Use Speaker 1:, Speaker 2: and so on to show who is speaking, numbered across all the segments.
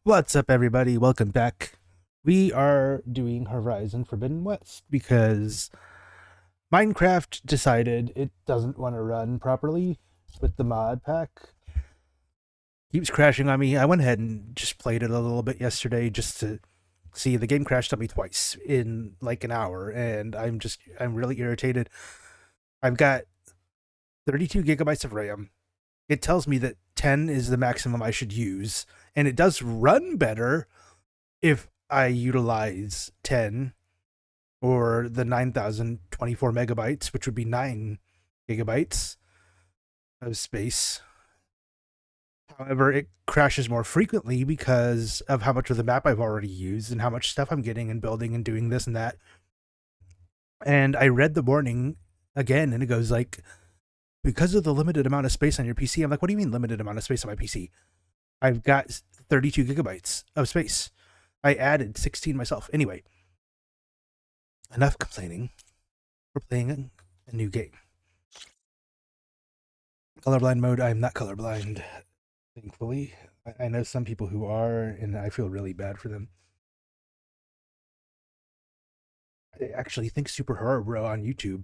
Speaker 1: What's up, everybody? Welcome back. We are doing Horizon Forbidden West because Minecraft decided it doesn't want to run properly with the mod pack. Keeps crashing on me. I went ahead and just played it a little bit yesterday just to see. The game crashed on me twice in like an hour, and I'm really irritated. I've got 32 gigabytes of RAM. It tells me that 10 is the maximum I should use, and it does run better if I utilize 10 or the 9024 megabytes, which would be 9 gigabytes of space. However, it crashes more frequently because of how much of the map I've already used and how much stuff I'm getting and building and doing this and that. And I read the warning again, and it goes like, because of the limited amount of space on your PC. I'm like, what do you mean limited amount of space on my PC? I've got 32 gigabytes of space. I added 16 myself. Anyway, enough complaining. We're playing a new game. Colorblind mode. I'm not colorblind, thankfully. I know some people who are, and I feel really bad for them. I actually think Super Horror Bro on YouTube,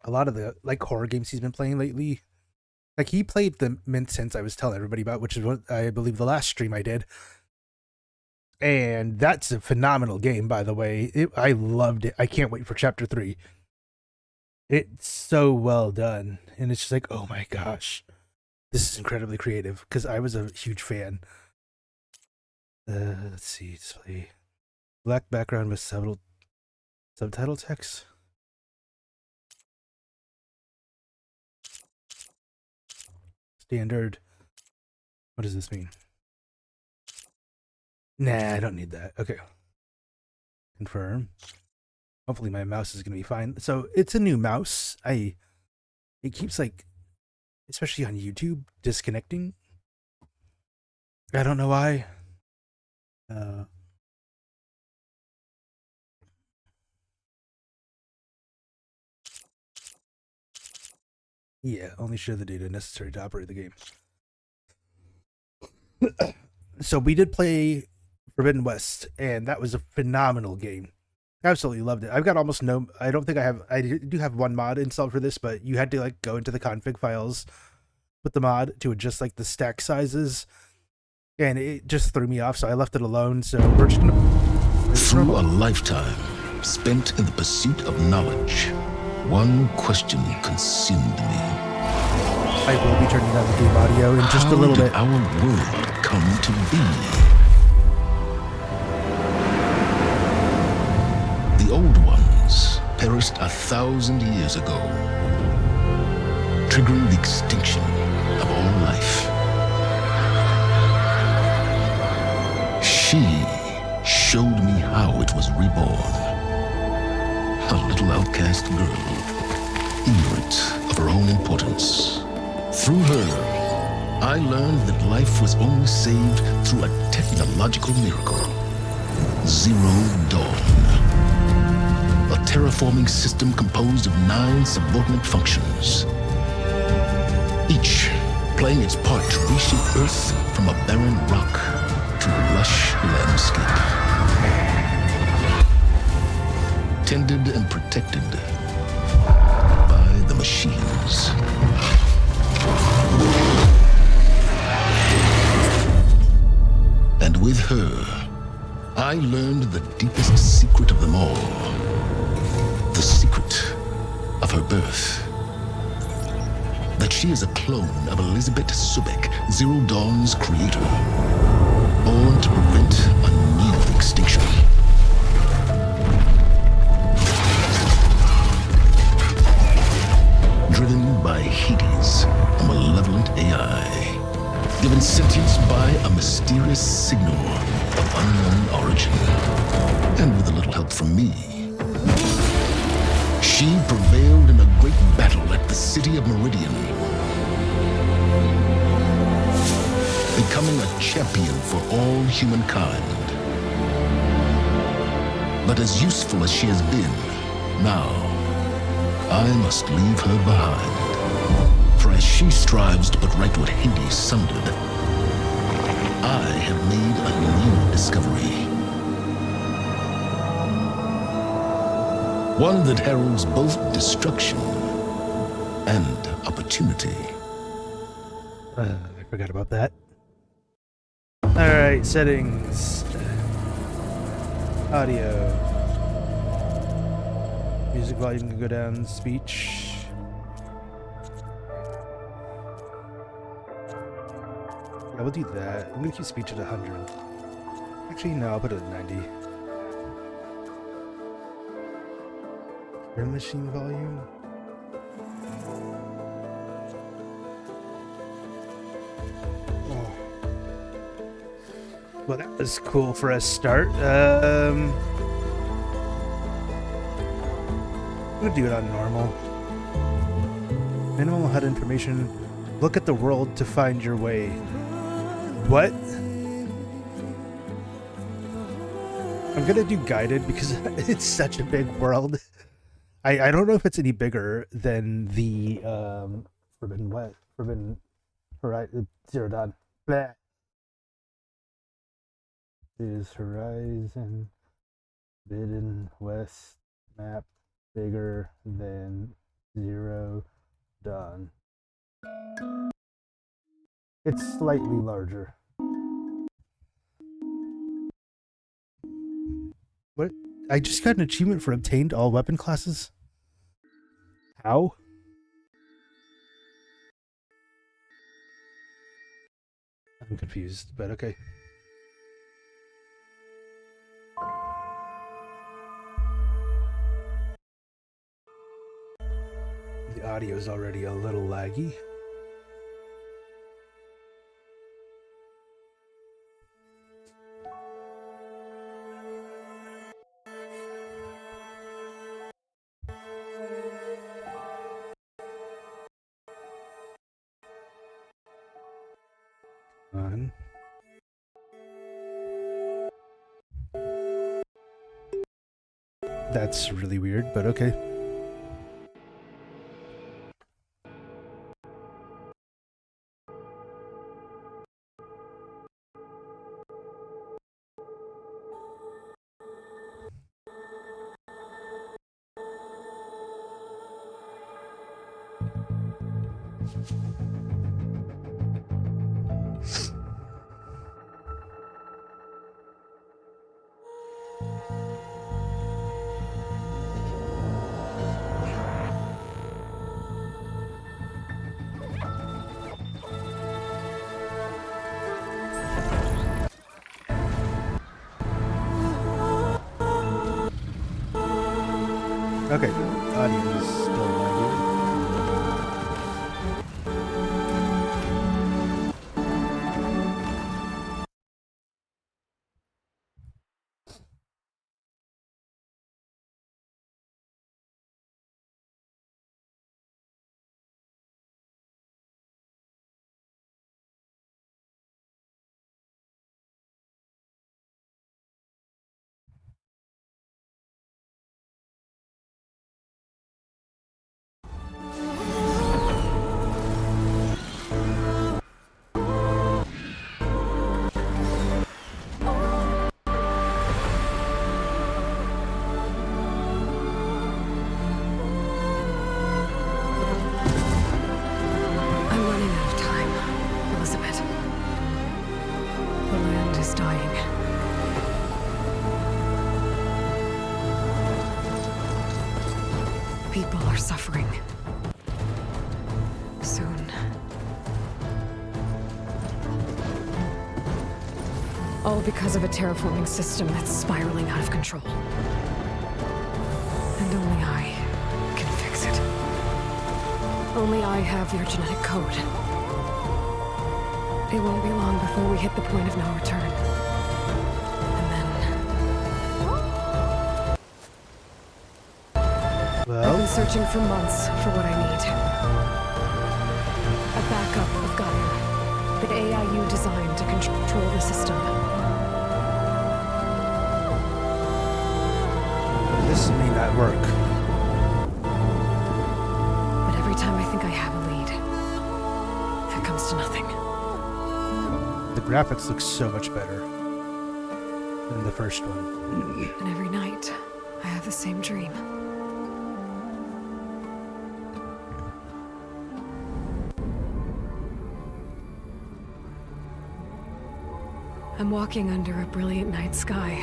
Speaker 1: a lot of the like horror games he's been playing lately, like he played the Mint Sense I was telling everybody about, which is what I believe the last stream I did. And that's a phenomenal game, by the way. I loved it. I can't wait for chapter 3. It's so well done. And it's just like, oh my gosh, this is incredibly creative because I was a huge fan. Let's see, display. Black background with subtitle text. Standard. What does this mean? Nah, I don't need that. Okay. Confirm. Hopefully my mouse is going to be fine. So it's a new mouse. It keeps like, especially on YouTube, disconnecting. I don't know why. Yeah, only share the data necessary to operate the game. So we did play Forbidden West, and that was a phenomenal game. Absolutely loved it. I've got almost no. I don't think I do have one mod installed for this, but you had to like go into the config files with the mod to adjust like the stack sizes, and it just threw me off. So I left it alone. So we're just gonna.
Speaker 2: Through a lifetime spent in the pursuit of knowledge, one question consumed me.
Speaker 1: I will be turning down the game audio in just a little bit.
Speaker 2: How did our world come to be? The old ones perished 1,000 years ago, triggering the extinction of all life. She showed me how it was reborn. A little outcast girl, ignorant of her own importance. Through her, I learned that life was only saved through a technological miracle. Zero Dawn. A terraforming system composed of 9 subordinate functions, each playing its part to reshape Earth from a barren rock to a lush landscape. Tended and protected by the machines. And with her, I learned the deepest secret of them all. The secret of her birth. That she is a clone of Elizabeth Subek, Zero Dawn's creator, born to prevent a new extinction. Driven by Hades, a malevolent AI, given sentience by a mysterious signal of unknown origin. And with a little help from me, she prevailed in a great battle at the city of Meridian, becoming a champion for all humankind. But as useful as she has been, now I must leave her behind. For as she strives to put right what Hades sundered, I have made a new discovery. One that heralds both destruction and opportunity.
Speaker 1: I forgot about that. Alright, settings. Audio. Music volume can go down, speech. Yeah, we'll do that. I'm gonna keep speech at 100. Actually, no, I'll put it at 90. Drum machine volume? Oh. Well, that was cool for a start. I'm gonna do it on normal. Minimal HUD information. Look at the world to find your way. What? I'm gonna do guided because it's such a big world. I don't know if it's any bigger than the Forbidden Horizon Zero Dawn. Blah. Is Horizon Forbidden West map bigger than Zero Dawn? It's slightly larger. What? I just got an achievement for obtained all weapon classes? How? I'm confused, but okay. The audio is already a little laggy. On. That's really weird, but okay. Okay, audio is still lagging.
Speaker 3: People are suffering. Soon. All because of a terraforming system that's spiraling out of control. And only I can fix it. Only I have your genetic code. It won't be long before we hit the point of no return. I've been searching for months for what I need. A backup of Gaia. The AI you designed to control the system.
Speaker 1: This may not work.
Speaker 3: But every time I think I have a lead, it comes to nothing.
Speaker 1: The graphics look so much better than the first one.
Speaker 3: And every night, I have the same dream. I'm walking under a brilliant night sky,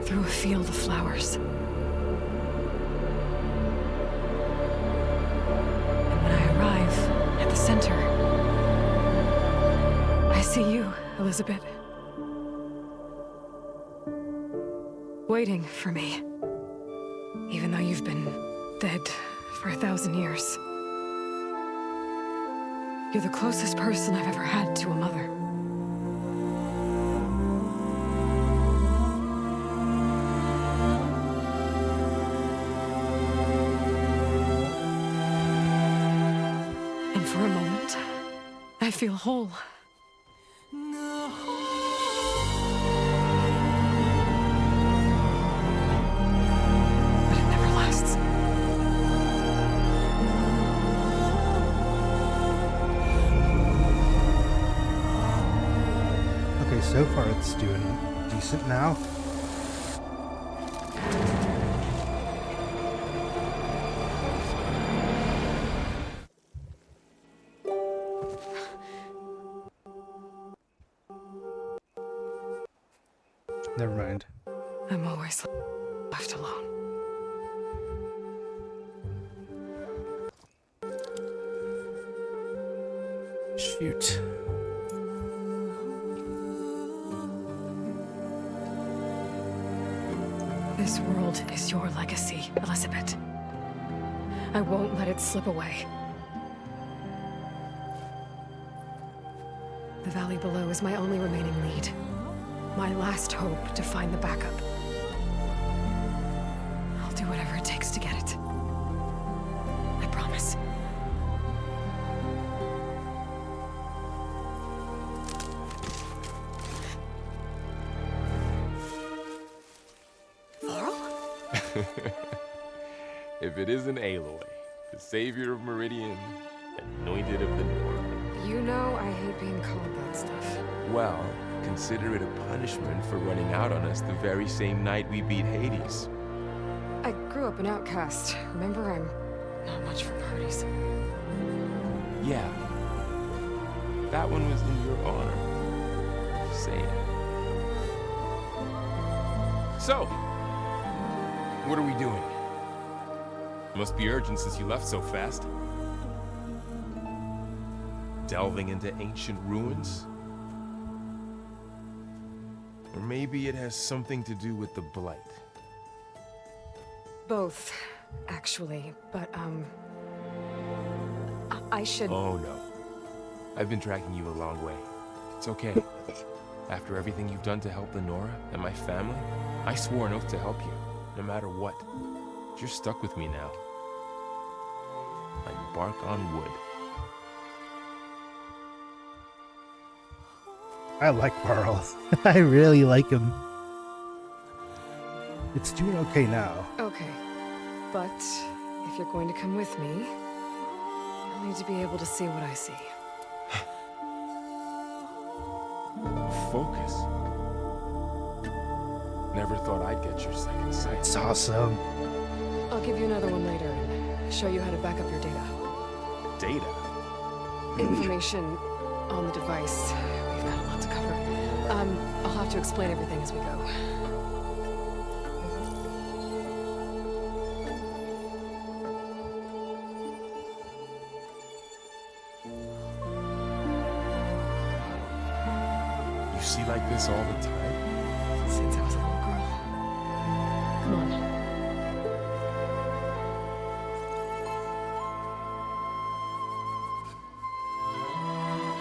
Speaker 3: through a field of flowers. And when I arrive at the center, I see you, Elizabeth. Waiting for me. Even though you've been dead for 1,000 years. You're the closest person I've ever had to a mother. And for a moment, I feel whole. But it never lasts.
Speaker 1: Okay, so far it's doing decent now. Never mind.
Speaker 3: I'm always left alone.
Speaker 1: Shoot.
Speaker 3: This world is your legacy, Elizabeth. I won't let it slip away. The valley below is my only remaining lead. My last hope to find the backup. I'll do whatever it takes to get it. I promise. Laurel?
Speaker 4: If it isn't Aloy, the savior of Meridian, anointed of the North.
Speaker 3: You know I hate being called that stuff.
Speaker 4: Well, consider it a punishment for running out on us the very same night we beat Hades.
Speaker 3: I grew up an outcast. Remember, I'm not much for parties.
Speaker 4: Yeah. That one was in your honor. Just saying. So, what are we doing? Must be urgent since you left so fast. Delving into ancient ruins? Or maybe it has something to do with the Blight.
Speaker 3: Both, actually, but, I should...
Speaker 4: Oh no. I've been tracking you a long way. It's okay. After everything you've done to help Lenora and my family, I swore an oath to help you, no matter what. You're stuck with me now. Like bark on wood.
Speaker 1: I like Varl. I really like him. It's doing okay now.
Speaker 3: Okay, but if you're going to come with me, you'll need to be able to see what I see.
Speaker 4: Focus. Never thought I'd get your second sight.
Speaker 1: It's awesome.
Speaker 3: I'll give you another one later and show you how to back up your data.
Speaker 4: Data?
Speaker 3: Information on the device. We've got a lot to cover. I'll have to explain everything as we go.
Speaker 4: You see like this all the time?
Speaker 3: Since I was a little girl. Come on.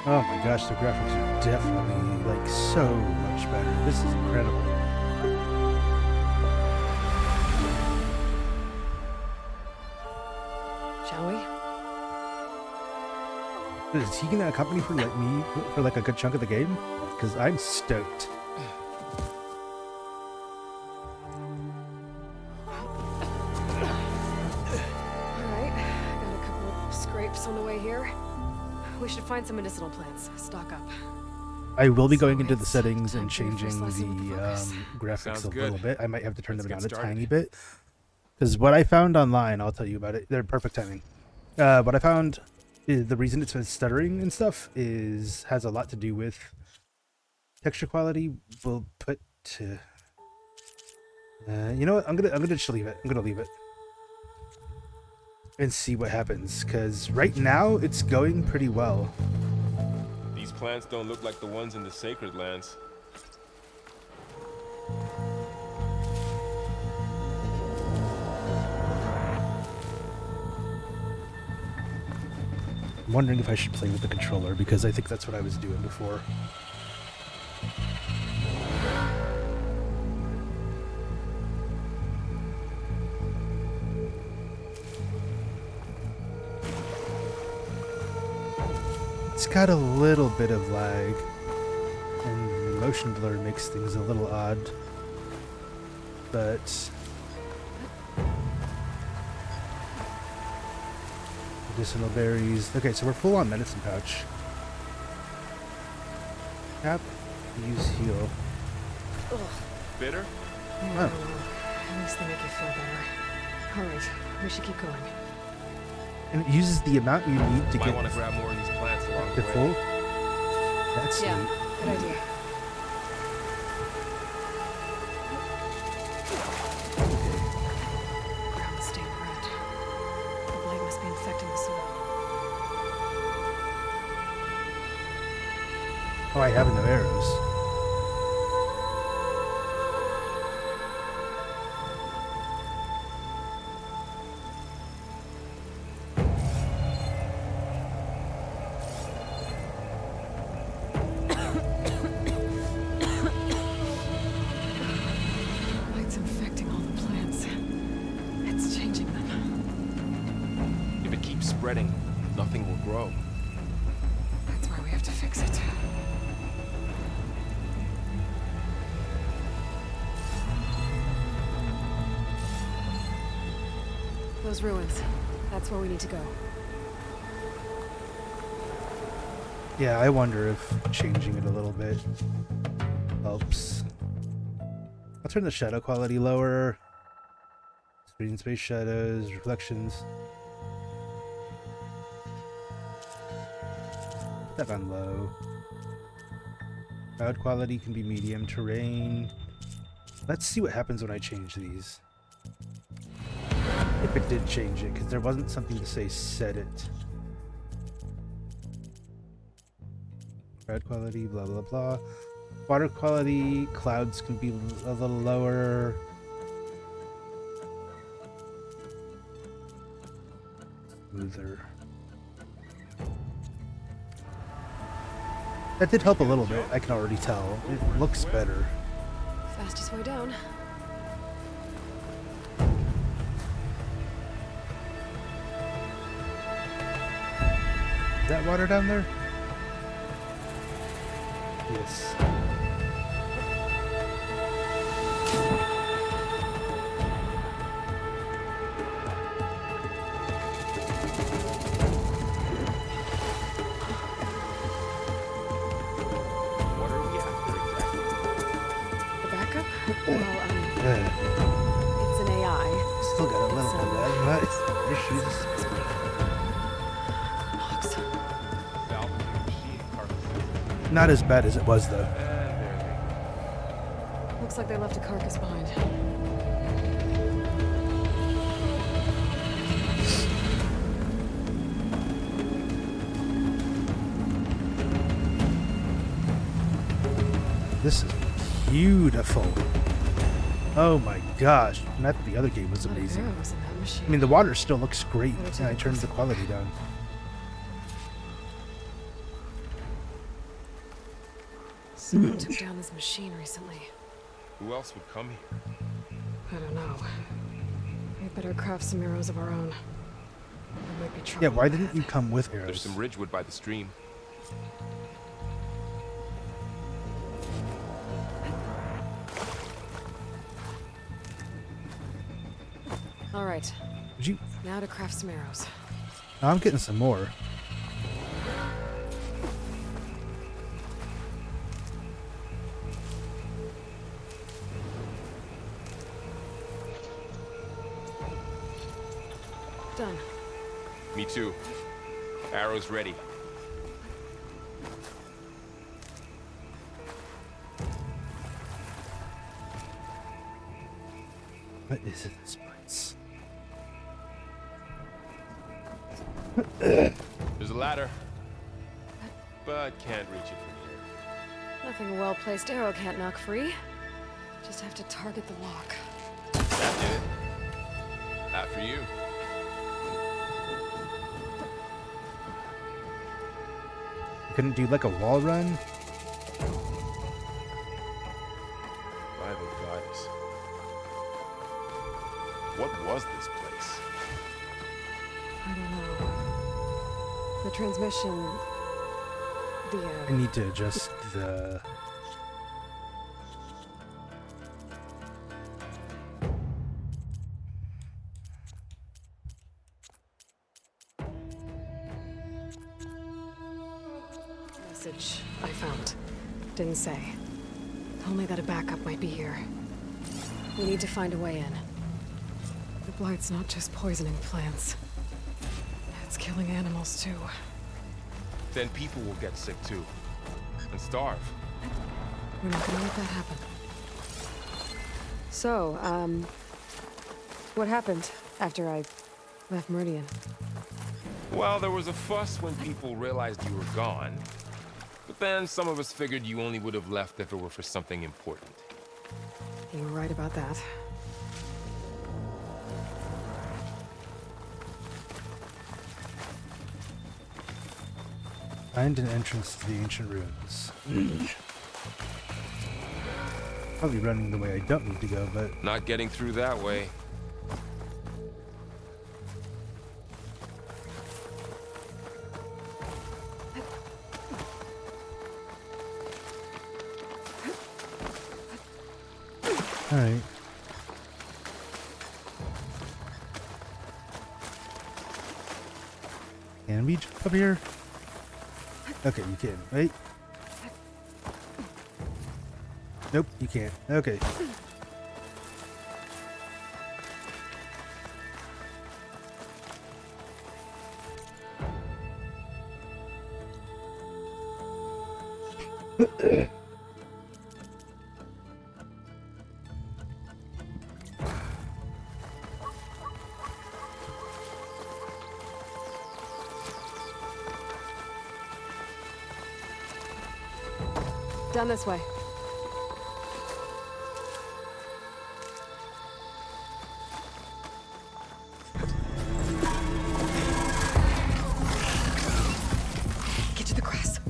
Speaker 1: Oh my gosh, the graphics are definitely like so much better. This is incredible.
Speaker 3: Shall we?
Speaker 1: Is he gonna accompany for like me for like a good chunk of the game? Because I'm stoked.
Speaker 3: Alright, got a couple of scrapes on the way here. We should find some medicinal plants. Stock up.
Speaker 1: I will be going
Speaker 3: So
Speaker 1: into the
Speaker 3: it's
Speaker 1: settings
Speaker 3: time
Speaker 1: and
Speaker 3: for your first
Speaker 1: changing
Speaker 3: lesson with
Speaker 1: the
Speaker 3: focus.
Speaker 1: graphics
Speaker 4: Sounds
Speaker 1: a little
Speaker 4: good.
Speaker 1: bit. I might have to turn
Speaker 4: Let's
Speaker 1: them
Speaker 4: get
Speaker 1: down a
Speaker 4: started.
Speaker 1: tiny bit. Because what I found online, I'll tell you about it. They're perfect timing. What I found is the reason it's been stuttering and stuff has a lot to do with texture quality. We'll put to. You know what? I'm gonna just leave it. I'm gonna leave it and see what happens. Because right now it's going pretty well.
Speaker 4: These plants don't look like the ones in the sacred lands.
Speaker 1: I'm wondering if I should play with the controller because I think that's what I was doing before. It's got a little bit of lag, and the motion blur makes things a little odd, but medicinal berries. Okay, so we're full on medicine pouch. Tap, use heal.
Speaker 4: Bitter?
Speaker 3: No, at least they make you feel better. Alright, we should keep going.
Speaker 1: And it uses the amount you need to
Speaker 4: Might
Speaker 1: get
Speaker 4: want to grab more of these plants along
Speaker 1: to
Speaker 4: the way.
Speaker 1: full. That's
Speaker 3: Yeah,
Speaker 1: neat.
Speaker 3: good idea. Ground stained red. The blight must be infecting the soil.
Speaker 1: Oh, I have no arrows.
Speaker 3: Blight's infecting all the plants. It's changing them.
Speaker 4: If it keeps spreading, nothing will grow.
Speaker 3: That's why we have to fix it. Those ruins. That's where we need to go.
Speaker 1: Yeah, I wonder if changing it a little bit helps. I'll turn the shadow quality lower. Screen space shadows, reflections. Put that on low. Cloud quality can be medium. Terrain. Let's see what happens when I change these. If it did change it, because there wasn't something to say set it. Cloud quality, blah blah blah. Water quality, clouds can be a little lower. Smoother. That did help a little bit, I can already tell. It looks better.
Speaker 3: Fastest way down.
Speaker 1: Is that water down there? Yes.
Speaker 4: What are we after exactly?
Speaker 3: The backup? Well,
Speaker 1: Yeah.
Speaker 3: it's an AI.
Speaker 1: Still got a little bit of that. Nice. Issues.
Speaker 3: Nox.
Speaker 4: Salvaging machine carcasses.
Speaker 1: Not as bad as it was though.
Speaker 4: And there
Speaker 3: Looks like they left a carcass behind.
Speaker 1: This is beautiful. Oh my gosh. Not that the other game was
Speaker 3: A lot of
Speaker 1: amazing.
Speaker 3: arrows in that machine.
Speaker 1: I mean, the water still looks great,
Speaker 3: Better
Speaker 1: and
Speaker 3: take
Speaker 1: I
Speaker 3: a
Speaker 1: turned the
Speaker 3: closer
Speaker 1: quality
Speaker 3: look.
Speaker 1: down.
Speaker 3: Someone took down this machine recently.
Speaker 4: we go. Who else would come here?
Speaker 3: I don't know. We better craft some arrows of our own. There might be trouble.
Speaker 1: Yeah, why didn't you come with
Speaker 4: There's
Speaker 1: arrows?
Speaker 4: some ridgewood by the stream.
Speaker 3: All right,
Speaker 1: Did you?
Speaker 3: now to craft some arrows.
Speaker 1: Oh, I'm getting some more.
Speaker 3: Done.
Speaker 4: Me too. Arrows ready.
Speaker 1: What is it, this place?
Speaker 4: There's a ladder, but can't reach it from here.
Speaker 3: Nothing a well-placed arrow can't knock free. Just have to target the lock.
Speaker 4: That did it. After you.
Speaker 1: You couldn't do like a wall run?
Speaker 4: By the goddess. What was this place?
Speaker 3: I don't know. The transmission...
Speaker 1: I need to adjust the...
Speaker 3: message I found. Didn't say. Only that a backup might be here. We need to find a way in. The blight's not just poisoning plants. It's killing animals too.
Speaker 4: Then people will get sick too. And starve.
Speaker 3: We're not gonna let that happen. So, what happened after I left Meridian?
Speaker 4: Well, there was a fuss when people realized you were gone. But then some of us figured you only would have left if it were for something important.
Speaker 3: You were right about that.
Speaker 1: Find an entrance to the ancient ruins. Probably running the way I don't need to go, but...
Speaker 4: Not getting through that way.
Speaker 1: Alright. Can we jump up here? Okay, you can. Wait. Nope, you can't. Okay.
Speaker 3: Down this way. Get to the grass.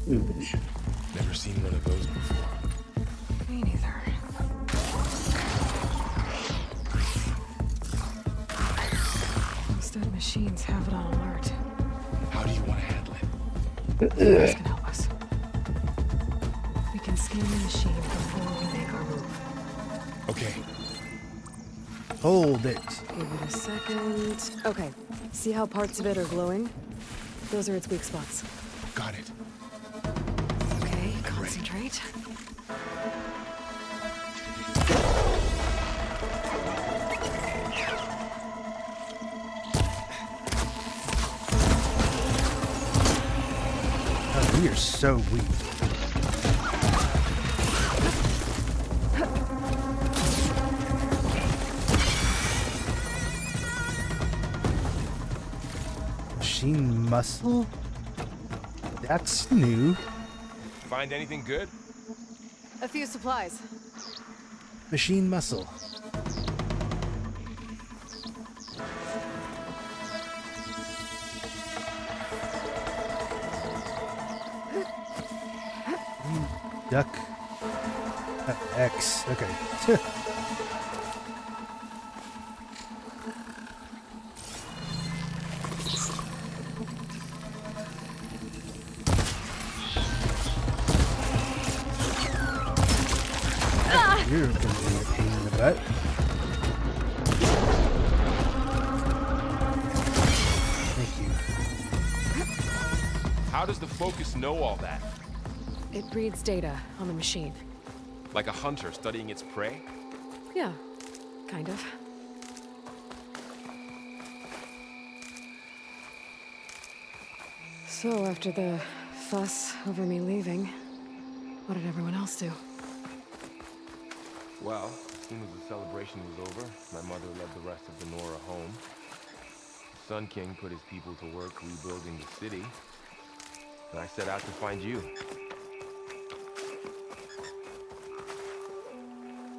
Speaker 4: Never seen one of those before.
Speaker 3: Me neither. Those dead machines have it on alert.
Speaker 4: How do you want to handle it?
Speaker 3: This can help us. We can scan the machine before we make our move.
Speaker 4: Okay.
Speaker 1: Hold it.
Speaker 3: Give it a second. Okay. See how parts of it are glowing? Those are its weak spots.
Speaker 4: Got it.
Speaker 3: Okay, concentrate.
Speaker 1: Oh, we are so weak. Machine muscle? That's new.
Speaker 4: Find anything good?
Speaker 3: A few supplies.
Speaker 1: Machine muscle. Duck. X. Okay. You're gonna be a pain in the butt. Thank you.
Speaker 4: How does the Focus know all that?
Speaker 3: It reads data on the machine.
Speaker 4: Like a hunter studying its prey?
Speaker 3: Yeah, kind of. So, after the fuss over me leaving, what did everyone else do?
Speaker 4: Well, as soon as the celebration was over, my mother led the rest of the Nora home. The Sun King put his people to work rebuilding the city, and I set out to find you.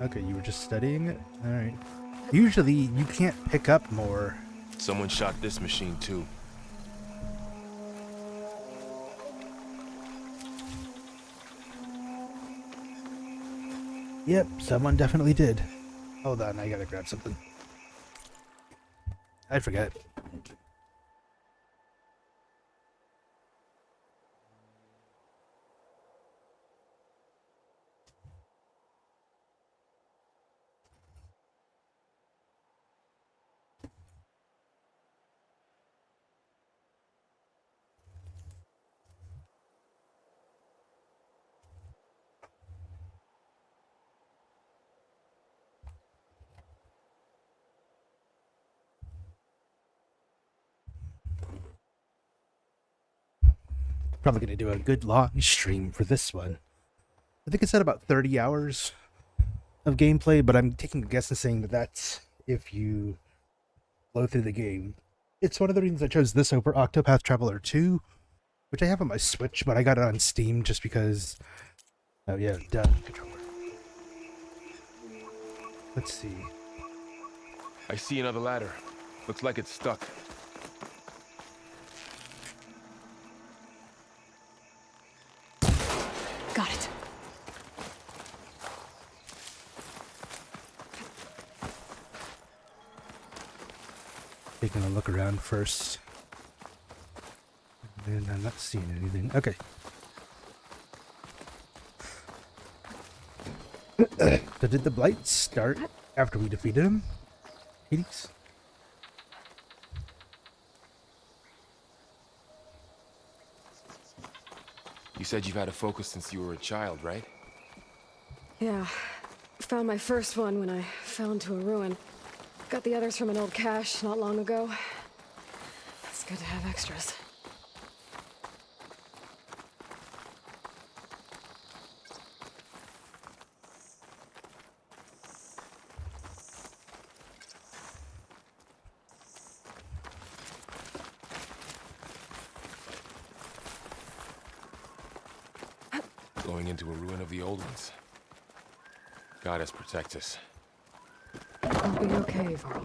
Speaker 1: Okay, you were just studying it? Alright. Usually, you can't pick up more.
Speaker 4: Someone shot this machine too.
Speaker 1: Yep, someone definitely did. Hold on, I gotta grab something. I forget. Probably gonna do a good long stream for this one. I think it's at about 30 hours of gameplay, but I'm taking a guess and saying that that's if you blow through the game. It's one of the reasons I chose this over Octopath Traveler 2, which I have on my Switch, but I got it on Steam just because... Oh yeah, duh, controller. Let's see.
Speaker 4: I see another ladder. Looks like it's stuck.
Speaker 3: Got it.
Speaker 1: Taking a look around first. And I'm not seeing anything. Okay. So did the Blight start after we defeated him? Hades?
Speaker 4: You said you've had a focus since you were a child, right?
Speaker 3: Yeah. Found my first one when I fell into a ruin. Got the others from an old cache not long ago. It's good to have extras.
Speaker 4: Going into a ruin of the old ones. Goddess protect us.
Speaker 3: I'll be okay, Varl.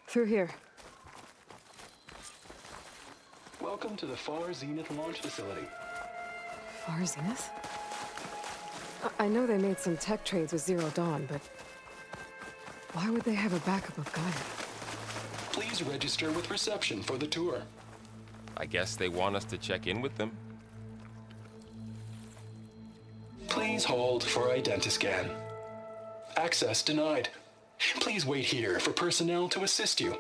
Speaker 3: Through here.
Speaker 5: Welcome to the Far Zenith launch facility.
Speaker 3: Far Zenith? I know they made some tech trades with Zero Dawn, but why would they have a backup of Gaia?
Speaker 5: Please register with reception for the tour.
Speaker 4: I guess they want us to check in with them.
Speaker 5: Please hold for identiscan. Access denied. Please wait here for personnel to assist you.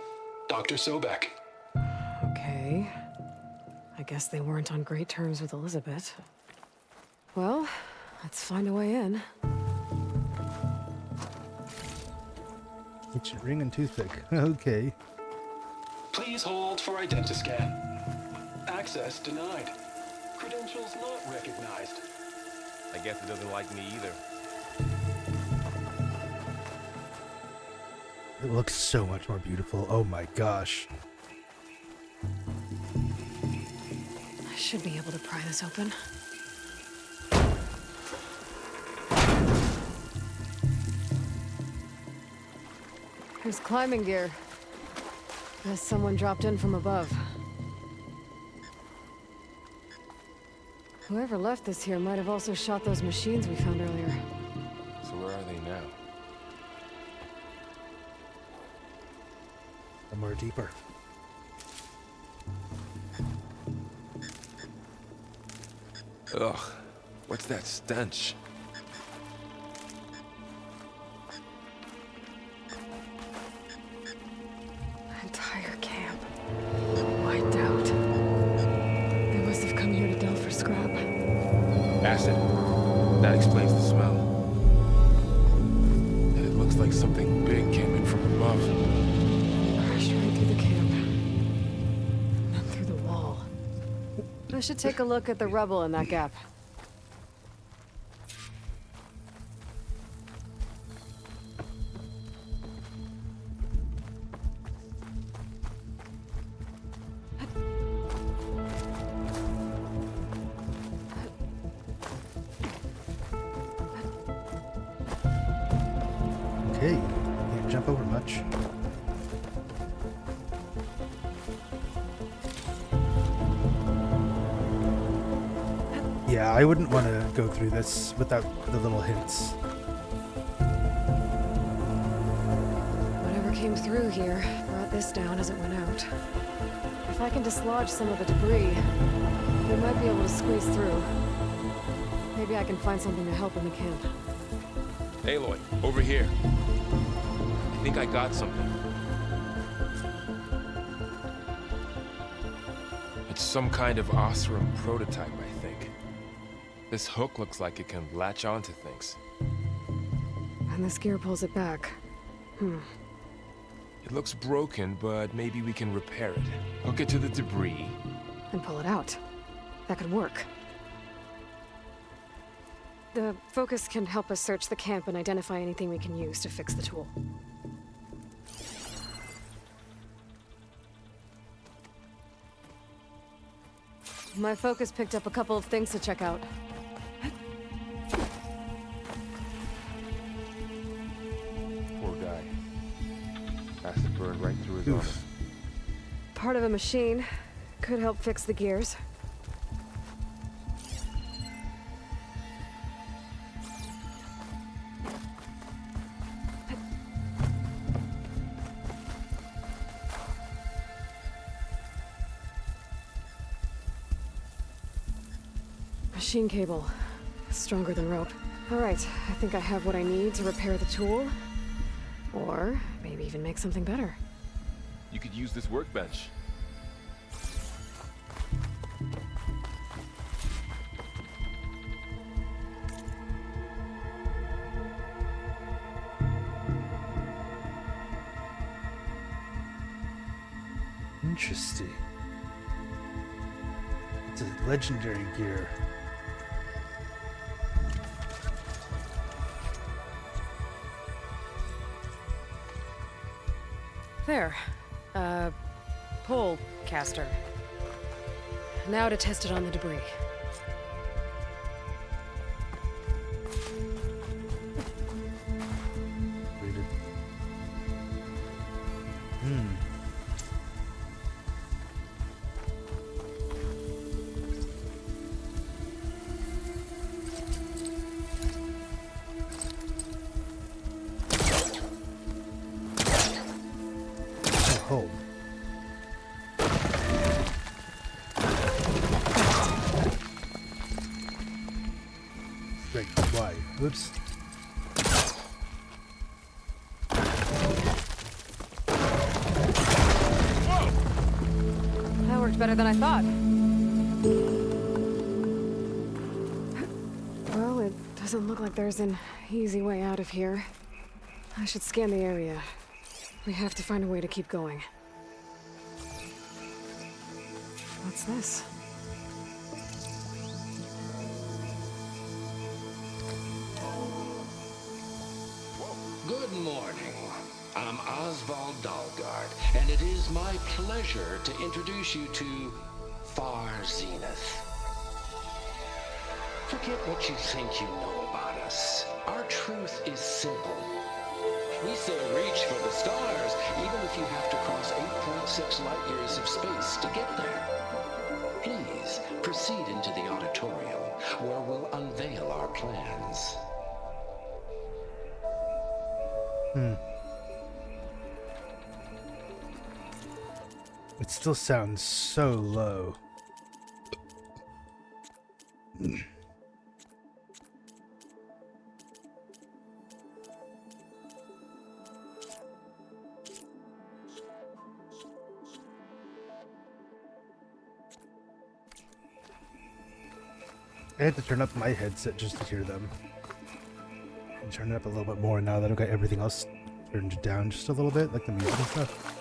Speaker 5: Dr. Sobek.
Speaker 3: Okay. I guess they weren't on great terms with Elizabeth. Well, let's find a way in.
Speaker 1: Ancient ring and toothpick. Okay.
Speaker 5: Please hold for identiscan. Access denied. Credentials not recognized.
Speaker 4: I guess it doesn't like me either.
Speaker 1: It looks so much more beautiful. Oh my gosh.
Speaker 3: I should be able to pry this open. There's climbing gear. Guess someone dropped in from above. Whoever left this here might have also shot those machines we found earlier.
Speaker 4: So where are they now?
Speaker 1: Somewhere deeper.
Speaker 4: Ugh, what's that stench?
Speaker 3: Entire camp. Wiped out. They must have come here to delve for scrap.
Speaker 4: Acid. That explains the smell. And it looks like something big came in from above.
Speaker 3: Crashed right through the camp. should take a look at the rubble in that gap.
Speaker 1: Okay, can't jump over much. Yeah, I wouldn't want to go through this without the little hints.
Speaker 3: Whatever came through here brought this down as it went out. If I can dislodge some of the debris, we might be able to squeeze through. Maybe I can find something to help in the camp.
Speaker 4: Aloy, over here. I think I got something. It's some kind of Osram prototype, I think. This hook looks like it can latch onto things.
Speaker 3: And this gear pulls it back.
Speaker 4: It looks broken, but maybe we can repair it. Hook it to the debris.
Speaker 3: And pull it out. That could work. The focus can help us search the camp and identify anything we can use to fix the tool. My focus picked up a couple of things to check out.
Speaker 4: Poor guy. Acid burned right through his armor.
Speaker 3: Part of a machine. Could help fix the gears. Machine cable. Stronger than rope. Alright, I think I have what I need to repair the tool. Or maybe even make something better.
Speaker 4: You could use this workbench.
Speaker 1: Interesting. It's a legendary gear.
Speaker 3: There. Pole caster. Now to test it on the debris.
Speaker 1: Rated. Home. Right, why? Oops.
Speaker 3: That worked better than I thought. Well, it doesn't look like there's an easy way out of here. I should scan the area. We have to find a way to keep going. What's this?
Speaker 6: Good morning. I'm Oswald Dalgard, and it is my pleasure to introduce you to Far Zenith. Forget what you think you know about us. Our truth is simple. We say reach for the stars, even if you have to cross 8.6 light years of space to get there. Please proceed into the auditorium, where we'll unveil our plans.
Speaker 1: It still sounds so low. I had to turn up my headset just to hear them. And turn it up a little bit more now that I've got everything else turned down just a little bit, like the music and stuff.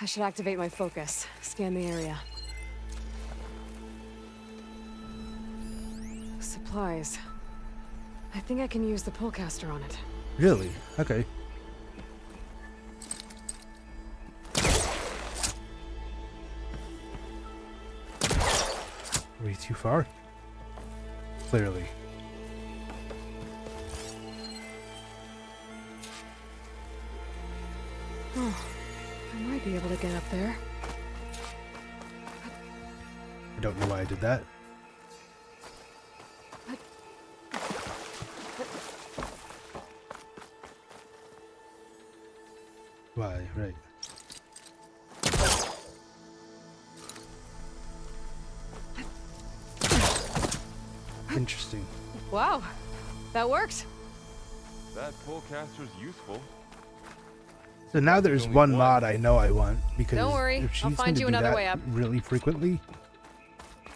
Speaker 3: should activate my focus. Scan the area. Supplies. I think I can use the pullcaster on it.
Speaker 1: Really? Okay. Way too far. Clearly.
Speaker 3: Oh, I might be able to get up there.
Speaker 1: I don't know why I did that. Why, right. Interesting.
Speaker 3: Wow, that worked.
Speaker 4: That pullcaster's useful.
Speaker 1: So now there's
Speaker 4: only
Speaker 1: one
Speaker 4: one.
Speaker 1: mod I know I want, because
Speaker 3: Don't worry,
Speaker 1: if she's
Speaker 3: I'll find
Speaker 1: gonna
Speaker 3: you
Speaker 1: do
Speaker 3: another
Speaker 1: that
Speaker 3: way up.
Speaker 1: really frequently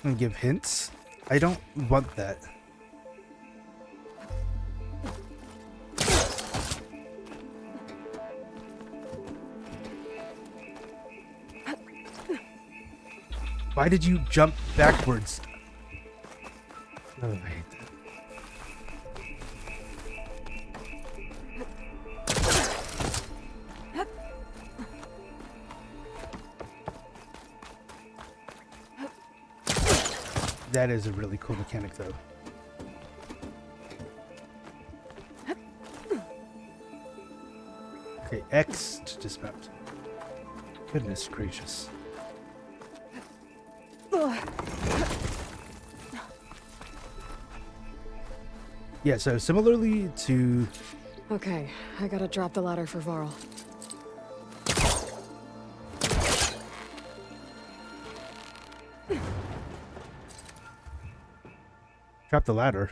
Speaker 1: and give hints, I don't want that. Why did you jump backwards? Oh, I hate that. That is a really cool mechanic, though. Okay, X to dismount. Goodness gracious. Yeah, so similarly to...
Speaker 3: Okay, I gotta drop the ladder for Varl.
Speaker 1: Drop the ladder.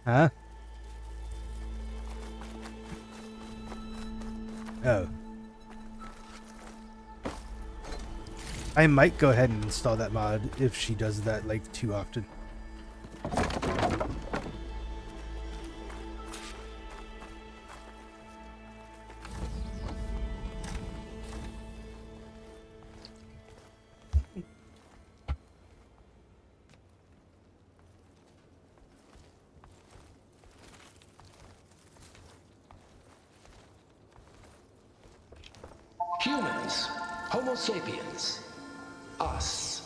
Speaker 1: Huh? Oh. I might go ahead and install that mod if she does that, like, too often.
Speaker 6: Humans, Homo sapiens, us.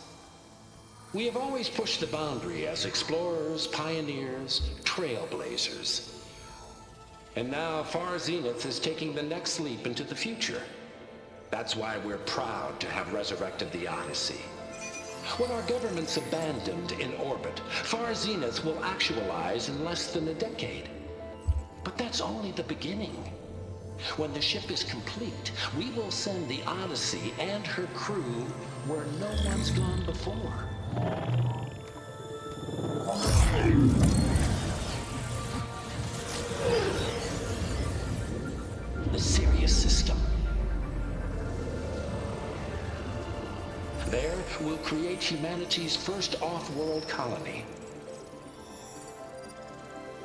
Speaker 6: We have always pushed the boundary as explorers, pioneers, trailblazers. And now Far Zenith is taking the next leap into the future. That's why we're proud to have resurrected the Odyssey. When our government's abandoned in orbit, Far Zenith will actualize in less than a decade. But that's only the beginning. When the ship is complete, we will send the Odyssey and her crew where no one's gone before. The Sirius system. There, we'll create humanity's first off-world colony.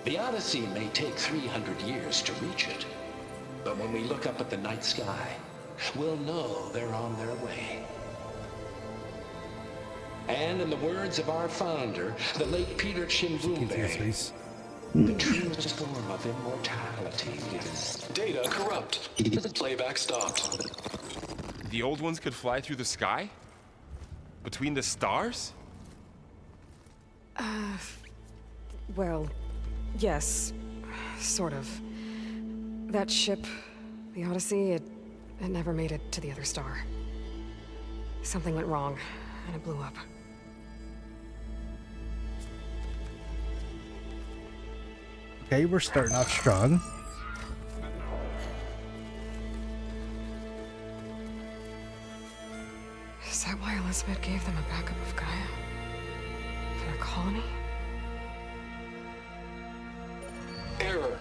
Speaker 6: The Odyssey may take 300 years to reach it. But when we look up at the night sky, we'll know they're on their way. And in the words of our founder, the late Peter
Speaker 1: Into
Speaker 6: Chimbumbe,
Speaker 1: space.
Speaker 6: the truest form of immortality is...
Speaker 5: Data corrupt. Playback stopped.
Speaker 4: The old ones could fly through the sky? Between the stars?
Speaker 3: Well, yes, sort of. That ship, the Odyssey, it never made it to the other star. Something went wrong, and it blew up.
Speaker 1: Okay, we're starting off strong.
Speaker 3: Is that why Elizabeth gave them a backup of Gaia? For their colony?
Speaker 5: Error.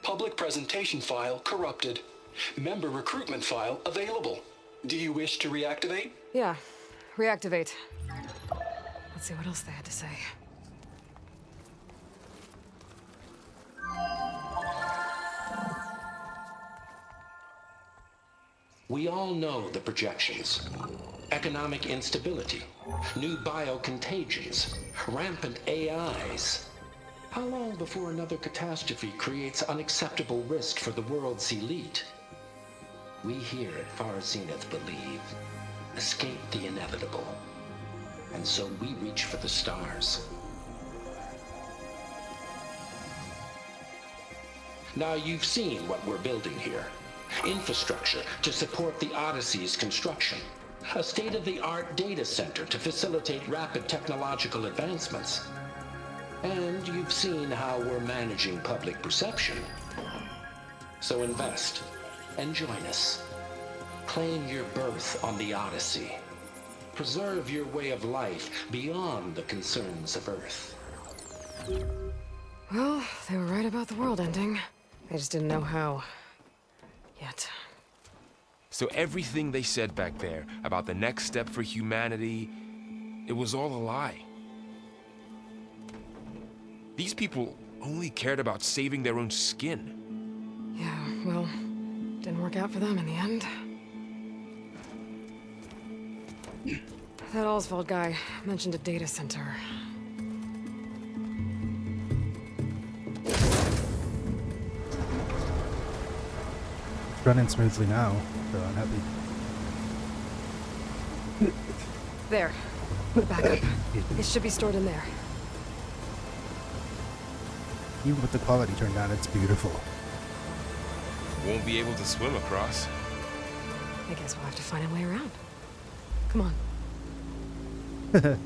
Speaker 5: Public presentation file corrupted. Member recruitment file available. Do you wish to reactivate?
Speaker 3: Yeah, reactivate. Let's see what else they had to say.
Speaker 6: We all know the projections. Economic instability, new biocontagions, rampant AIs. How long before another catastrophe creates unacceptable risk for the world's elite? We here at Far Zenith believe, escape the inevitable. And so we reach for the stars. Now you've seen what we're building here. Infrastructure to support the Odyssey's construction. A state-of-the-art data center to facilitate rapid technological advancements. And you've seen how we're managing public perception. So invest and join us. Claim your berth on the Odyssey. Preserve your way of life beyond the concerns of Earth.
Speaker 3: Well, they were right about the world ending. I just didn't know how. Yet.
Speaker 4: So everything they said back there about the next step for humanity, it was all a lie. These people only cared about saving their own skin.
Speaker 3: Yeah, well, didn't work out for them in the end. That Oswald guy mentioned a data center.
Speaker 1: Running smoothly now, so I'm happy.
Speaker 3: There. The backup. It should be stored in there.
Speaker 1: Even with the quality turned down, it's beautiful.
Speaker 4: Won't be able to swim across.
Speaker 3: I guess we'll have to find a way around. Come on.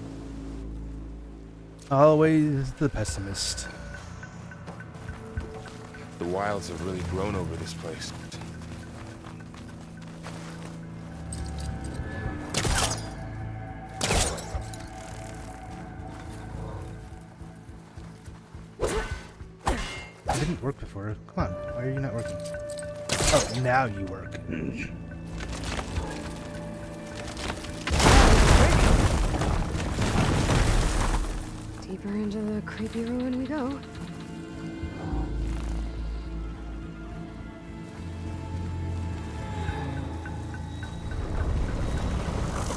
Speaker 1: Always the pessimist.
Speaker 4: The wilds have really grown over this place.
Speaker 1: It didn't work before. Come on, why are you not working? Oh, now you work.
Speaker 3: Deeper into the creepy ruin we go.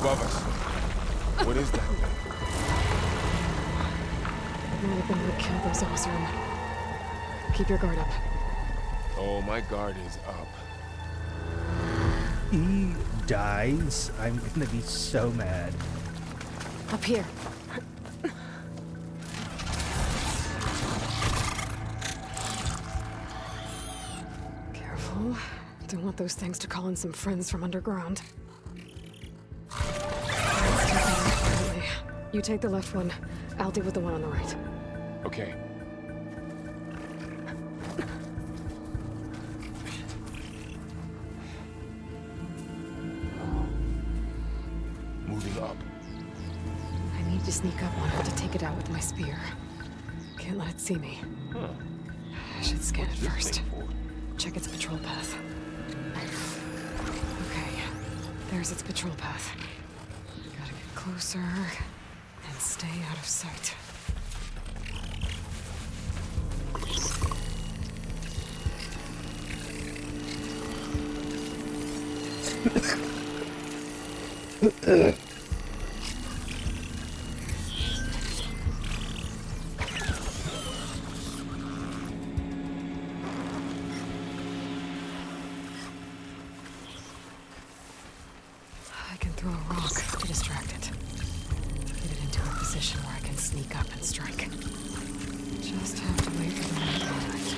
Speaker 4: Above us. What is that thing?
Speaker 3: Might have been what killed those Osram. Keep your guard up.
Speaker 4: Oh, my guard is up.
Speaker 1: He dies. I'm gonna be so mad.
Speaker 3: Up here. Careful. Don't want those things to call in some friends from underground. Let's take them quietly. You take the left one. I'll deal with the one on the right.
Speaker 4: Okay. Moving up.
Speaker 3: I need to sneak up on it to take it out with my spear. Can't let it see me.
Speaker 4: Huh.
Speaker 3: I should scan it
Speaker 4: This
Speaker 3: first.
Speaker 4: thing for?
Speaker 3: Check its patrol path. Okay, there's its patrol path. Gotta get closer and stay out of sight. I can throw a rock to distract it. Get it into a position where I can sneak up and strike. Just have to wait for the right moment.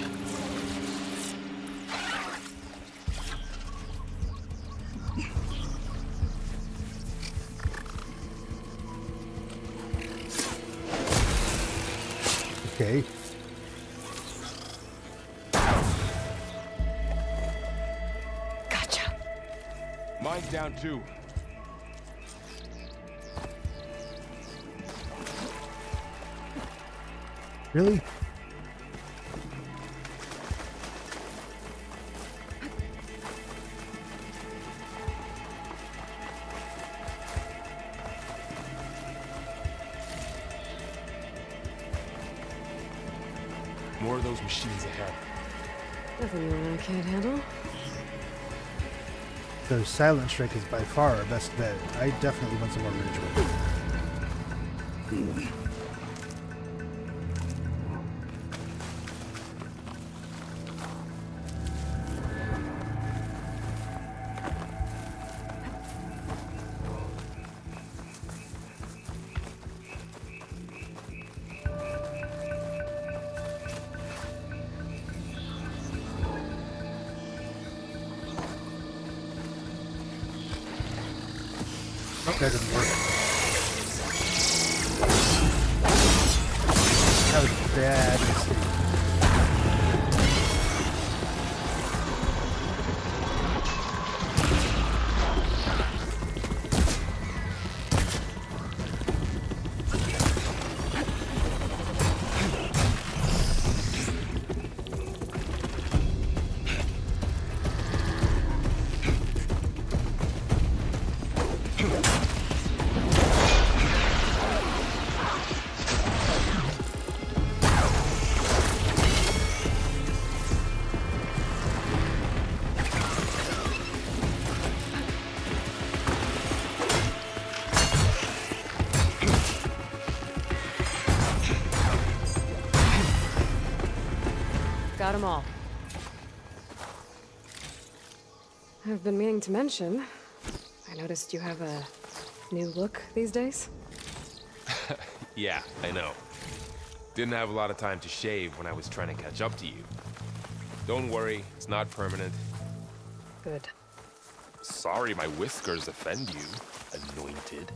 Speaker 1: Okay.
Speaker 3: Gotcha.
Speaker 4: Mine's down too.
Speaker 1: Really?
Speaker 4: More of those machines ahead.
Speaker 3: Nothing you and I can't handle.
Speaker 1: So Silent Strike is by far our best bet. I definitely want some more Ridgewood. Oh, that didn't work. That was a bad mistake.
Speaker 3: Got them all. I've been meaning to mention, I noticed you have a new look these days.
Speaker 4: Yeah, I know. Didn't have a lot of time to shave when I was trying to catch up to you. Don't worry, it's not permanent.
Speaker 3: Good.
Speaker 4: Sorry my whiskers offend you, anointed.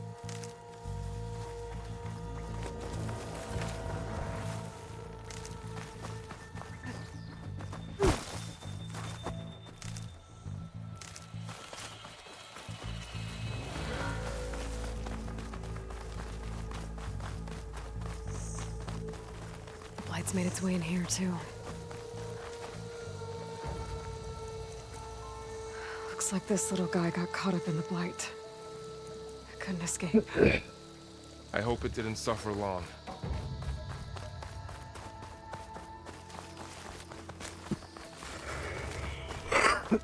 Speaker 3: Light's made its way in here, too. Looks like this little guy got caught up in the blight. I couldn't escape.
Speaker 4: I hope it didn't suffer long.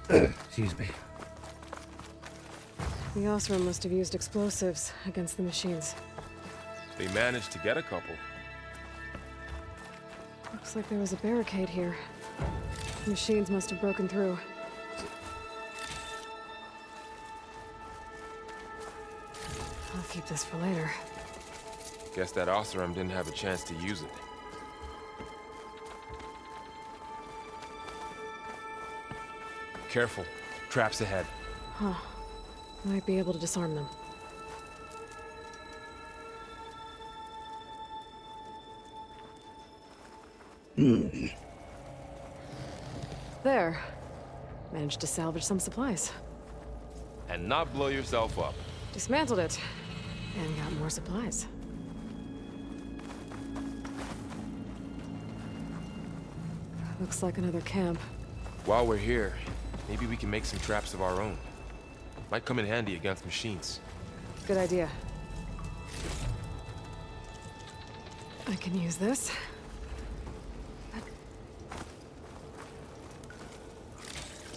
Speaker 1: Excuse me.
Speaker 3: The Osram must have used explosives against the machines.
Speaker 4: They managed to get a couple.
Speaker 3: Looks like there was a barricade here. The machines must have broken through. I'll keep this for later.
Speaker 4: Guess that Osram didn't have a chance to use it. Careful. Traps ahead.
Speaker 3: Huh. Might be able to disarm them. There. Managed to salvage some supplies.
Speaker 4: And not blow yourself up.
Speaker 3: Dismantled it. And got more supplies. Looks like another camp.
Speaker 4: While we're here, maybe we can make some traps of our own. Might come in handy against machines.
Speaker 3: Good idea. I can use this.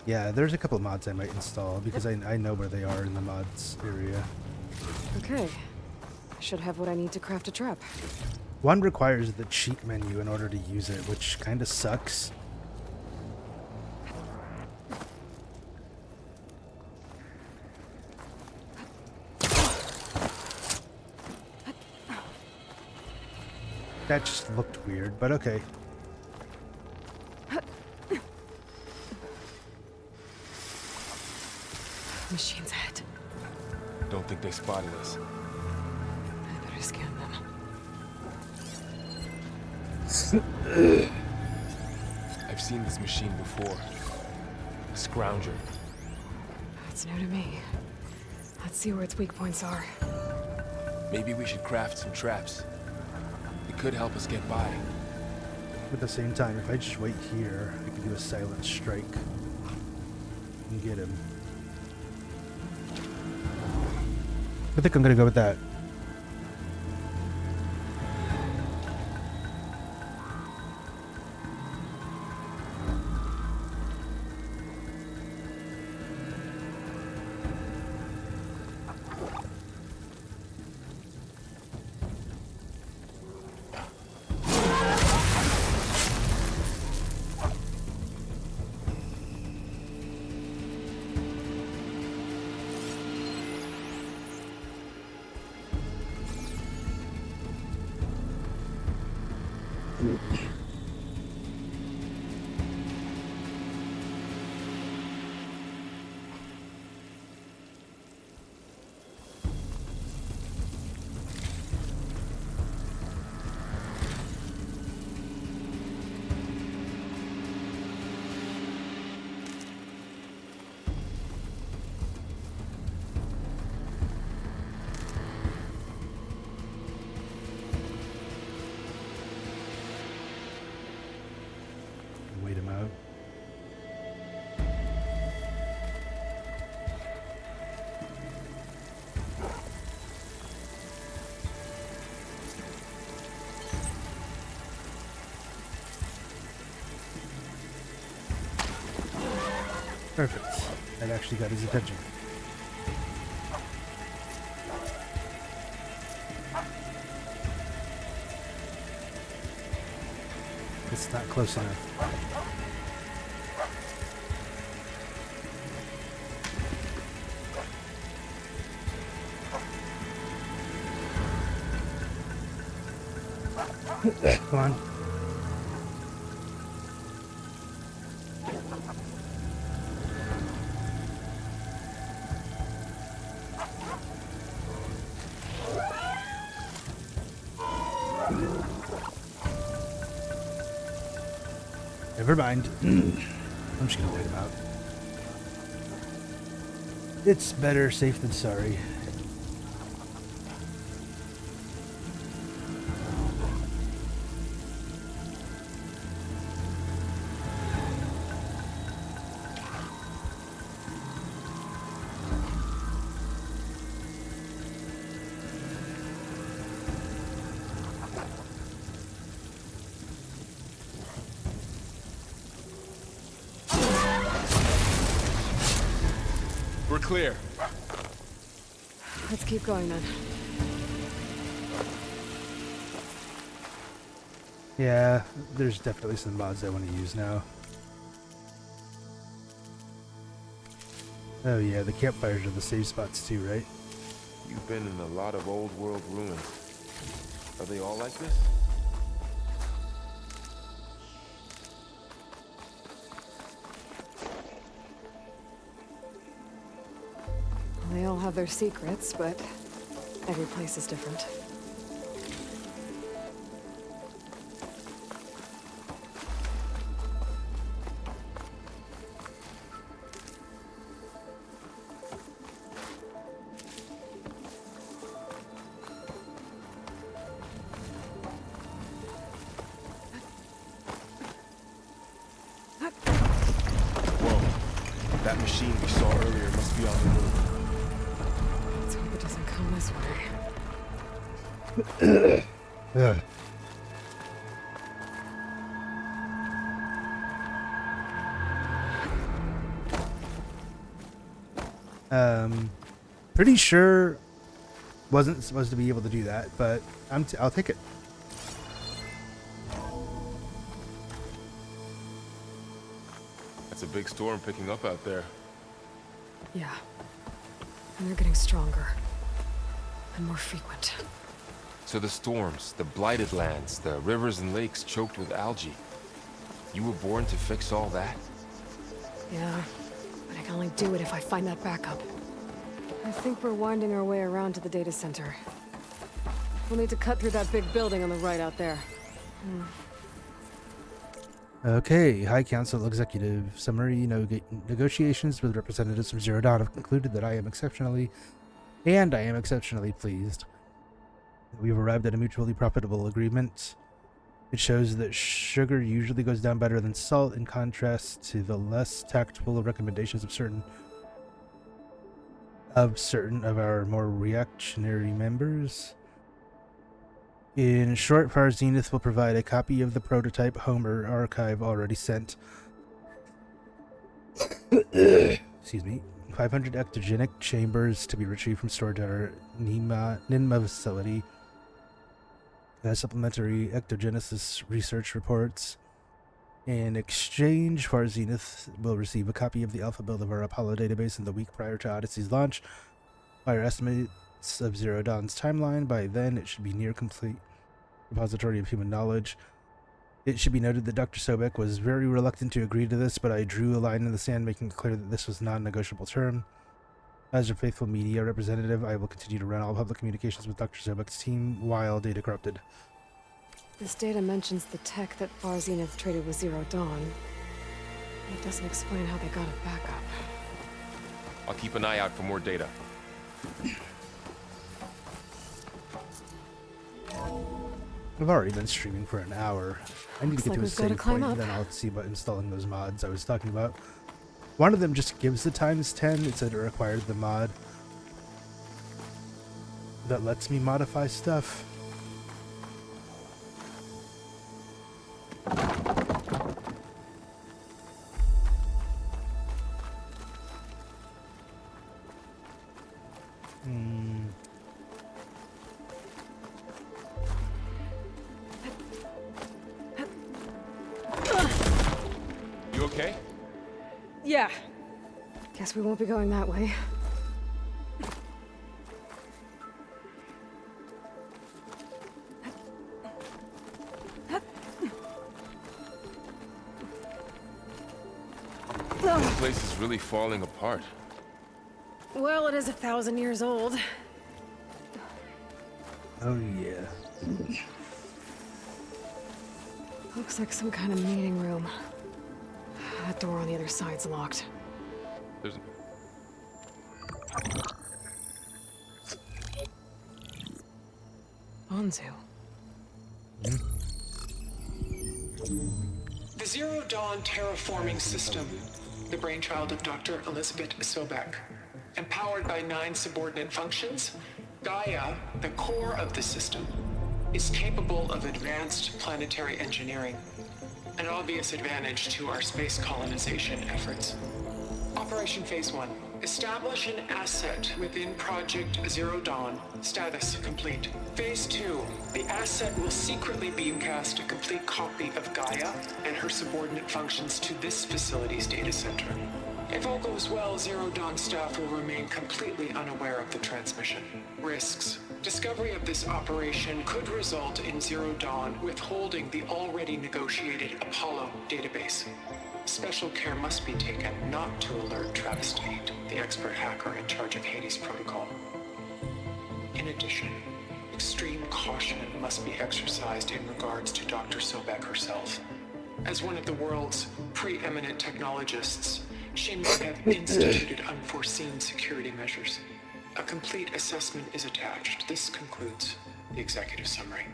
Speaker 1: Yeah, there's a couple mods I might install because I know where they are in the mods area.
Speaker 3: Okay. I should have what I need to craft a trap.
Speaker 1: One requires the cheat menu in order to use it, which kind of sucks. That just looked weird, but okay.
Speaker 3: Machines ahead.
Speaker 4: Don't think they spotted us.
Speaker 3: I better scan them.
Speaker 4: I've seen this machine before. A scrounger.
Speaker 3: That's new to me. Let's see where its weak points are.
Speaker 4: Maybe we should craft some traps. It could help us get by.
Speaker 1: At the same time, if I just wait here, I can do a silent strike and get him. I think I'm gonna go with that. Wait him out. Perfect. That actually got his attention. It's not close enough. Come on. Never mind. I'm just gonna wait him out. It's better safe than sorry.
Speaker 4: We're clear.
Speaker 3: Let's keep going then.
Speaker 1: Yeah, there's definitely some mods I want to use now. Oh yeah, the campfires are the safe spots too, right?
Speaker 4: You've been in a lot of old world ruins. Are they all like this?
Speaker 3: They all have their secrets, but every place is different.
Speaker 4: Whoa. That machine we saw earlier must be on the move.
Speaker 3: Let's hope it doesn't come this way.
Speaker 1: Ugh. Pretty sure wasn't supposed to be able to do that, but I'll take it.
Speaker 4: That's a big storm picking up out there.
Speaker 3: Yeah. And they're getting stronger. And more frequent.
Speaker 4: So the storms, the blighted lands, the rivers and lakes choked with algae. You were born to fix all that?
Speaker 3: Yeah. But I can only do it if I find that backup. I think we're winding our way around to the data center. We'll need to cut through that big building on the right out there.
Speaker 1: Okay, High Council Executive Summary negotiations with representatives from Zero Dawn have concluded that I am exceptionally pleased. We've arrived at a mutually profitable agreement. It shows that sugar usually goes down better than salt, in contrast to the less tactful recommendations of certain of our more reactionary members. In short, Far Zenith will provide a copy of the prototype Homer archive already sent. Excuse me. 500 ectogenic chambers to be retrieved from storage at our Ninma facility. Supplementary ectogenesis research reports. In exchange, Far Zenith will receive a copy of the alpha build of our Apollo database in the week prior to Odyssey's launch. By our estimates of Zero Dawn's timeline, by then it should be near complete repository of human knowledge. It should be noted that Dr. Sobek was very reluctant to agree to this, but I drew a line in the sand making it clear that this was not a negotiable term. As your faithful media representative, I will continue to run all public communications with Dr. Sobek's team while data corrupted.
Speaker 3: This data mentions the tech that Far Zenith traded with Zero Dawn. It doesn't explain how they got it back up.
Speaker 4: I'll keep an eye out for more data.
Speaker 1: I've already been streaming for an hour. I need to get to a
Speaker 3: Looks like we've
Speaker 1: save
Speaker 3: gotta climb
Speaker 1: point,
Speaker 3: up.
Speaker 1: then I'll see about installing those mods I was talking about. One of them just gives the times 10. It said it required the mod that lets me modify stuff.
Speaker 4: You okay?
Speaker 3: Yeah. Guess we won't be going that way.
Speaker 4: This place is really falling apart.
Speaker 3: Well, it is 1,000 years old.
Speaker 1: Oh yeah.
Speaker 3: Looks like some kind of meeting room. That door on the other side's locked.
Speaker 4: There's...
Speaker 3: Onzu.
Speaker 5: The Zero Dawn terraforming system, the brainchild of Dr. Elizabeth Sobek. Empowered by 9 subordinate functions, Gaia, the core of the system, is capable of advanced planetary engineering, an obvious advantage to our space colonization efforts. Operation Phase 1. Establish an asset within Project Zero Dawn. Status complete. Phase 2. The asset will secretly beamcast a complete copy of Gaia and her subordinate functions to this facility's data center. If all goes well, Zero Dawn staff will remain completely unaware of the transmission. Risks. Discovery of this operation could result in Zero Dawn withholding the already negotiated Apollo database. Special care must be taken not to alert Travis Tate, the expert hacker in charge of Hades Protocol. In addition, extreme caution must be exercised in regards to Dr. Sobek herself. As one of the world's preeminent technologists, she may have instituted unforeseen security measures. A complete assessment is attached. This concludes the executive summary.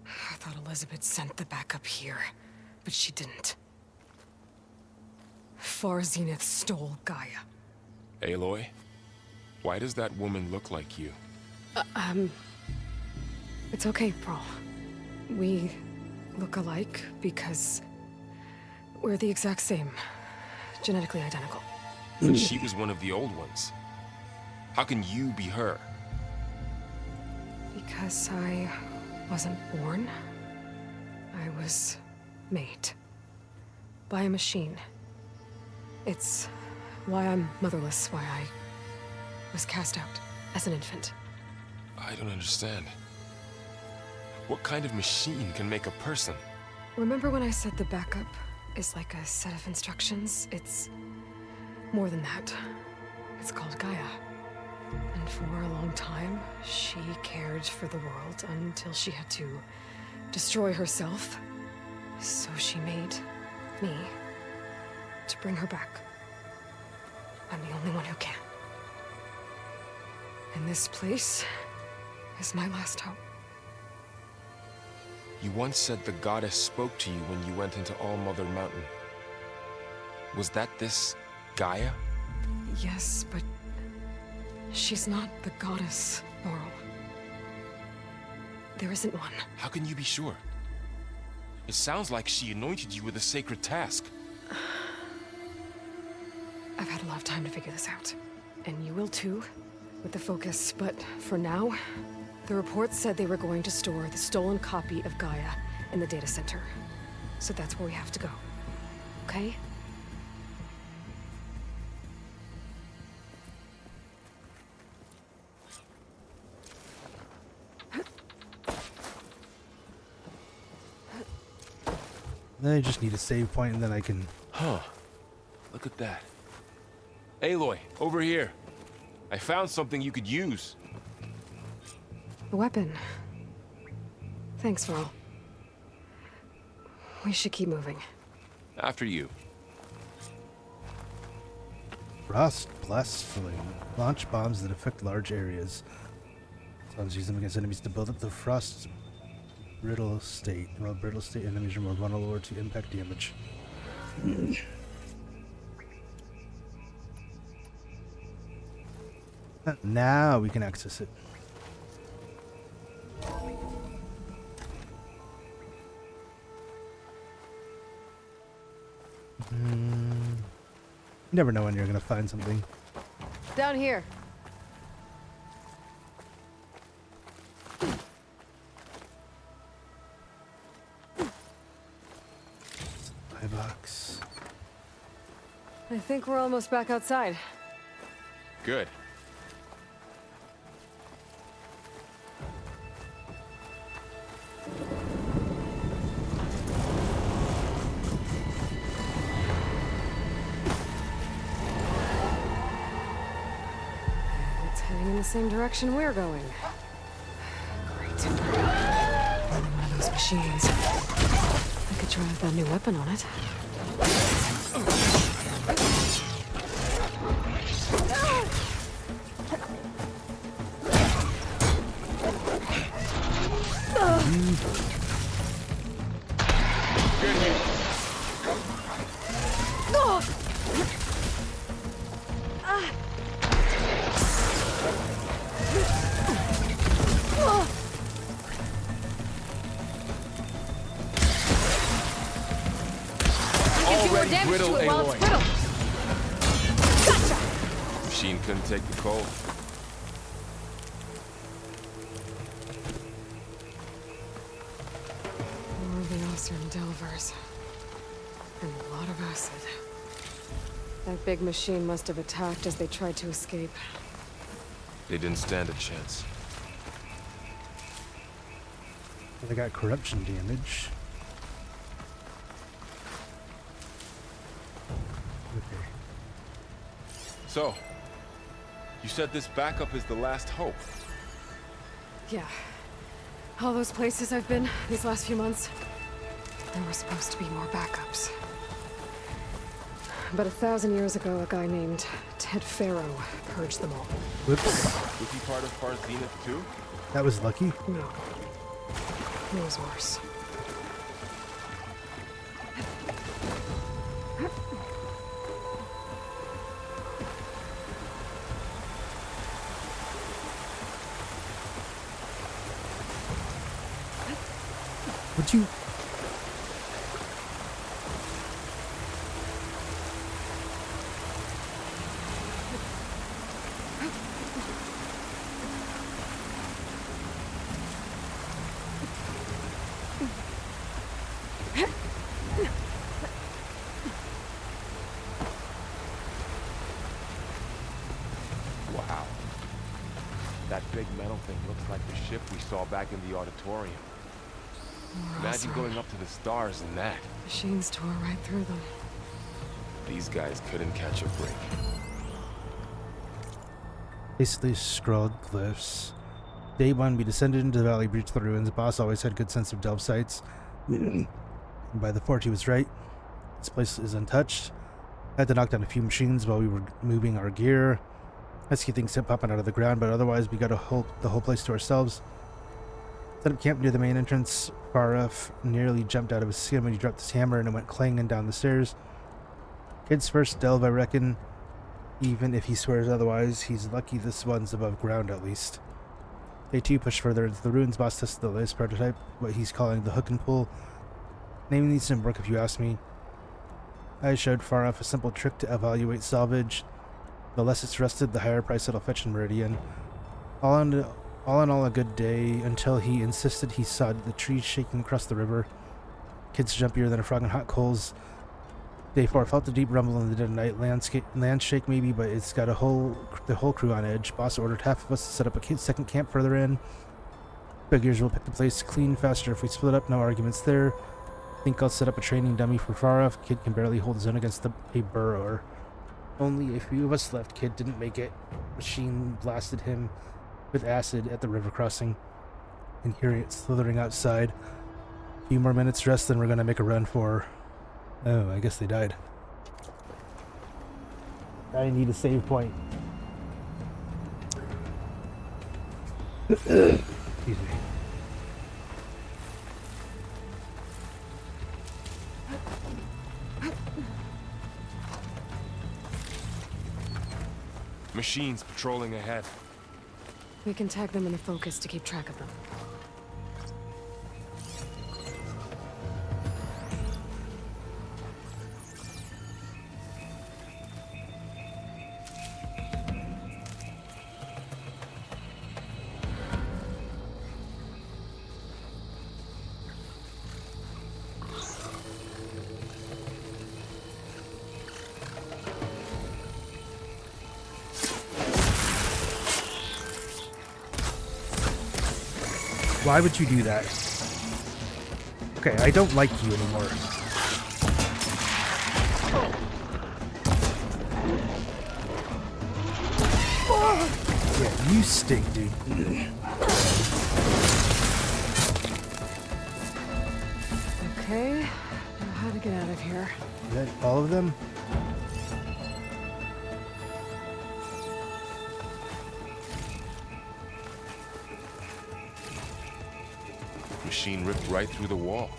Speaker 3: I thought Elizabeth sent the backup here, but she didn't. Far Zenith stole Gaia.
Speaker 4: Aloy? Why does that woman look like you?
Speaker 3: It's okay, Pearl. We look alike because we're the exact same. Genetically identical.
Speaker 4: But she was one of the old ones. How can you be her?
Speaker 3: Because I wasn't born. I was made. By a machine. It's why I'm motherless, why I was cast out as an infant.
Speaker 4: I don't understand. What kind of machine can make a person?
Speaker 3: Remember when I said the backup is like a set of instructions? It's more than that. It's called Gaia. And for a long time, she cared for the world until she had to destroy herself. So she made me to bring her back. I'm the only one who can. And this place is my last hope.
Speaker 4: You once said the goddess spoke to you when you went into All Mother Mountain. Was that this Gaia?
Speaker 3: Yes, but she's not the goddess, Laurel. There isn't one.
Speaker 4: How can you be sure? It sounds like she anointed you with a sacred task.
Speaker 3: I've had a lot of time to figure this out. And you will too, with the focus. But for now, the report said they were going to store the stolen copy of Gaia in the data center. So that's where we have to go. Okay?
Speaker 1: I just need a save point and then I can...
Speaker 4: Huh. Look at that. Aloy, over here. I found something you could use.
Speaker 3: A weapon. Thanks, Val. We should keep moving.
Speaker 4: After you.
Speaker 1: Frost Blast Flame. Launch bombs that affect large areas. Sometimes use them against enemies to build up the frost brittle state. While brittle state enemies are more vulnerable to impact damage. Now we can access it. You never know when you're gonna find something.
Speaker 3: Down here.
Speaker 1: $5.
Speaker 3: I think we're almost back outside.
Speaker 4: Good.
Speaker 3: It's heading in the same direction we're going. Great. Finding one of those machines. I could try out that new weapon on it.
Speaker 4: Brittle,
Speaker 3: while it's brittle.
Speaker 4: Machine couldn't take the cold.
Speaker 3: More of the Ossern Delvers. And a lot of acid. That big machine must have attacked as they tried to escape.
Speaker 4: They didn't stand a chance.
Speaker 1: They got corruption damage. Okay.
Speaker 4: So, you said this backup is the last hope.
Speaker 3: Yeah. All those places I've been these last few months, there were supposed to be more backups. But 1,000 years ago, a guy named Ted Farrow purged them all.
Speaker 1: Whoops.
Speaker 4: Was he part of Far Zenith too?
Speaker 1: That was lucky.
Speaker 3: No. It was worse.
Speaker 1: Would you...
Speaker 4: Wow. That big metal thing looks like the ship we saw back in the auditorium. Imagine going up to the stars in that.
Speaker 3: Machines tore right through them.
Speaker 4: These guys couldn't catch a break.
Speaker 1: Basically scrawled glyphs. Day 1, we descended into the valley, breached the ruins. The boss always had good sense of delve sites. And by the fort, he was right. This place is untouched. I had to knock down a few machines while we were moving our gear. Pesky things kept popping out of the ground, but otherwise we got the whole place to ourselves. Set up camp near the main entrance. Faraf nearly jumped out of his skin when he dropped his hammer and it went clanging down the stairs. Kid's first delve, I reckon. Even if he swears otherwise, he's lucky this one's above ground at least. Day 2 pushed further into the ruins. Boss tested the latest prototype, what he's calling the hook and pull. Naming these didn't work if you ask me. I showed Faraf a simple trick to evaluate salvage. The less it's rusted, the higher price it'll fetch in Meridian. All in all, a good day, until he insisted he saw the trees shaking across the river. Kid's jumpier than a frog in hot coals. Day 4 felt the deep rumble in the dead of night. Land shake maybe, but it's got the whole crew on edge. Boss ordered half of us to set up a second camp further in. Figures will pick the place clean faster if we split up, no arguments there. Think I'll set up a training dummy for Farah. Kid can barely hold his own against a burrower. Only a few of us left. Kid didn't make it. Machine blasted him with acid at the river crossing. And hearing it slithering outside. A few more minutes rest, then we're gonna make a run for... Oh, I guess they died. I need a save point. Excuse me.
Speaker 4: Machines patrolling ahead.
Speaker 3: We can tag them in the focus to keep track of them.
Speaker 1: Why would you do that? Okay, I don't like you anymore. Yeah, you stink, dude.
Speaker 3: Okay, now how to get out of here.
Speaker 1: Is that all of them?
Speaker 4: Machine ripped right through the wall.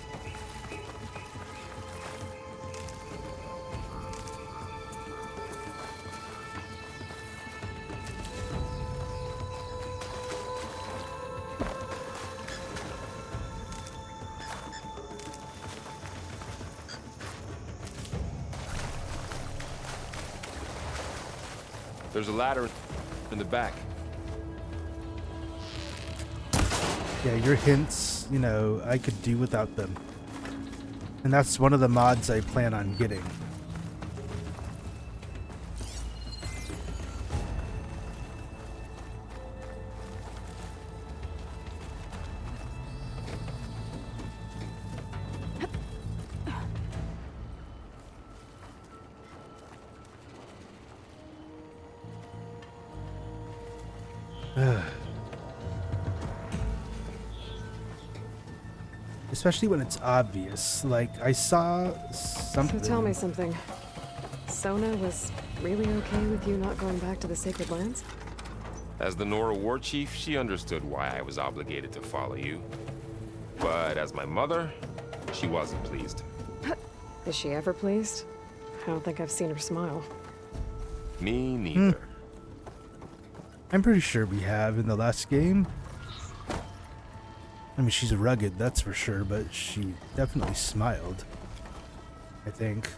Speaker 4: There's a ladder in the back.
Speaker 1: Yeah, your hints, you know, I could do without them. And that's one of the mods I plan on getting. Especially when it's obvious. Like, I saw something.
Speaker 3: So tell me something. Sona was really okay with you not going back to the Sacred Lands?
Speaker 4: As the Nora war chief, she understood why I was obligated to follow you. But as my mother, she wasn't pleased.
Speaker 3: Is she ever pleased? I don't think I've seen her smile.
Speaker 4: Me neither.
Speaker 1: I'm pretty sure we have in the last game. I mean, she's rugged, that's for sure, but she definitely smiled, I think.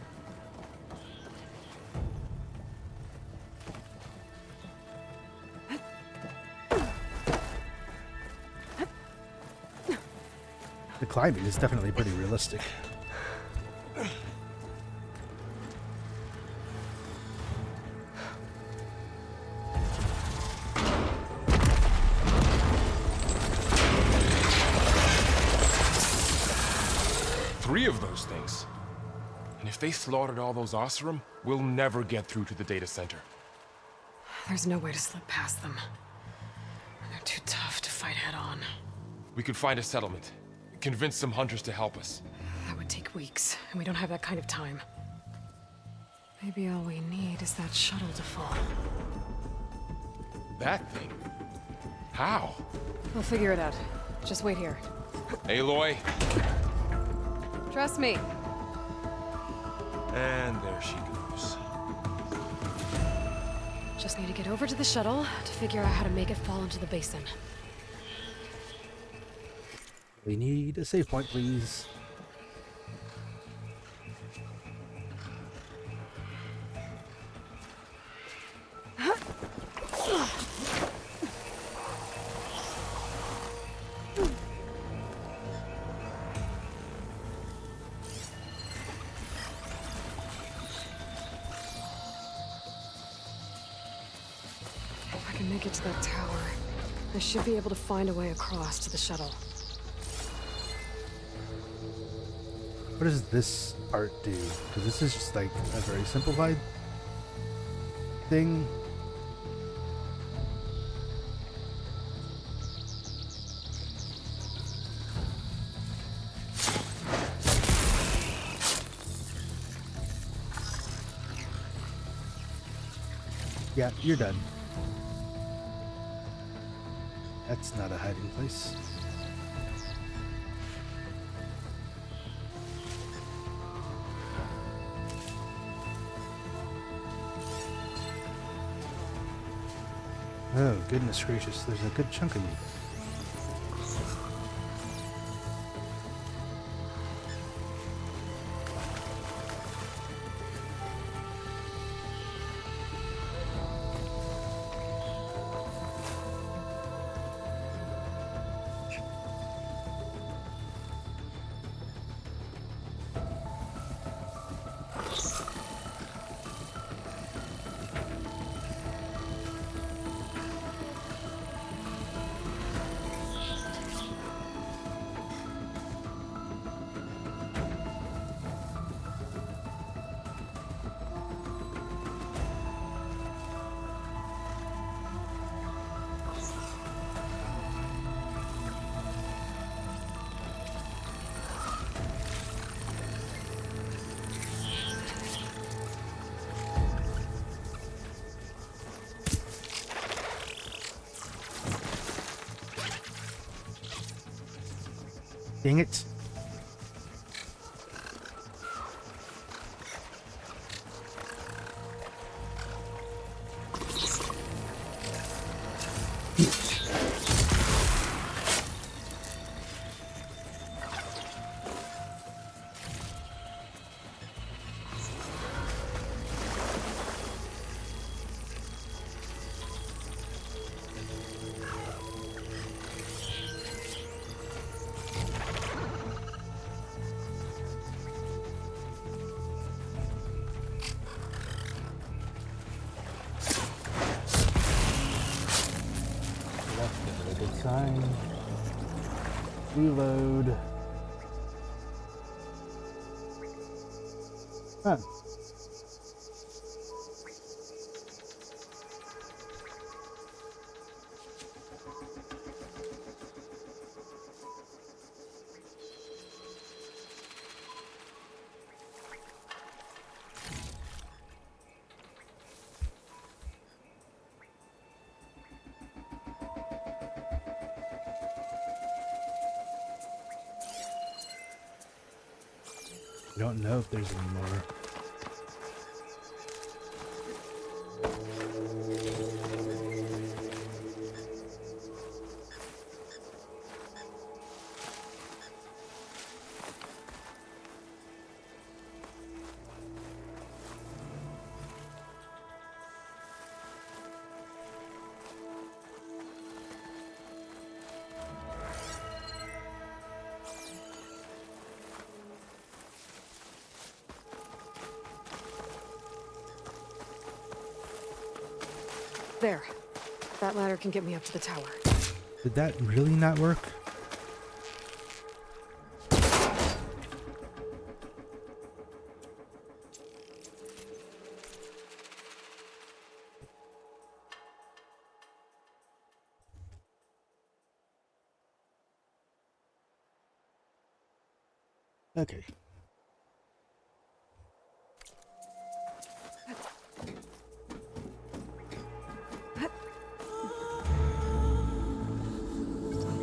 Speaker 1: The climbing is definitely pretty realistic.
Speaker 4: Three of those things. And if they slaughtered all those Oseram, we'll never get through to the data center.
Speaker 3: There's no way to slip past them. They're too tough to fight head on.
Speaker 4: We could find a settlement. Convince some hunters to help us.
Speaker 3: That would take weeks, and we don't have that kind of time. Maybe all we need is that shuttle to fall.
Speaker 4: That thing? How?
Speaker 3: We'll figure it out. Just wait here.
Speaker 4: Aloy.
Speaker 3: Trust me.
Speaker 4: And there she goes.
Speaker 3: Just need to get over to the shuttle to figure out how to make it fall into the basin.
Speaker 1: We need a save point, please.
Speaker 3: If I can make it to that tower, I should be able to find a way across to the shuttle.
Speaker 1: What does this part do? Because this is just like a very simplified thing. Yeah, you're done. That's not a hiding place. Oh, goodness gracious, there's a good chunk of you. Dang it. Sign. Reload. Huh. I don't know if there's any more.
Speaker 3: There. That ladder can get me up to the tower.
Speaker 1: Did that really not work? Okay.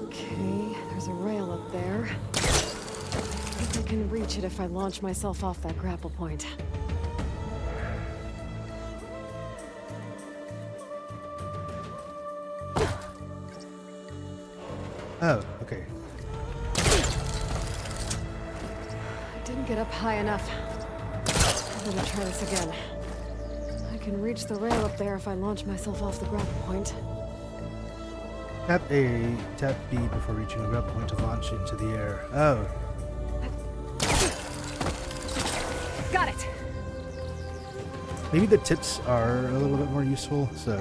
Speaker 3: Okay, there's a rail up there. I think I can reach it if I launch myself off that grapple point.
Speaker 1: Oh, okay.
Speaker 3: I didn't get up high enough. I'm gonna try this again. I can reach the rail up there if I launch myself off the grapple point.
Speaker 1: Tap A, tap B before reaching a grapple point to launch into the air. Oh.
Speaker 3: Got it!
Speaker 1: Maybe the tips are a little bit more useful, so...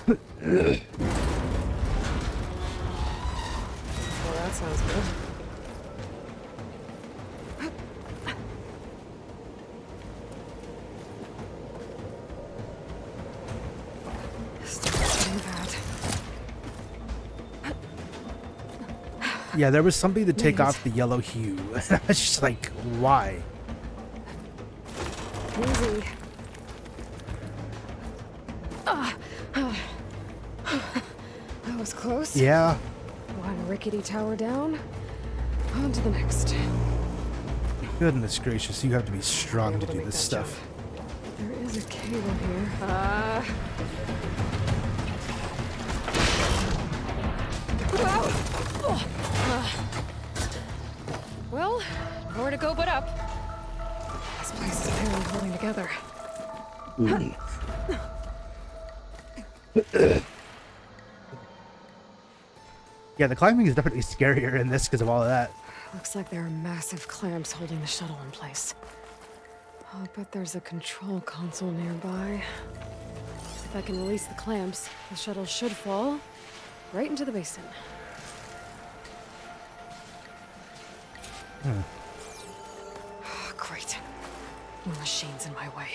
Speaker 3: Well, that sounds good. Still getting bad.
Speaker 1: Yeah, there was something to take
Speaker 3: Made it.
Speaker 1: off the yellow hue. I was just like, why?
Speaker 3: Easy. That was close.
Speaker 1: Yeah.
Speaker 3: One rickety tower down. On to the next.
Speaker 1: Goodness gracious, you have to be strong
Speaker 3: Able
Speaker 1: to
Speaker 3: to
Speaker 1: do
Speaker 3: make
Speaker 1: this
Speaker 3: that
Speaker 1: stuff.
Speaker 3: There is a cable here. Well, nowhere to go but up. This place is barely holding together.
Speaker 1: Yeah, the climbing is definitely scarier in this because of all of that.
Speaker 3: Looks like there are massive clamps holding the shuttle in place. I'll bet there's a control console nearby. If I can release the clamps, the shuttle should fall right into the basin. Great. More machines in my way.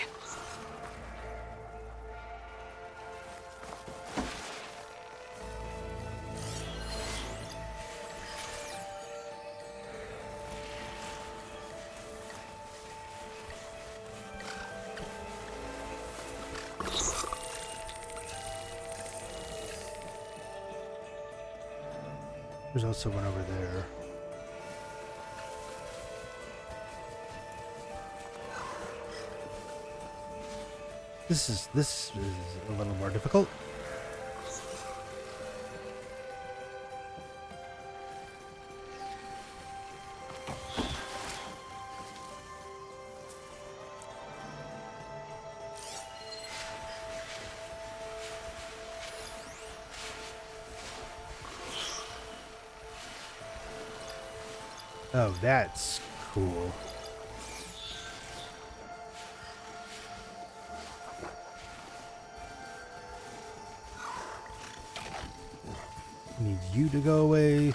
Speaker 1: There's also one over there. This is a little more difficult. Oh, that's cool. Need you to go away.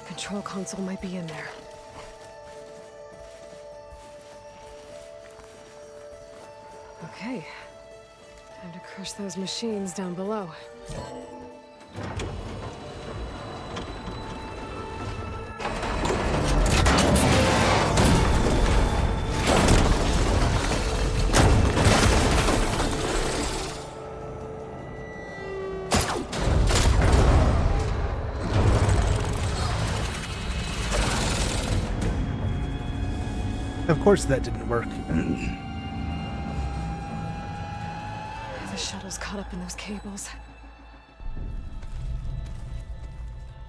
Speaker 3: Control console might be in there. Okay. Time to crush those machines down below.
Speaker 1: Of course that didn't work.
Speaker 3: The shuttle's caught up in those cables.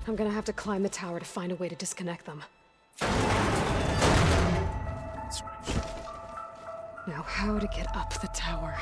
Speaker 3: I'm gonna have to climb the tower to find a way to disconnect them.
Speaker 1: That's right.
Speaker 3: Now, how to get up the tower?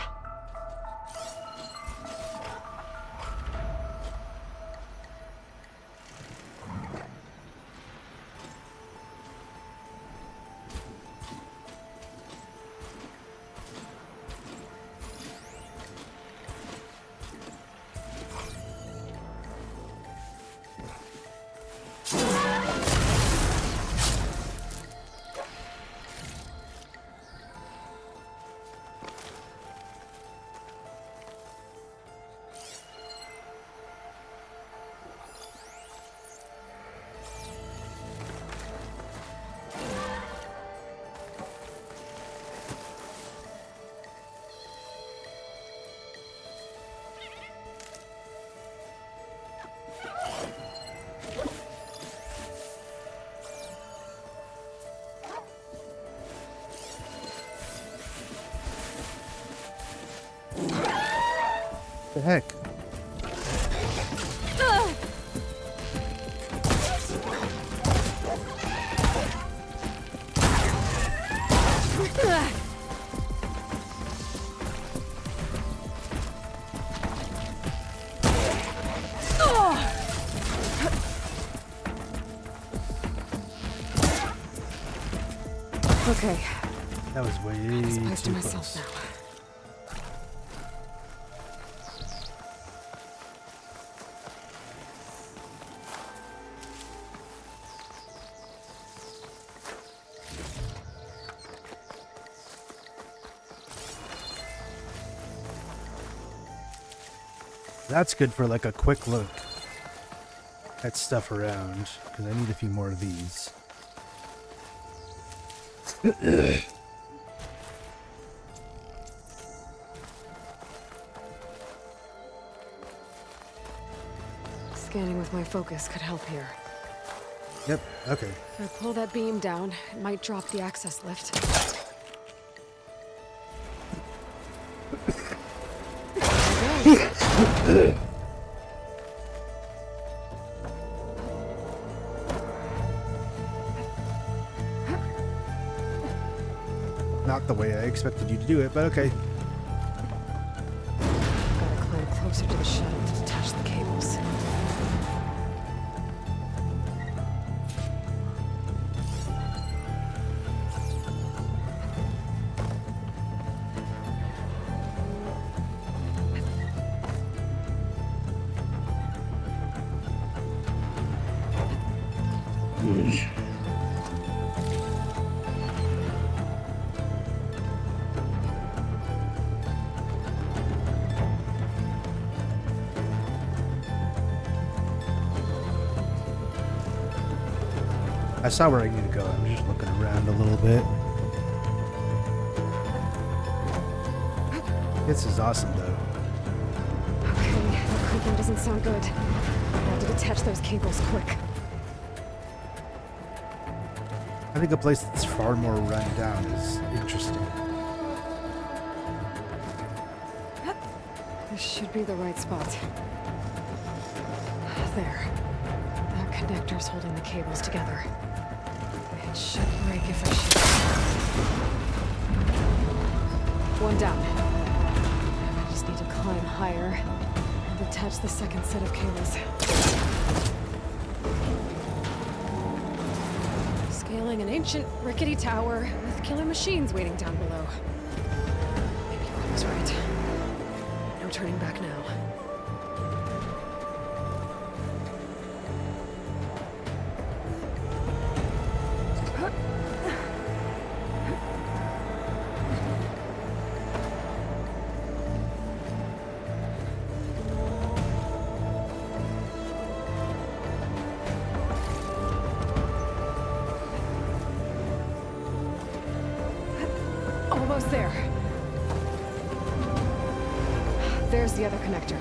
Speaker 1: heck?
Speaker 3: Okay,
Speaker 1: That was way
Speaker 3: this place to
Speaker 1: too
Speaker 3: myself
Speaker 1: close.
Speaker 3: now.
Speaker 1: That's good for like a quick look at stuff around, because I need a few more of these.
Speaker 3: Scanning with my focus could help here.
Speaker 1: Yep, okay.
Speaker 3: If I pull that beam down, it might drop the access lift. There it goes.
Speaker 1: Not the way I expected you to do it, but okay.
Speaker 3: Gotta climb closer to the shuttle to detach the cables.
Speaker 1: I saw where I need to go. I'm just looking around a little bit. This is awesome, though.
Speaker 3: Okay, that creaking doesn't sound good. I have to detach those cables quick.
Speaker 1: I think a place that's far more run down is interesting.
Speaker 3: This should be the right spot. There. That connector's holding the cables together. It should break if I shoot. One down. I just need to climb higher and detach the second set of cables. Scaling an ancient, rickety tower with killer machines waiting down below. Maybe I was right. No turning back now. Almost there. There's the other connector.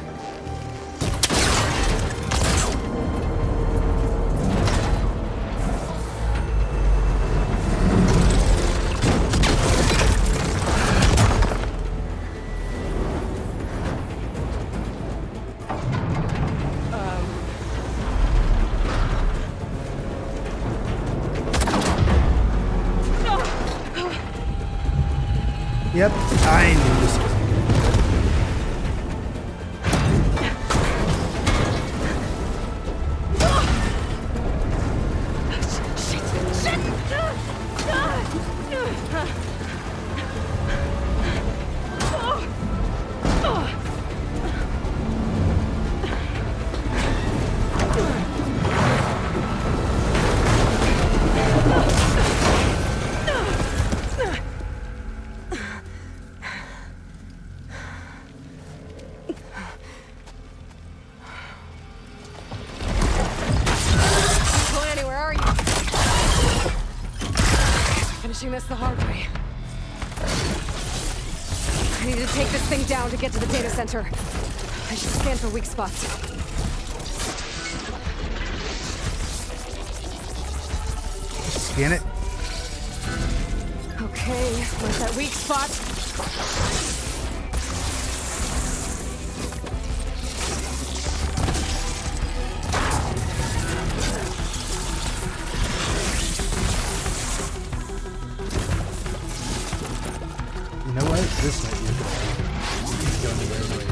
Speaker 1: Yep, I knew this was gonna
Speaker 3: Going anywhere, are you? Finishing this the hard way. I need to take this thing down to get to the data center. I should scan for weak spots.
Speaker 1: scan it.
Speaker 3: Okay, where's that weak spot?
Speaker 1: this might be a good idea. Going the right way.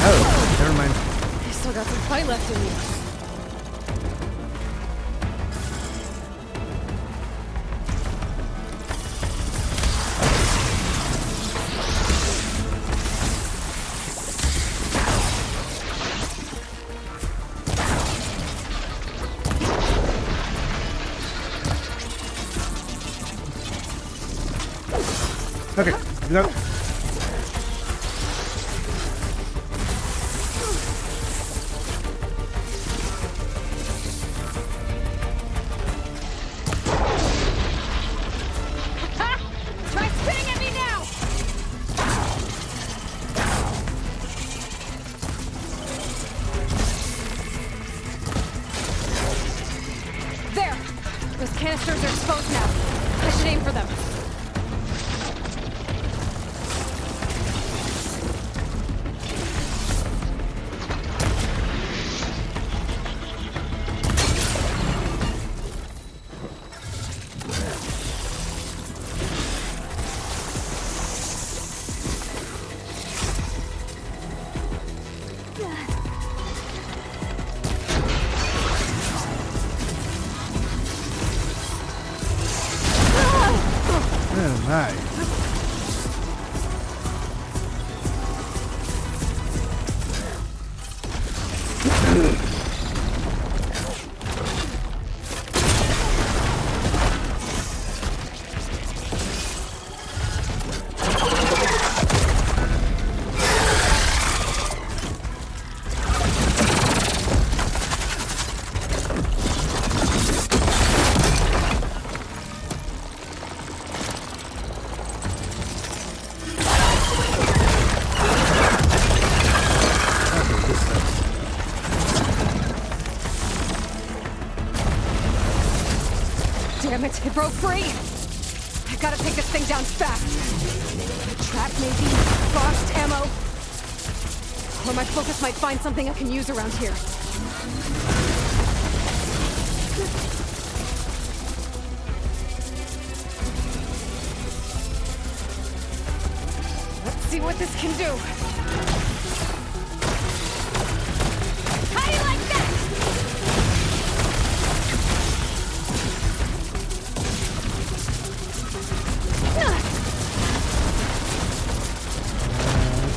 Speaker 1: Oh, never mind.
Speaker 3: You still got some fight left in you.
Speaker 1: Okay, no.
Speaker 3: Try spitting at me now! There! Those canisters are exposed now. I should aim for them.
Speaker 1: Oh my.
Speaker 3: Damn it, it broke free! I gotta take this thing down fast. A trap maybe? Frost ammo? Or my focus might find something I can use around here. Let's see what this can do. How do you like that?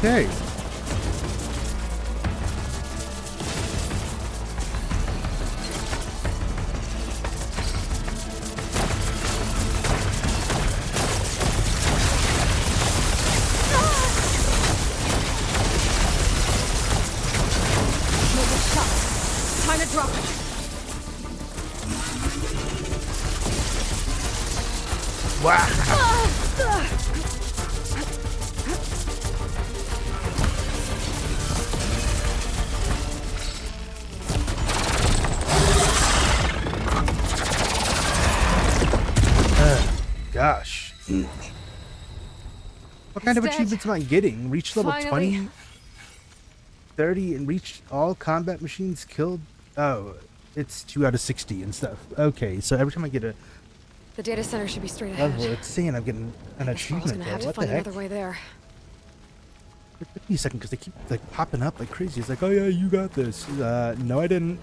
Speaker 1: Okay.
Speaker 3: No good shot. Time to drop it.
Speaker 1: Gosh. What kind of
Speaker 3: It's dead.
Speaker 1: achievements am I getting? Reach level
Speaker 3: Finally.
Speaker 1: 20, 30, and reach all combat machines killed? Oh, it's 2 out of 60 and stuff. Okay, so every time I get a
Speaker 3: The data center should be straight ahead.
Speaker 1: level, it's saying I'm getting an
Speaker 3: Guess Paul's
Speaker 1: achievement
Speaker 3: gonna
Speaker 1: there.
Speaker 3: have to
Speaker 1: What the
Speaker 3: find
Speaker 1: heck?
Speaker 3: another way there.
Speaker 1: It took me a second because they keep like popping up like crazy. It's like, oh yeah, you got this. No, I didn't.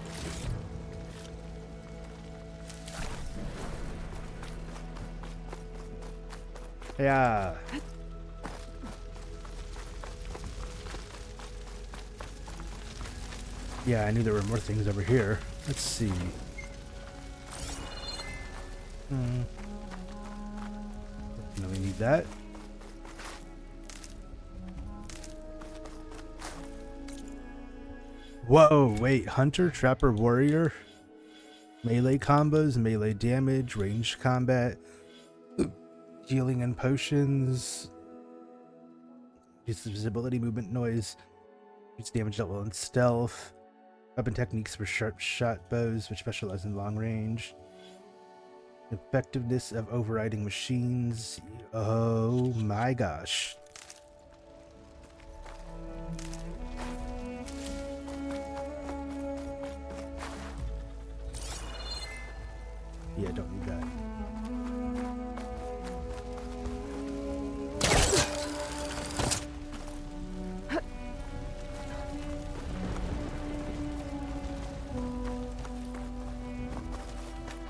Speaker 1: Yeah. Yeah, I knew there were more things over here. Let's see. No, we need that. Whoa, wait. Hunter, Trapper, Warrior. Melee combos, melee damage, ranged combat, healing and potions. Use visibility, movement, noise. Use damage level and stealth. Weapon techniques for sharp shot bows, which specialize in long range. Effectiveness of overriding machines. Oh my gosh. Yeah, don't need that.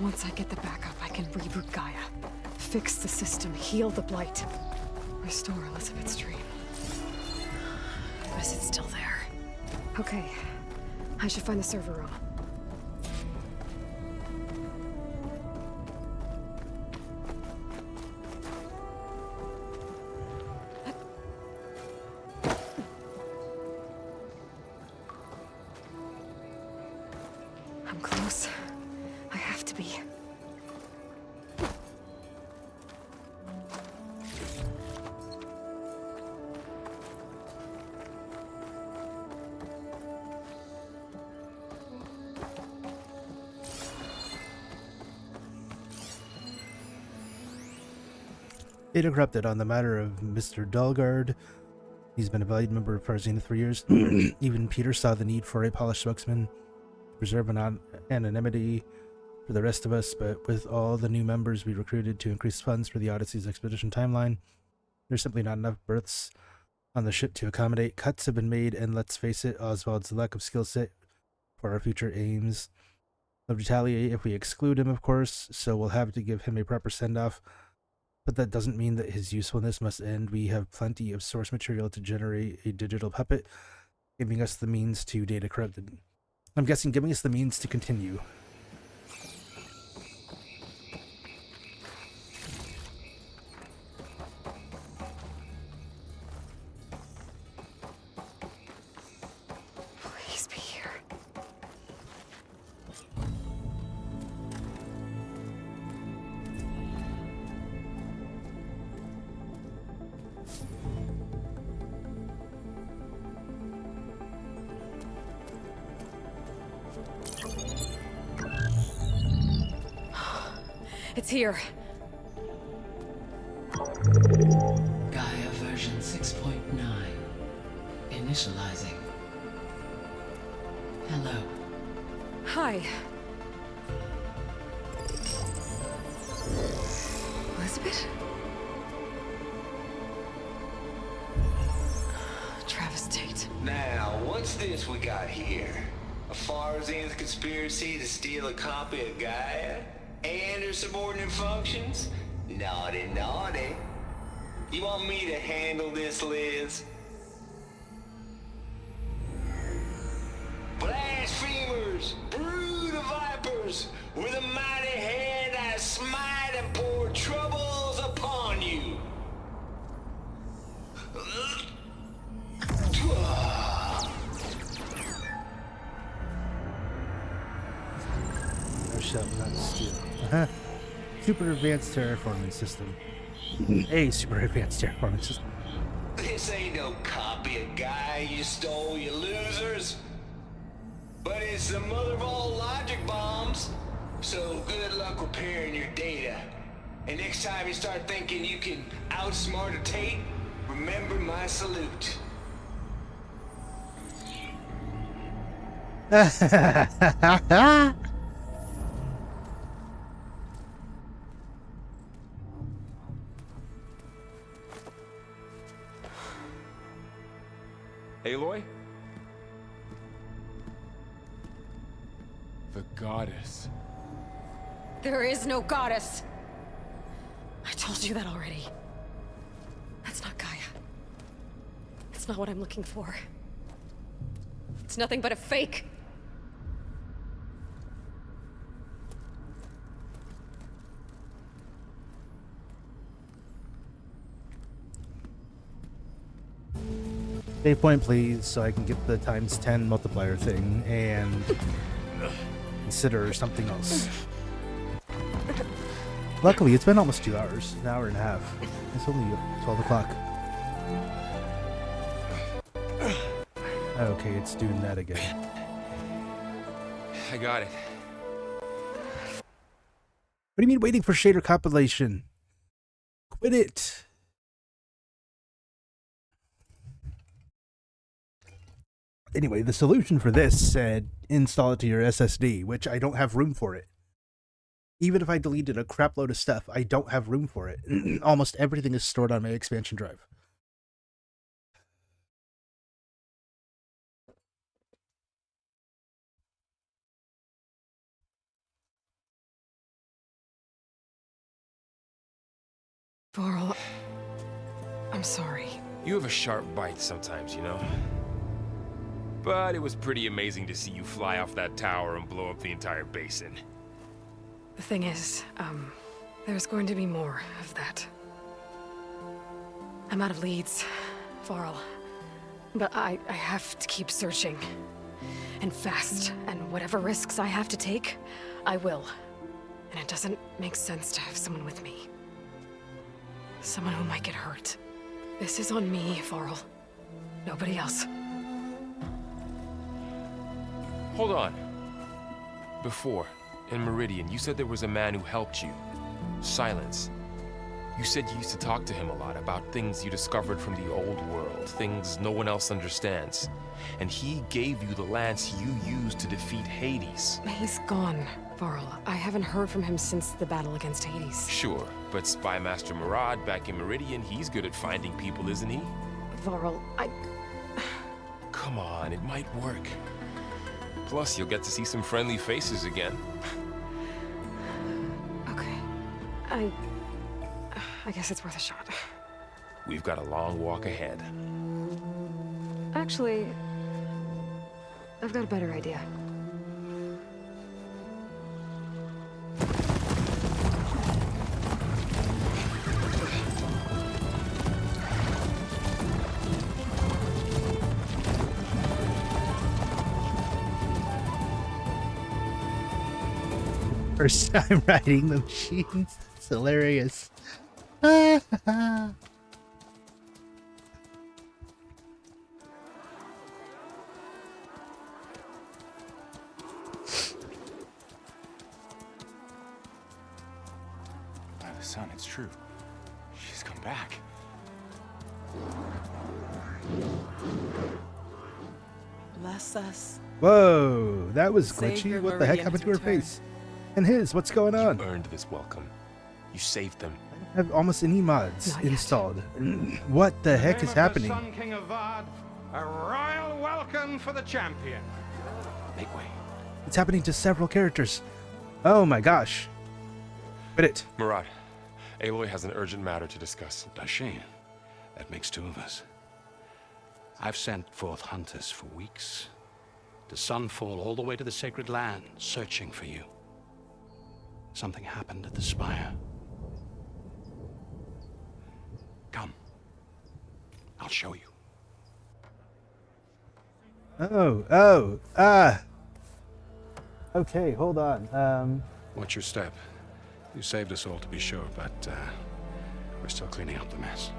Speaker 3: Once I get the backup, I can reboot Gaia. Fix the system, heal the Blight. Restore Elizabeth's dream. Guess it's still there. Okay. I should find the server room. I'm close. I have to be.
Speaker 1: Data corrupted on the matter of Mr. Dalgard. He's been a valued member of Parzina for years. Even Peter saw the need for a polished spokesman to preserve anonymity for the rest of us, but with all the new members we recruited to increase funds for the Odyssey's expedition timeline, there's simply not enough berths on the ship to accommodate. Cuts have been made, and let's face it, Oswald's lack of skill set for our future aims will retaliate if we exclude him, of course, so we'll have to give him a proper send-off. But that doesn't mean that his usefulness must end. We have plenty of source material to generate a digital puppet, giving us the means to data corrupted. I'm guessing giving us the means to continue.
Speaker 3: Please be here. It's here.
Speaker 7: Gaia version 6.9. Initializing. Hello.
Speaker 3: Hi. Elizabeth? Travis Tate.
Speaker 6: Now, what's this we got here? A Farzian's conspiracy to steal a copy of Gaia? And her subordinate functions? Naughty, naughty. You want me to handle this, Liz? Blasphemers! Brood of vipers! With a mighty hand I smite and pour troubles upon you!
Speaker 1: Thou shalt not steal. Super advanced terraforming system. A super advanced terraforming system.
Speaker 6: This ain't no copy of Gaia you stole, you losers. But it's the mother of all logic bombs. So good luck repairing your data. And next time you start thinking you can outsmart a Tate, remember my salute.
Speaker 4: Aloy? The goddess.
Speaker 3: There is no goddess. I told you that already. That's not Gaia. It's not what I'm looking for. It's nothing but a fake.
Speaker 1: Save point, please, so I can get the times 10 multiplier thing and consider something else. Luckily, it's been almost 2 hours, an hour and a half. It's only 12 o'clock. Okay, it's doing that again.
Speaker 4: I got it.
Speaker 1: What do you mean waiting for shader compilation? Quit it! Anyway, the solution for this said install it to your SSD, which I don't have room for it. Even if I deleted a crap load of stuff, I don't have room for it. Almost everything is stored on my expansion drive.
Speaker 3: Varl, I'm sorry.
Speaker 4: You have a sharp bite sometimes, you know? But it was pretty amazing to see you fly off that tower and blow up the entire basin.
Speaker 3: The thing is, there's going to be more of that. I'm out of leads, Varl. But I have to keep searching. And fast. And whatever risks I have to take, I will. And it doesn't make sense to have someone with me. Someone who might get hurt. This is on me, Varl. Nobody else.
Speaker 4: Hold on. Before, in Meridian, you said there was a man who helped you. Silence. You said you used to talk to him a lot about things you discovered from the old world, things no one else understands. And he gave you the lance you used to defeat Hades.
Speaker 3: He's gone, Varl. I haven't heard from him since the battle against Hades.
Speaker 4: Sure, but Spy Master Murad back in Meridian, he's good at finding people, isn't he?
Speaker 3: Varl,
Speaker 4: Come on, it might work. Plus, you'll get to see some friendly faces again.
Speaker 3: Okay. I guess it's worth a shot.
Speaker 4: We've got a long walk ahead.
Speaker 3: Actually, I've got a better idea.
Speaker 1: First time riding the machines. It's hilarious. Ah,
Speaker 8: Son, it's true. She's come back.
Speaker 7: Bless us.
Speaker 1: Whoa, that was glitchy.
Speaker 7: Savior
Speaker 1: What the heck
Speaker 7: Meridian
Speaker 1: happened
Speaker 7: has
Speaker 1: to her
Speaker 7: returned.
Speaker 1: face? And his, what's going on?
Speaker 4: You earned this welcome. You saved them.
Speaker 1: I don't have almost any mods
Speaker 3: Not yet.
Speaker 1: installed. What the heck is happening?
Speaker 9: Sun King of Vard, a royal welcome for the champion.
Speaker 8: Make way.
Speaker 1: It's happening to several characters. Oh my gosh. Quit it.
Speaker 4: Murad, Aloy has an urgent matter to discuss.
Speaker 8: Does she? That makes two of us. I've sent forth hunters for weeks. To Sunfall all the way to the Sacred Land, searching for you. Something happened at the Spire. Come. I'll show you.
Speaker 1: Okay, hold on.
Speaker 8: Watch your step. You saved us all to be sure, but we're still cleaning up the mess.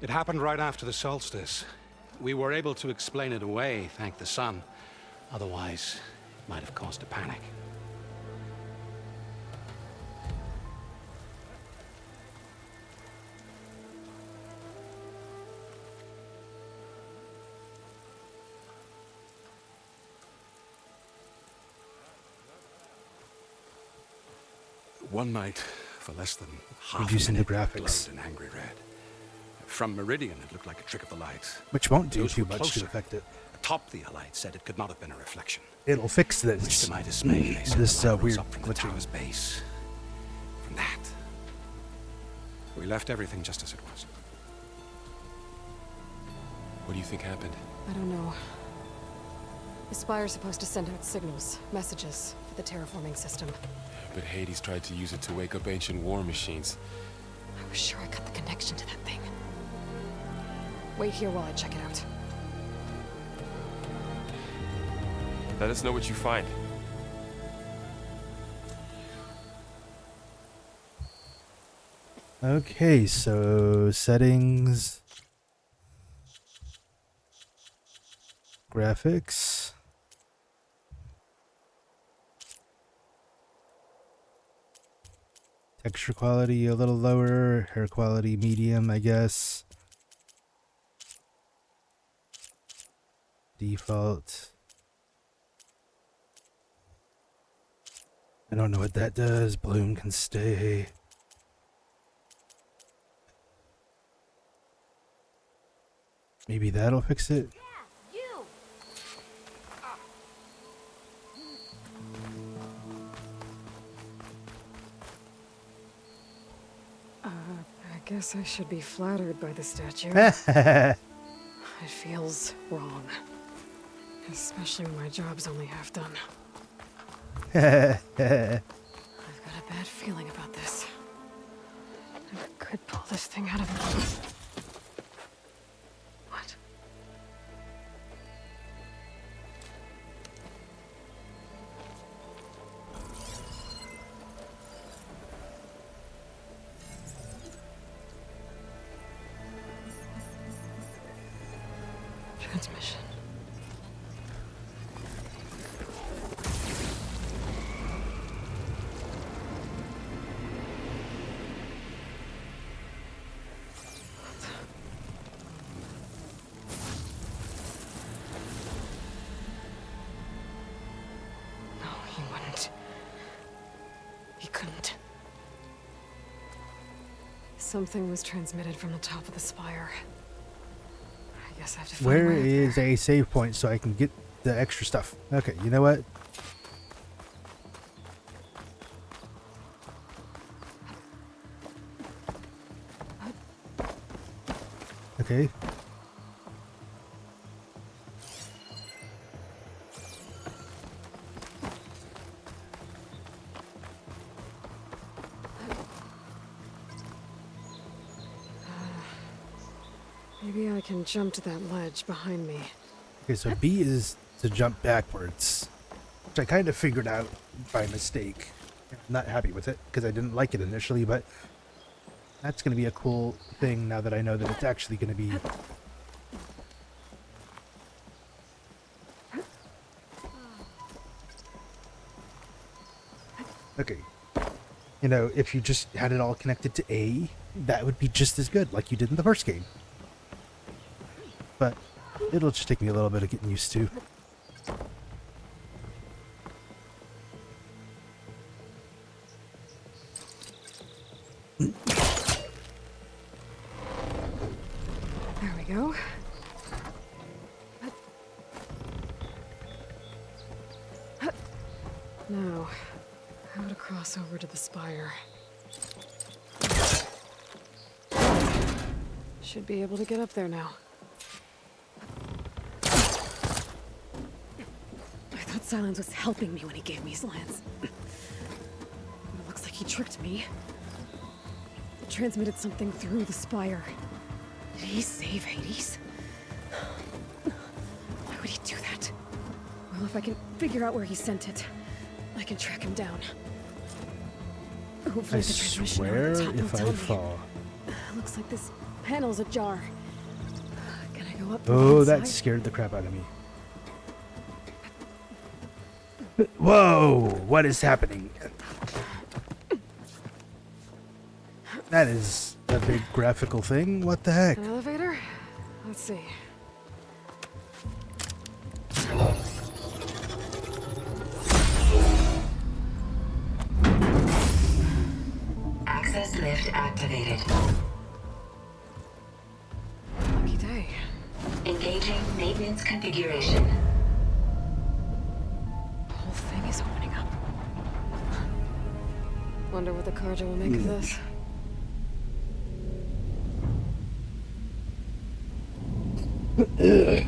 Speaker 8: It happened right after the solstice. We were able to explain it away, thank the sun. Otherwise, it might have caused a panic. One night, for less than half
Speaker 1: Reducing
Speaker 8: a
Speaker 1: the
Speaker 8: minute, it
Speaker 1: graphics.
Speaker 8: glowed an angry red. From Meridian, it looked like a trick of the lights.
Speaker 1: Which won't do
Speaker 8: Those
Speaker 1: too
Speaker 8: were
Speaker 1: much
Speaker 8: closer.
Speaker 1: to affect it.
Speaker 8: Atop the Allied said it could not have been a reflection.
Speaker 1: It'll fix
Speaker 8: Which,
Speaker 1: this.
Speaker 8: to my dismay, they said
Speaker 1: This
Speaker 8: the light rose
Speaker 1: weird
Speaker 8: up from the
Speaker 1: glitching.
Speaker 8: tower's base. From that, we left everything just as it was.
Speaker 4: What do you think happened?
Speaker 3: I don't know. The Spire's supposed to send out signals, messages, for the terraforming system.
Speaker 4: But Hades tried to use it to wake up ancient war machines.
Speaker 3: I was sure I cut the connection to that thing. Wait here while I check it out.
Speaker 4: Let us know what you find.
Speaker 1: Okay, so settings, graphics, texture quality a little lower, hair quality medium, I guess. Default. I don't know what that does. Bloom can stay. Maybe that'll fix it.
Speaker 3: guess I should be flattered by the statue. It feels wrong. Especially when my job's only half done. I've got a bad feeling about this. I could pull this thing out of me. What? Transmission. No, he wouldn't. He couldn't. Something was transmitted from the top of the spire. I guess I have to find
Speaker 1: Where
Speaker 3: a way up
Speaker 1: is
Speaker 3: there.
Speaker 1: a save point so I can get the extra stuff? Okay, you know what? Okay.
Speaker 3: Maybe I can jump to that ledge behind me.
Speaker 1: Okay, so B is to jump backwards, which I kind of figured out by mistake. I'm not happy with it because I didn't like it initially, but that's going to be a cool thing now that I know that it's actually going to be. Okay. You know, if you just had it all connected to A, that would be just as good, like you did in the first game. But it'll just take me a little bit of getting used to.
Speaker 3: There we go. Now, how to cross over to the spire. Should be able to get up there now. I thought Silence was helping me when he gave me his lance. But it looks like he tricked me. Transmitted something through the spire. Did he save Hades? Why would he do that? Well, if I can figure out where he sent it, I can track him down. Hopefully
Speaker 1: I
Speaker 3: the transmission
Speaker 1: swear
Speaker 3: over the top will
Speaker 1: if I
Speaker 3: tell me.
Speaker 1: fall.
Speaker 3: Looks like this panel's ajar. Can I go up? from
Speaker 1: Oh,
Speaker 3: the
Speaker 1: that
Speaker 3: inside?
Speaker 1: scared the crap out of me. Whoa! What is happening? That is a big graphical thing. What the heck?
Speaker 3: An elevator? Let's see.
Speaker 10: Access lift activated.
Speaker 3: Lucky day.
Speaker 10: Engaging maintenance configuration.
Speaker 3: The whole thing is opening up. Wonder what the Carja will make of this.
Speaker 1: Okay,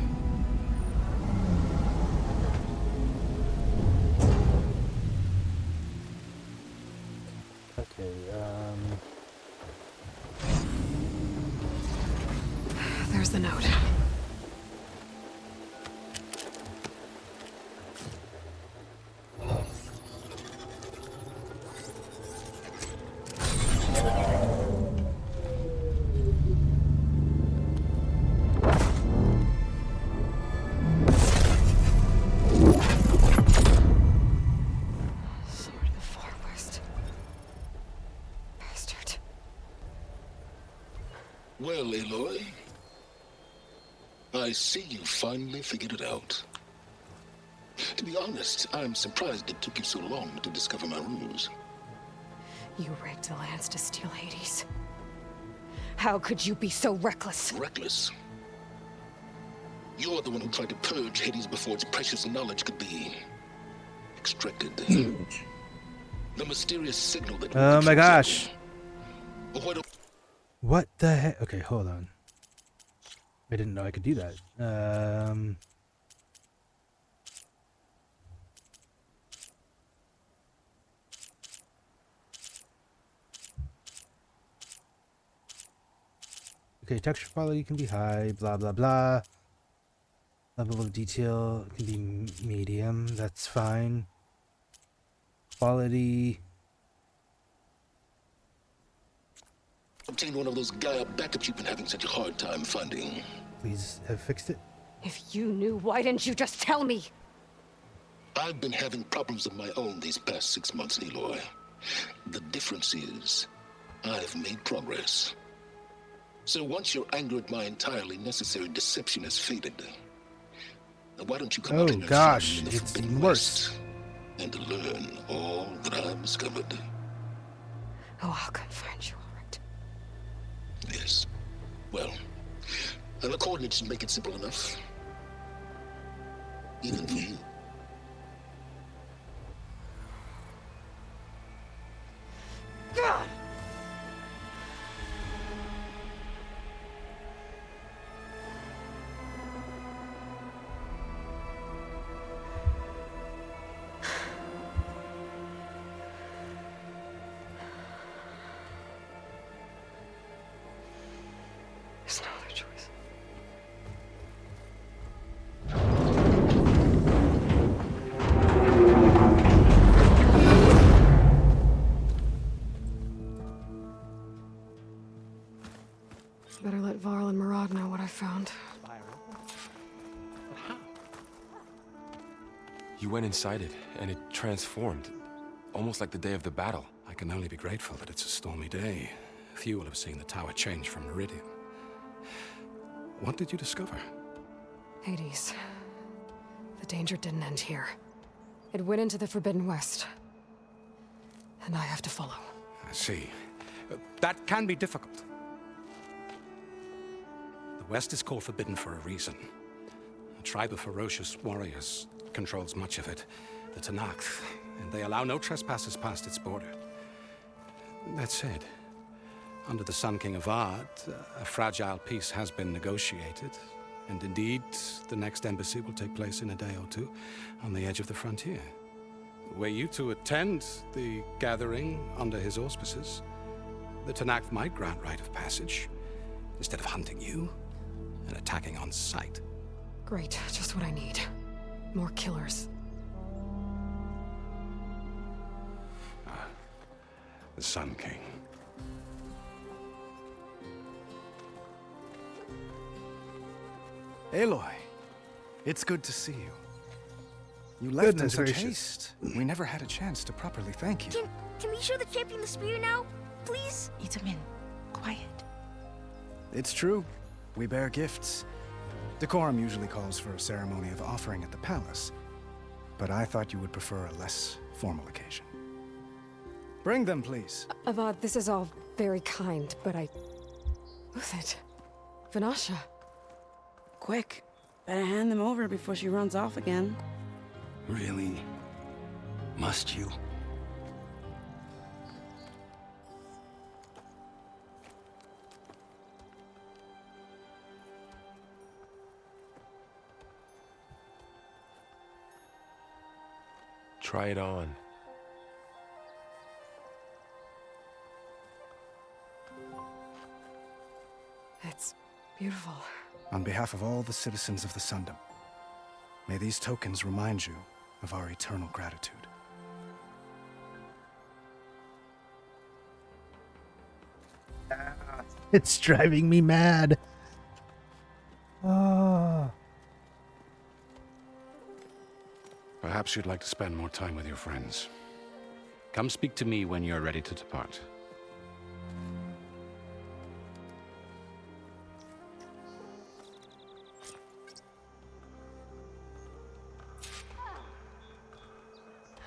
Speaker 3: There's the note. Sword of the Far West. Bastard.
Speaker 2: Well, Aloy, I see you finally figured it out. To be honest, I'm surprised it took you so long to discover my ruse.
Speaker 3: You rigged the lance to steal Hades. How could you be so reckless?
Speaker 2: Reckless. You're the one who tried to purge Hades before its precious knowledge could be extracted. The mysterious signal that
Speaker 1: oh my gosh.
Speaker 2: But what
Speaker 1: What the heck? Okay, hold on. I didn't know I could do that. Okay, texture quality can be high, blah, blah, blah. Level of detail can be medium, that's fine. Quality.
Speaker 2: Obtain one of those Gaia backups you've been having such a hard time finding.
Speaker 1: Please have fixed it.
Speaker 3: If you knew, why didn't you just tell me?
Speaker 2: I've been having problems of my own these past 6 months, Aloy. The difference is, I've made progress. So once your anger at my entirely necessary deception has faded, why don't you come out and
Speaker 1: gosh,
Speaker 2: find me in the
Speaker 1: it's
Speaker 2: Forbidden
Speaker 1: even worse.
Speaker 2: West and learn all that I've discovered?
Speaker 3: Oh, I'll come find you, all right.
Speaker 2: Yes. Well, and the coordinates should make it simple enough. Even for you.
Speaker 3: God! There's no other choice. Better let Varl and Murad know what I found.
Speaker 4: You went inside it, and it transformed. Almost like the day of the battle.
Speaker 8: I can only be grateful that it's a stormy day. Few will have seen the tower change from Meridian. What did you discover?
Speaker 3: Hades. The danger didn't end here. It went into the Forbidden West. And I have to follow.
Speaker 8: I see. That can be difficult. The West is called Forbidden for a reason. A tribe of ferocious warriors controls much of it, the Tanakh, and they allow no trespassers past its border. That said, under the Sun King Avad, a fragile peace has been negotiated, and indeed, the next embassy will take place in a day or two on the edge of the frontier. Were you to attend the gathering under his auspices, the Tanakh might grant right of passage, instead of hunting you and attacking on sight.
Speaker 3: Great, just what I need. More killers.
Speaker 8: The Sun King.
Speaker 11: Aloy, it's good to see you. You left in
Speaker 1: Goodness
Speaker 11: such
Speaker 1: gracious.
Speaker 11: haste. We never had a chance to properly thank you.
Speaker 12: Can we show the champion the spear now? Please?
Speaker 7: Itamin, quiet.
Speaker 11: It's true. We bear gifts. Decorum usually calls for a ceremony of offering at the palace, but I thought you would prefer a less formal occasion. Bring them, please.
Speaker 3: Avad, this is all very kind, but I... Who's it? Vanasha.
Speaker 7: Quick, better hand them over before she runs off again.
Speaker 2: Really? Must you?
Speaker 4: Try it on.
Speaker 3: It's beautiful.
Speaker 11: On behalf of all the citizens of the Sundom, may these tokens remind you of our eternal gratitude.
Speaker 1: It's driving me mad. Oh.
Speaker 8: Perhaps you'd like to spend more time with your friends. Come speak to me when you're ready to depart.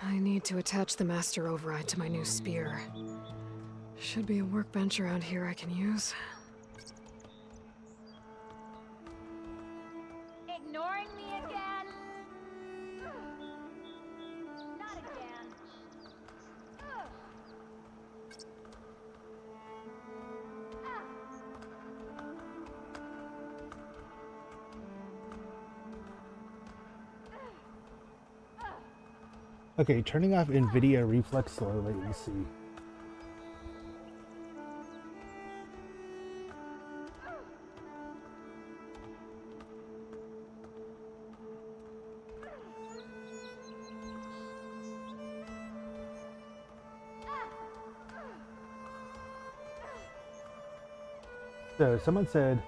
Speaker 3: I need to attach the Master Override to my new spear. Should be a workbench around here I can use.
Speaker 12: Ignoring me again? Not again.
Speaker 1: Okay, turning off NVIDIA reflex low latency. So someone said,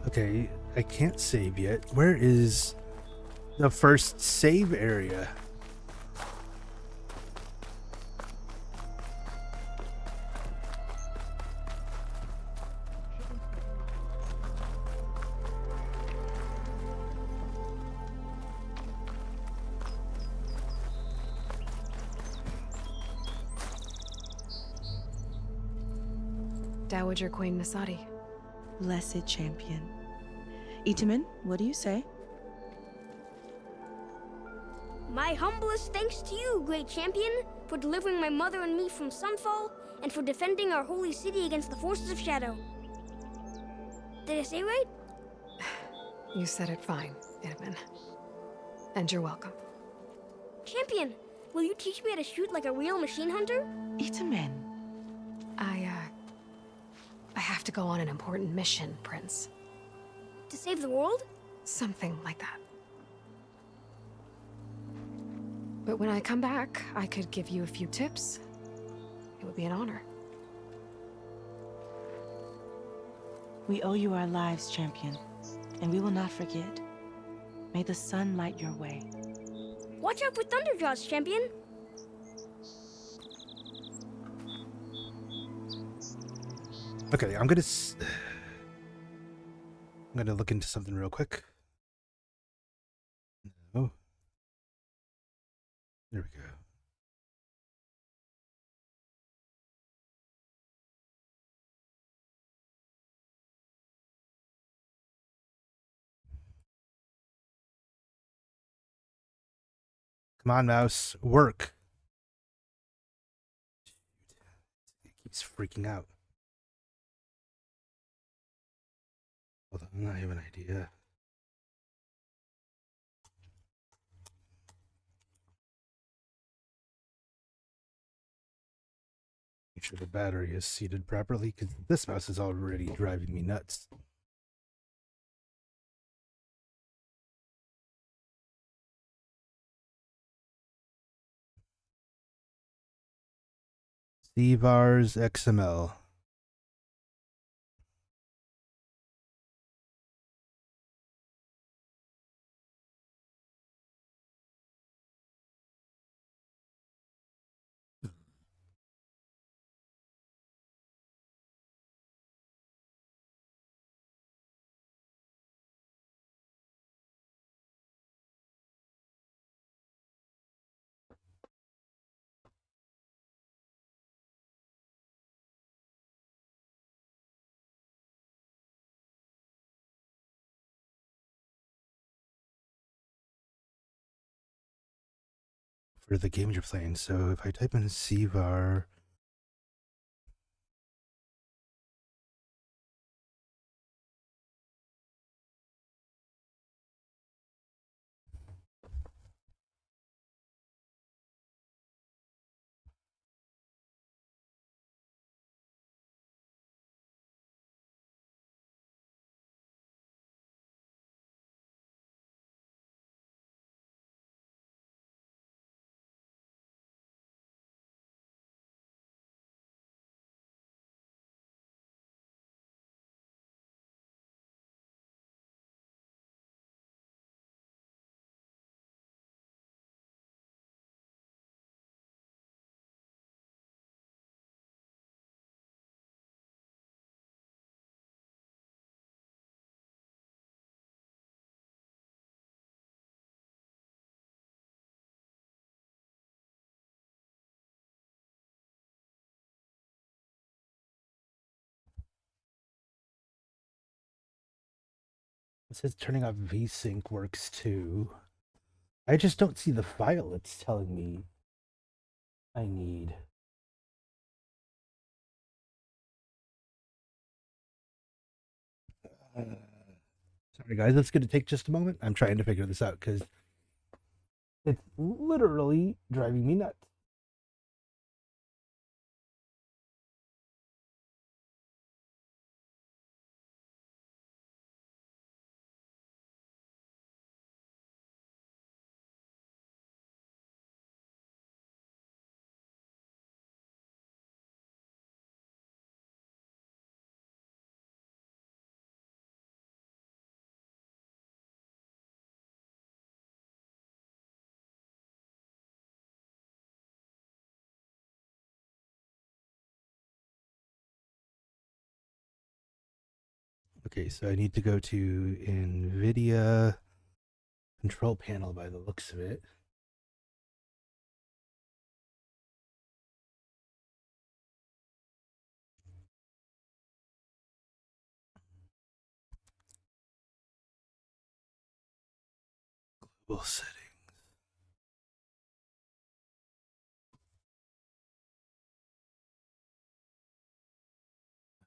Speaker 1: okay, I can't save yet. Where is the first save area?
Speaker 3: Dowager Queen Nasadi.
Speaker 7: Blessed champion. Itamen, what do you say?
Speaker 12: My humblest thanks to you, great champion, for delivering my mother and me from Sunfall, and for defending our holy city against the forces of Shadow. Did I say right?
Speaker 3: You said it fine, Itamen. And you're welcome.
Speaker 12: Champion, will you teach me how to shoot like a real machine hunter?
Speaker 7: Itamen.
Speaker 3: I have to go on an important mission, Prince.
Speaker 12: To save the world?
Speaker 3: Something like that. But when I come back, I could give you a few tips. It would be an honor.
Speaker 7: We owe you our lives, champion, and we will not forget. May the sun light your way.
Speaker 12: Watch out for Thunderjaws, champion.
Speaker 1: Okay, I'm gonna look into something real quick. No. There we go. Come on, mouse. Work. It keeps freaking out. Hold on, I have an idea. Make sure the battery is seated properly, because this mouse is already driving me nuts. CVARS XML. For the game you're playing. So if I type in CVAR, It says turning off VSync works too. I just don't see the file it's telling me I need. Sorry, guys. That's going to take just a moment. I'm trying to figure this out because it's literally driving me nuts. Okay, so I need to go to NVIDIA control panel by the looks of it. Global settings.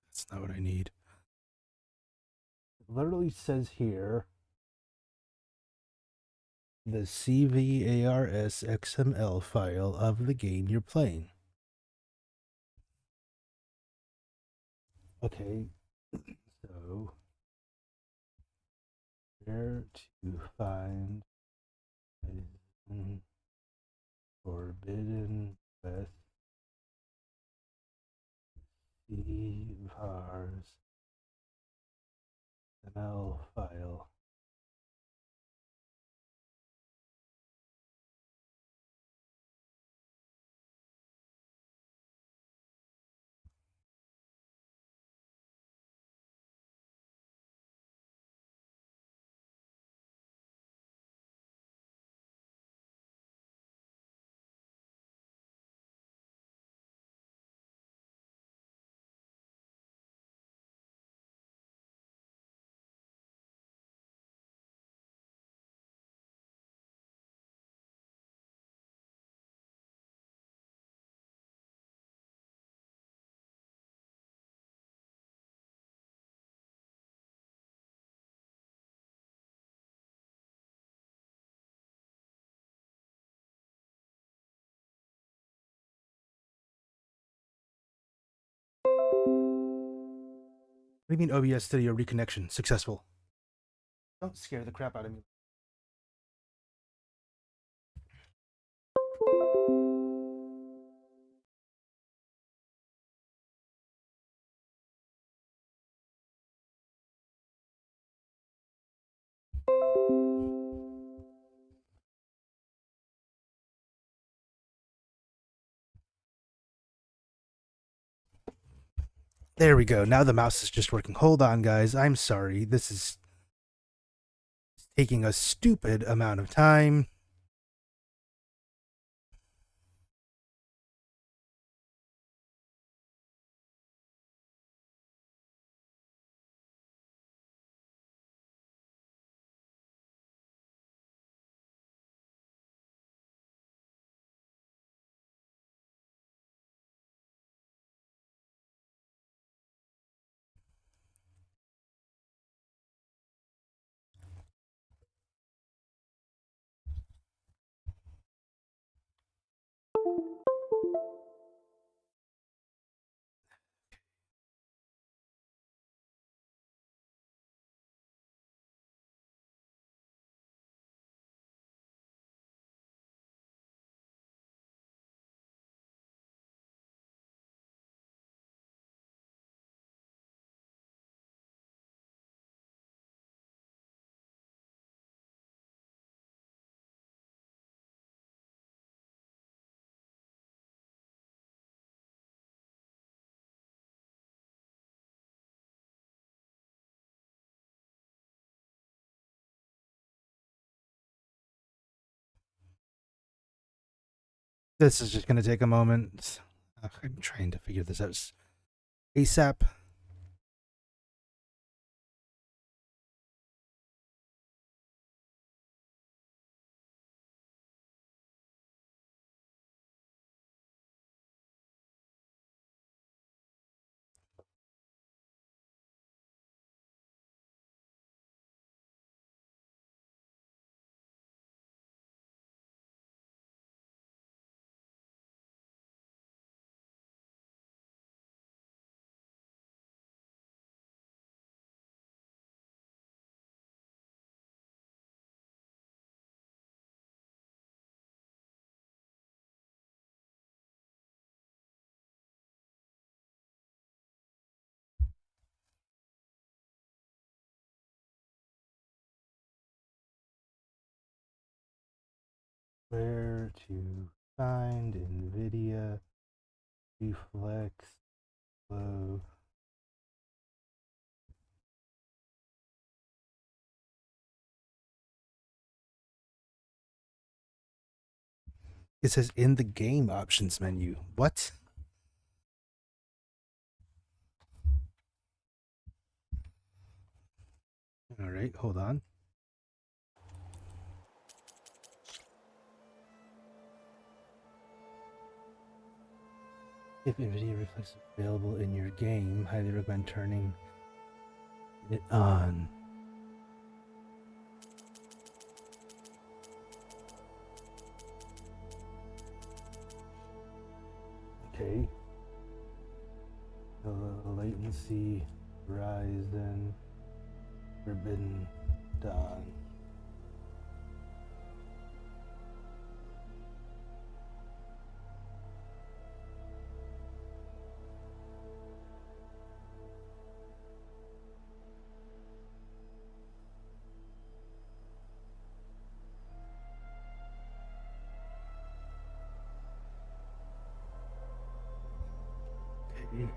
Speaker 1: That's not what I need. It literally says here the CVARS XML file of the game you're playing. Okay, so where to find Forbidden West CVARS XML file? What do you mean OBS Studio reconnection successful? Don't scare the crap out of me. There we go. Now the mouse is just working. Hold on, guys. I'm sorry. This is taking a stupid amount of time. This is just going to take a moment. I'm trying to figure this out ASAP. Where to find NVIDIA reflex flow. It says in the game options menu. What? All right, hold on. If NVIDIA Reflex is available in your game, highly recommend turning it on. Okay. The latency, Ryzen, Forbidden Dawn. Okay.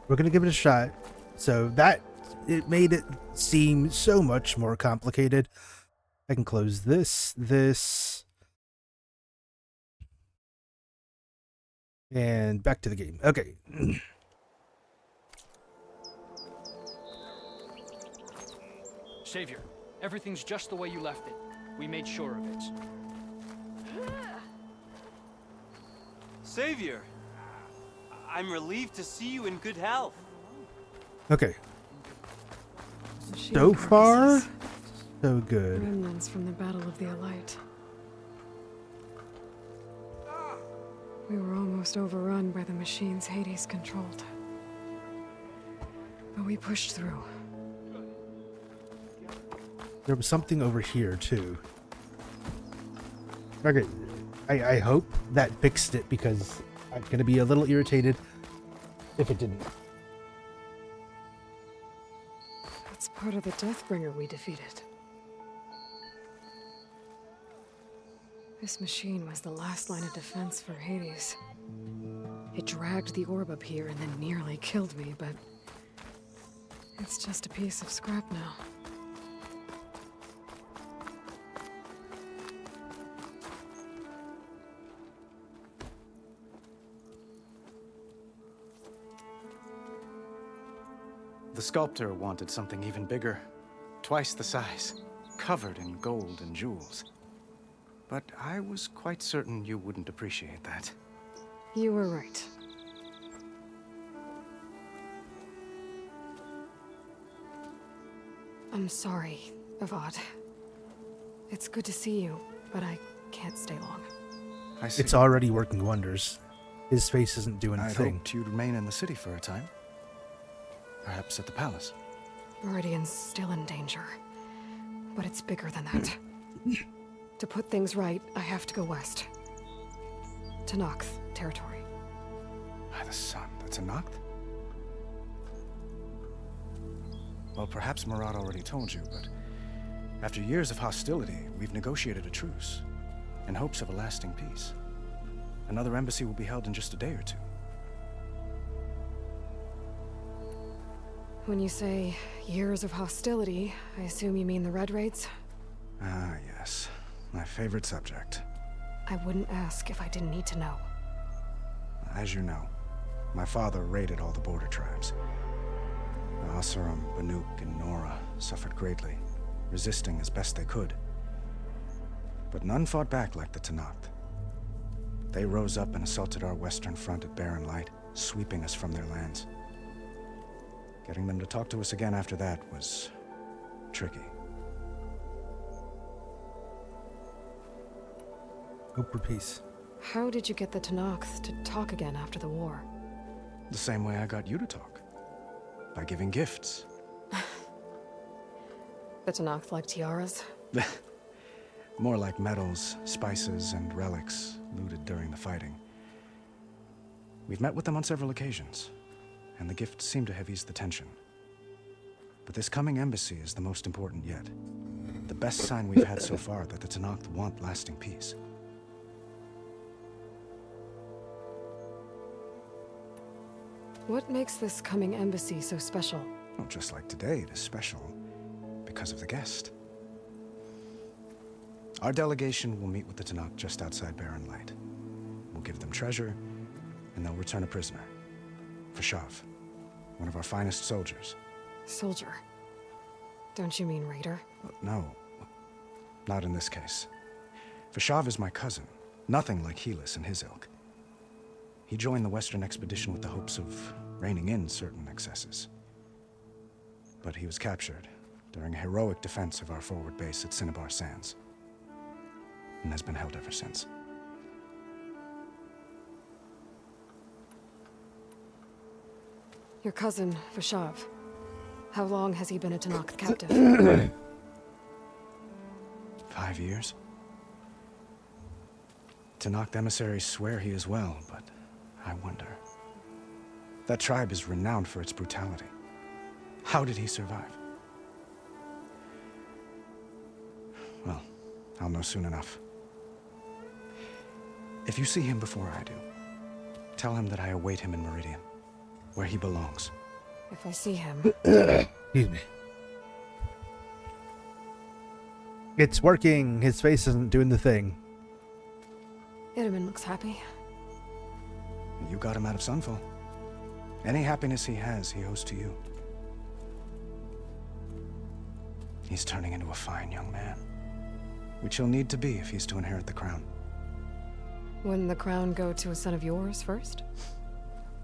Speaker 1: We're gonna give it a shot. So that it made it seem so much more complicated. I can close this, and back to the game. Okay.
Speaker 13: Savior, everything's just the way you left it. We made sure of it.
Speaker 14: Savior, I'm relieved to see you in good health.
Speaker 1: Okay.
Speaker 3: Machine
Speaker 1: So far,
Speaker 3: carcasses.
Speaker 1: so good.
Speaker 3: Remnants from the Battle of the Elite. We were almost overrun by the machines Hades controlled. But we pushed through.
Speaker 1: There was something over here too. Okay, I hope that fixed it because I'm gonna be a little irritated if it didn't.
Speaker 3: That's part of the Deathbringer we defeated. This machine was the last line of defense for Hades. It dragged the orb up here and then nearly killed me, but it's just a piece of scrap now.
Speaker 11: The sculptor wanted something even bigger, twice the size, covered in gold and jewels. But I was quite certain you wouldn't appreciate that.
Speaker 3: You were right. I'm sorry, Avad. It's good to see you, but I can't stay long.
Speaker 11: I see.
Speaker 1: It's already working wonders. His face isn't doing a
Speaker 11: I
Speaker 1: thing.
Speaker 11: hoped you'd remain in the city for a time. Perhaps at the palace.
Speaker 3: Meridian's still in danger, but it's bigger than that. To put things right, I have to go west. To Noct territory.
Speaker 11: By the sun, that's a Noct? Well, perhaps Murad already told you, but after years of hostility, we've negotiated a truce in hopes of a lasting peace. Another embassy will be held in just a day or two.
Speaker 3: When you say years of hostility, I assume you mean the Red Raids?
Speaker 11: Ah, yes. My favorite subject.
Speaker 3: I wouldn't ask if I didn't need to know.
Speaker 11: As you know, my father raided all the border tribes. The Asuram, Banuk, and Nora suffered greatly, resisting as best they could. But none fought back like the Tenakth. They rose up and assaulted our western front at Barren Light, sweeping us from their lands. Getting them to talk to us again after that was tricky.
Speaker 1: Hope for peace.
Speaker 3: How did you get the Tenakth to talk again after the war?
Speaker 11: The same way I got you to talk. By giving gifts.
Speaker 3: The Tenakth like tiaras?
Speaker 11: More like metals, spices, and relics looted during the fighting. We've met with them on several occasions, and the gifts seem to have eased the tension. But this coming embassy is the most important yet. The best sign we've had so far that the Tenakth want lasting peace.
Speaker 3: What makes this coming embassy so special?
Speaker 11: Well, just like today, it is special because of the guest. Our delegation will meet with the Tenakth just outside Barren Light. We'll give them treasure, and they'll return a prisoner. Vashav, one of our finest soldiers.
Speaker 3: Soldier? Don't you mean raider?
Speaker 11: No, not in this case. Vashav is my cousin, nothing like Helis and his ilk. He joined the Western expedition with the hopes of reining in certain excesses. But he was captured during a heroic defense of our forward base at Cinnabar Sands, and has been held ever since.
Speaker 3: Your cousin, Vashav. How long has he been a Tenakth captive?
Speaker 11: 5 years. Tenakth emissaries swear he is well, but I wonder. That tribe is renowned for its brutality. How did he survive? Well, I'll know soon enough. If you see him before I do, tell him that I await him in Meridian, where he belongs.
Speaker 3: If I see him...
Speaker 1: Excuse me. It's working. His face isn't doing the thing.
Speaker 3: Itamen looks happy.
Speaker 11: You got him out of Sunfall. Any happiness he has, he owes to you. He's turning into a fine young man, which he'll need to be if he's to inherit the crown.
Speaker 3: Wouldn't the crown go to a son of yours first?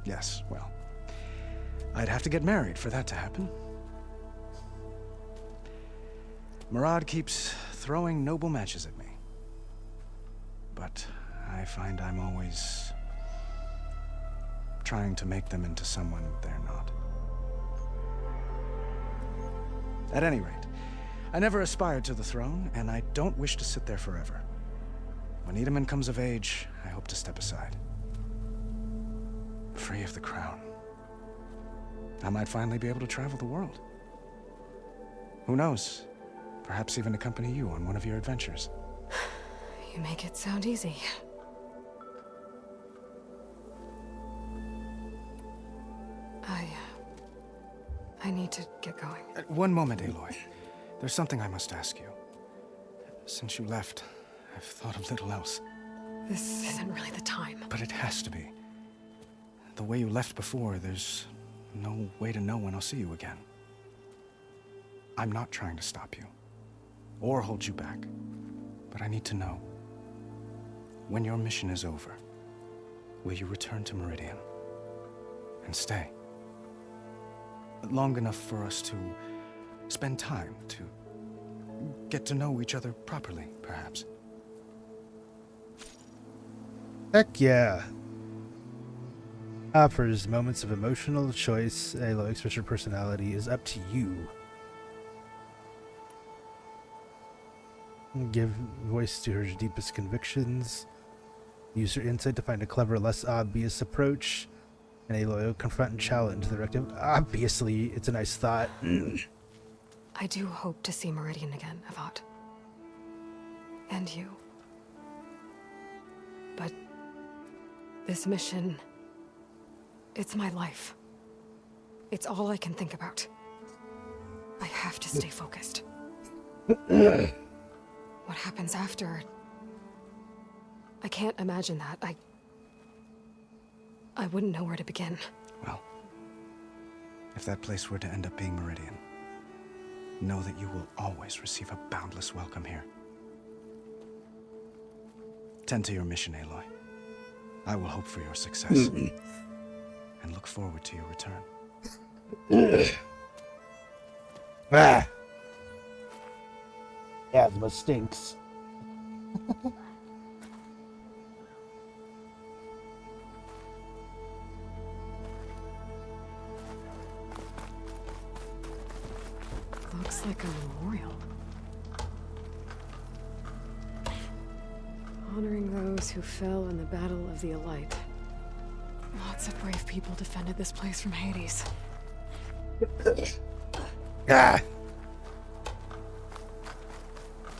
Speaker 11: Yes, well, I'd have to get married for that to happen. Murad keeps throwing noble matches at me, but I find I'm always trying to make them into someone they're not. At any rate, I never aspired to the throne, and I don't wish to sit there forever. When Itamen comes of age, I hope to step aside. Free of the crown. I might finally be able to travel the world. Who knows? Perhaps even accompany you on one of your adventures.
Speaker 3: You make it sound easy. I need to get going.
Speaker 11: One moment, Aloy. There's something I must ask you. Since you left, I've thought of little else.
Speaker 3: This isn't really the time.
Speaker 11: But it has to be. The way you left before, there's no way to know when I'll see you again. I'm not trying to stop you, or hold you back. But I need to know. When your mission is over, will you return to Meridian? And stay? Long enough for us to spend time, to get to know each other properly, perhaps.
Speaker 1: Heck yeah. Offers moments of emotional choice. Aloy, express your personality is up to you. Give voice to her deepest convictions. Use her insight to find a clever, less obvious approach. And Aloy, confront and challenge the directive. Obviously, it's a nice thought.
Speaker 3: I do hope to see Meridian again, Avat. And you. But this mission, it's my life. It's all I can think about. I have to stay focused. What happens after? I can't imagine that. I wouldn't know where to begin.
Speaker 11: Well, if that place were to end up being Meridian, know that you will always receive a boundless welcome here. Tend to your mission, Aloy. I will hope for your success. And look forward to your return.
Speaker 1: Ah. Asthma stinks.
Speaker 3: Looks like a memorial. Honoring those who fell in the Battle of the Elite. Lots of brave people defended this place from Hades.
Speaker 1: Ah!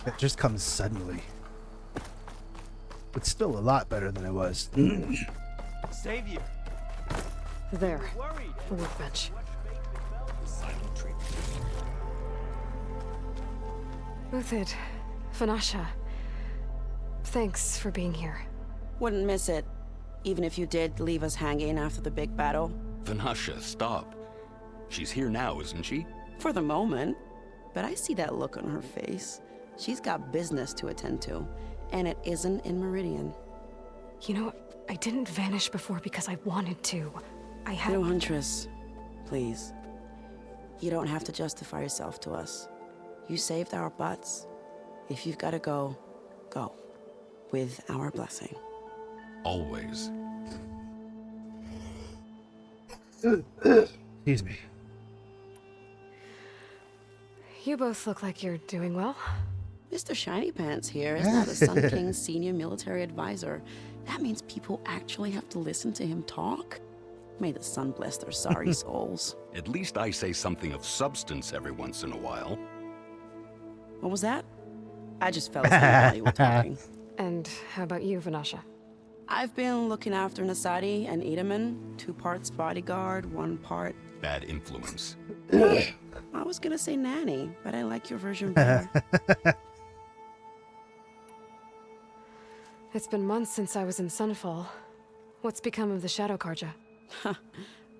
Speaker 1: It just comes suddenly. It's still a lot better than it was.
Speaker 14: Savior!
Speaker 3: There, a workbench. Uthid, Vanasha, thanks for being here.
Speaker 15: Wouldn't miss it, even if you did leave us hanging after the big battle.
Speaker 8: Vanasha, stop. She's here now, isn't she?
Speaker 15: For the moment. But I see that look on her face. She's got business to attend to, and it isn't in Meridian.
Speaker 3: You know, I didn't vanish before because I wanted to. I had...
Speaker 15: No, Huntress. Please. You don't have to justify yourself to us. You saved our butts. If you've got to go, go. With our blessing.
Speaker 8: Always.
Speaker 1: Excuse me.
Speaker 3: You both look like you're doing well.
Speaker 15: Mr. Shiny Pants here is now the Sun King's senior military advisor. That means people actually have to listen to him talk? May the sun bless their sorry souls.
Speaker 8: At least I say something of substance every once in a while.
Speaker 15: What was that? I just fell asleep while you were talking.
Speaker 3: And how about you, Vanasha?
Speaker 15: I've been looking after Nasadi and Edaman. 2 parts bodyguard, 1 part...
Speaker 8: Bad influence.
Speaker 15: I was gonna say nanny, but I like your version better.
Speaker 3: It's been months since I was in Sunfall. What's become of the Shadow Karja?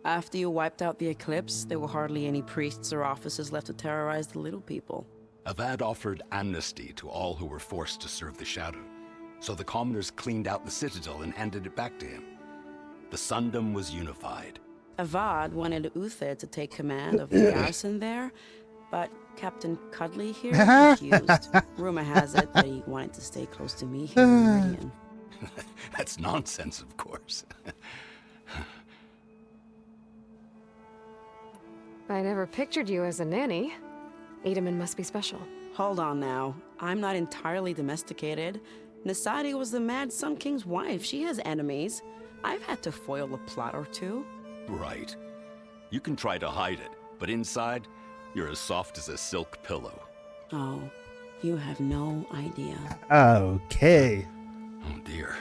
Speaker 15: After you wiped out the Eclipse, there were hardly any priests or officers left to terrorize the little people.
Speaker 8: Avad offered amnesty to all who were forced to serve the Shadow, so the commoners cleaned out the Citadel and handed it back to him. The Sundom was unified.
Speaker 15: Avad wanted Uthid to take command of the garrison there, but Captain Cuddly here refused. Rumor has it that he wanted to stay close to me here in Meridian.
Speaker 8: That's nonsense, of course.
Speaker 3: I never pictured you as a nanny. Edaman must be special.
Speaker 15: Hold on now. I'm not entirely domesticated. Nasadi was the Mad Sun King's wife. She has enemies. I've had to foil a plot or two.
Speaker 8: Right. You can try to hide it, but inside, you're as soft as a silk pillow.
Speaker 15: Oh, you have no idea.
Speaker 1: Okay.
Speaker 8: Oh dear.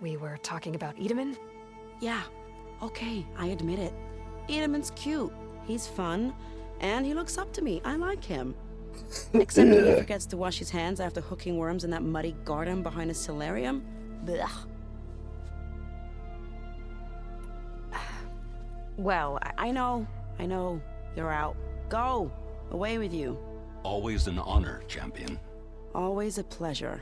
Speaker 3: We were talking about Edaman?
Speaker 15: Yeah, okay, I admit it. Edaman's cute. He's fun, and he looks up to me. I like him. Except when he forgets to wash his hands after hooking worms in that muddy garden behind his solarium. Blech. Well, I know. You're out. Go! Away with you.
Speaker 8: Always an honor, champion.
Speaker 15: Always a pleasure.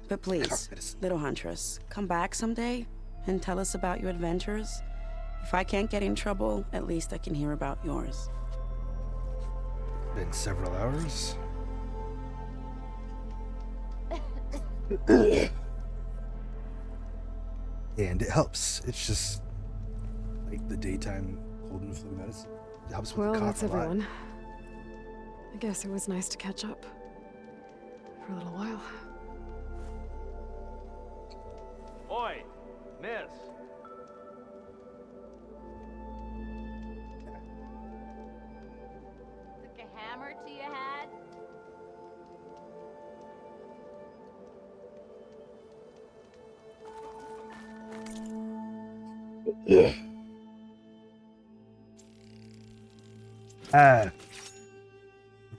Speaker 15: But please, little Huntress, come back someday and tell us about your adventures. If I can't get in trouble, at least I can hear about yours.
Speaker 1: Been several hours. And it helps. It's just like the daytime cold and flu medicine. It helps with the cough
Speaker 3: that's
Speaker 1: a lot.
Speaker 3: everyone. I guess it was nice to catch up. For a little while.
Speaker 14: Oi, miss.
Speaker 16: Took a hammer to your head?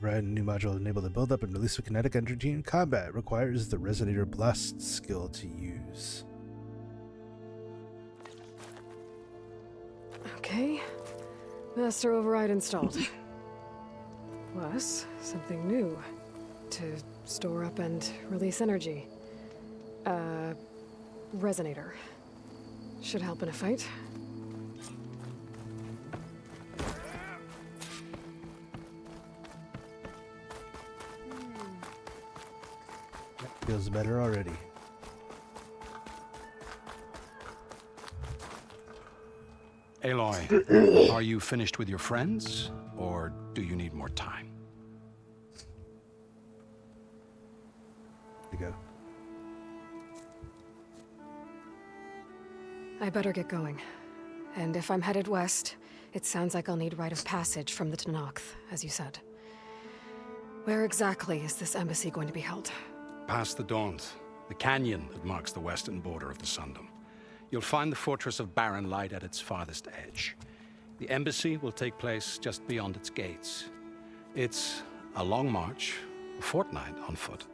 Speaker 1: Right, a new module enable the build up and release of kinetic energy in combat. Requires the Resonator Blast skill to use.
Speaker 3: Okay. Master Override installed. Plus, something new. To store up and release energy. Resonator. Should help in a fight.
Speaker 1: Feels better already.
Speaker 8: Aloy, are you finished with your friends, or do you need more time?
Speaker 1: There you go.
Speaker 3: I better get going. And if I'm headed west, it sounds like I'll need rite of passage from the Tenakth, as you said. Where exactly is this embassy going to be held?
Speaker 8: Past the Daunt, the canyon that marks the western border of the Sundom. You'll find the fortress of Barren Light at its farthest edge. The embassy will take place just beyond its gates. It's a long march, a fortnight on foot.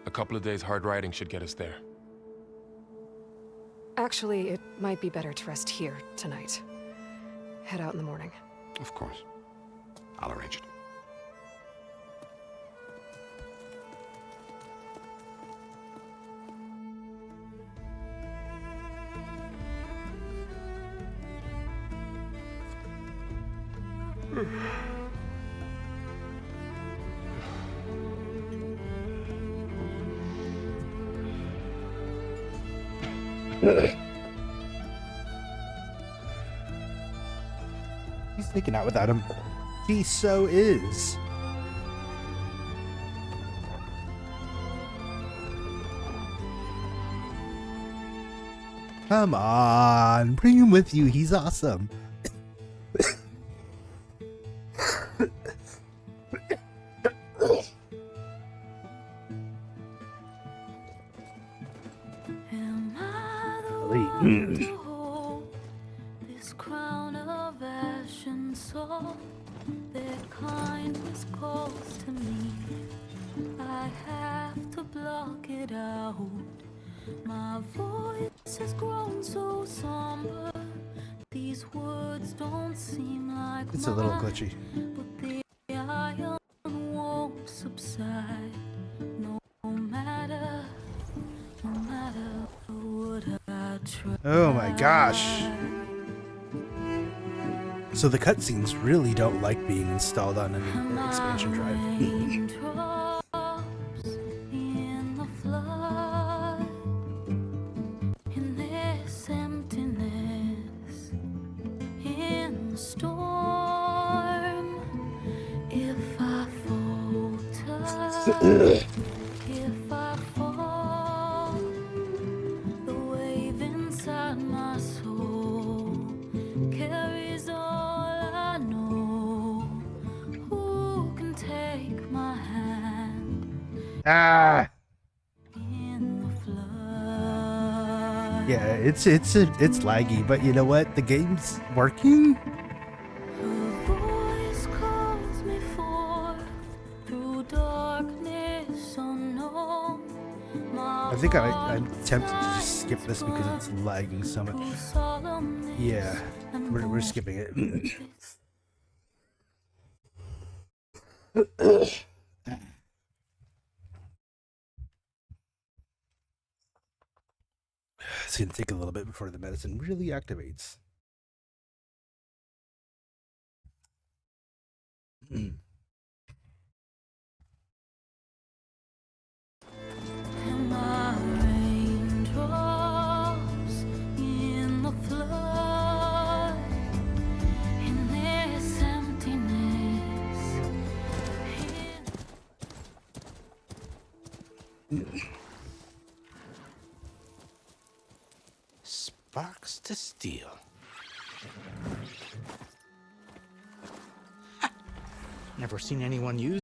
Speaker 4: A couple of days hard riding should get us there.
Speaker 3: Actually, it might be better to rest here tonight. Head out in the morning.
Speaker 8: Of course. I'll arrange it.
Speaker 1: He's sneaking out without him. He so is. Come on, bring him with you. He's awesome.
Speaker 17: This crown of ash and salt, their kindness calls to me. I have to block it out. My voice has grown so somber. These words don't seem like
Speaker 1: It's a little
Speaker 17: mine,
Speaker 1: glitchy.
Speaker 17: but the iron won't subside. No matter what I try.
Speaker 1: Oh my gosh. So the cutscenes really don't like being installed on an expansion drive.
Speaker 17: In the flood, in this emptiness, in the storm, if I falter, if I fall, the wave inside my soul carries all I know. Who can take my hand?
Speaker 1: Ah.
Speaker 17: In the flood.
Speaker 1: Yeah, it's laggy, but you know what? The game's working.
Speaker 17: Her voice calls me forth through darkness unknown.
Speaker 1: I think I'm tempted to just skip this because it's lagging so much. Yeah, we're skipping it. It's gonna take a little bit before the medicine really activates.
Speaker 17: And my raindrops in the flood, in this emptiness.
Speaker 18: Sparks to steel. Never seen anyone use.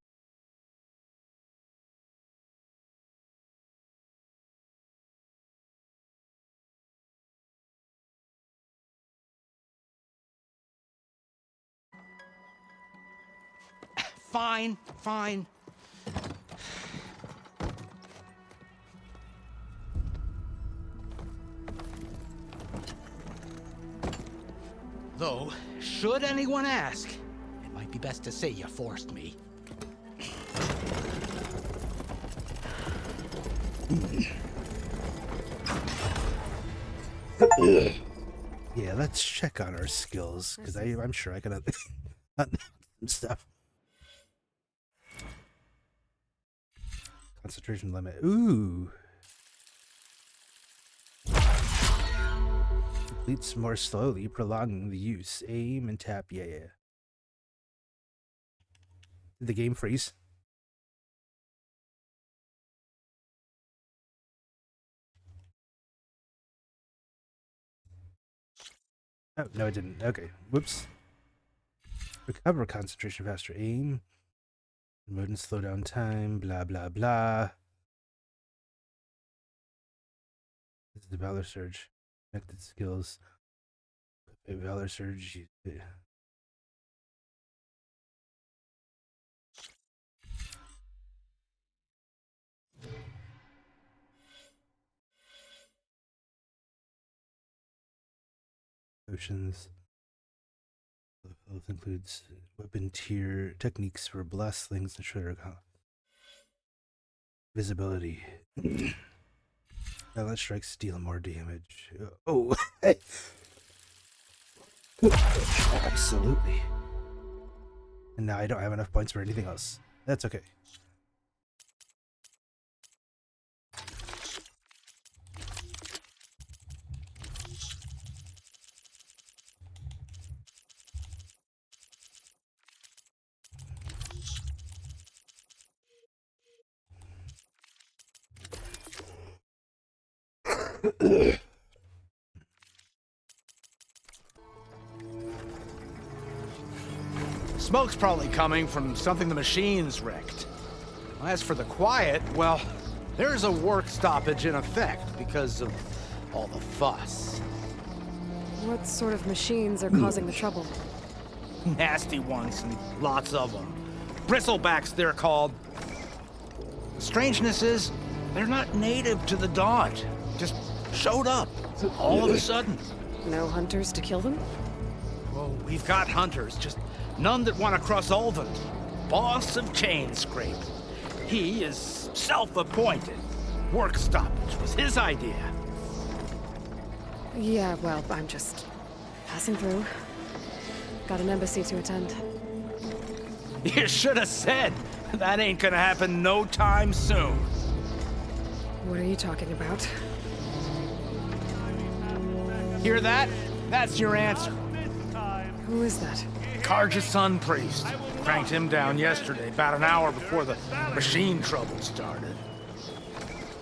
Speaker 18: Fine, fine. Though, should anyone ask, it might be best to say you forced me.
Speaker 1: Yeah, let's check on our skills because I'm sure I can some stuff. Concentration limit. Ooh. Completes more slowly, prolonging the use. Aim and tap. Yeah. Did the game freeze? Oh, no, I didn't. Okay. Whoops. Recover concentration faster. Aim. Mode and slow down time. Blah, blah, blah. This is the Valor Surge. Connected skills. Valor Surge. Potions. Health includes weapon tier techniques for blast slings and shredder. Visibility. Now that strikes deal more damage. Oh, absolutely. And now I don't have enough points for anything else. That's okay.
Speaker 18: Smoke's probably coming from something the machines wrecked. As for the quiet, well, there's a work stoppage in effect because of all the fuss.
Speaker 3: What sort of machines are causing the trouble?
Speaker 18: Nasty ones, and lots of them. Bristlebacks, they're called. The strangeness is, they're not native to the Dodge. Just showed up, all of a sudden.
Speaker 3: No hunters to kill them?
Speaker 18: Well, we've got hunters, just none that want to cross Ulvund. Boss of Chainscrape. He is self-appointed. Work stoppage was his idea.
Speaker 3: Yeah, well, I'm just passing through. Got an embassy to attend.
Speaker 18: You should have said. That ain't gonna happen no time soon.
Speaker 3: What are you talking about?
Speaker 18: Hear that? That's your answer.
Speaker 3: Who is that?
Speaker 18: Karja's son priest. Cranked him down yesterday, about an hour before the machine trouble started.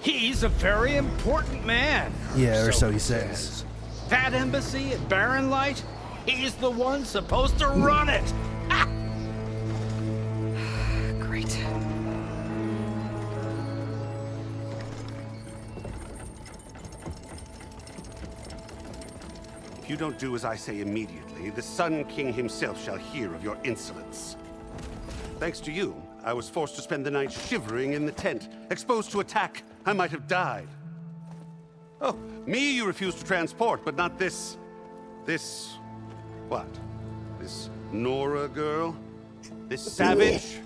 Speaker 18: He's a very important man.
Speaker 1: Yeah, or so he says.
Speaker 18: That embassy at Barren Light, he's the one supposed to run it.
Speaker 3: Great.
Speaker 19: If you don't do as I say immediately, the Sun King himself shall hear of your insolence. Thanks to you, I was forced to spend the night shivering in the tent. Exposed to attack, I might have died. Oh, me you refuse to transport, but not this... what? This Nora girl? This savage?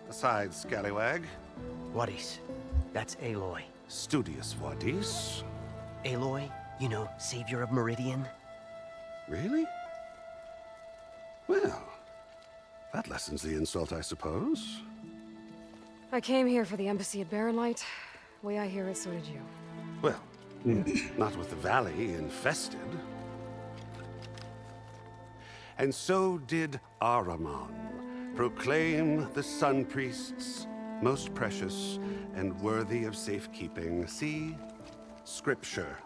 Speaker 19: Aside, scallywag.
Speaker 20: Wadis. That's Aloy.
Speaker 19: Studious Wadis.
Speaker 20: Aloy, you know, savior of Meridian.
Speaker 19: Really? Well, that lessens the insult, I suppose.
Speaker 3: I came here for the embassy at Barren Light. Way I hear it, so did you.
Speaker 19: Well, not with the valley infested. And so did Ahriman proclaim the Sun Priests most precious and worthy of safekeeping. See? Scripture.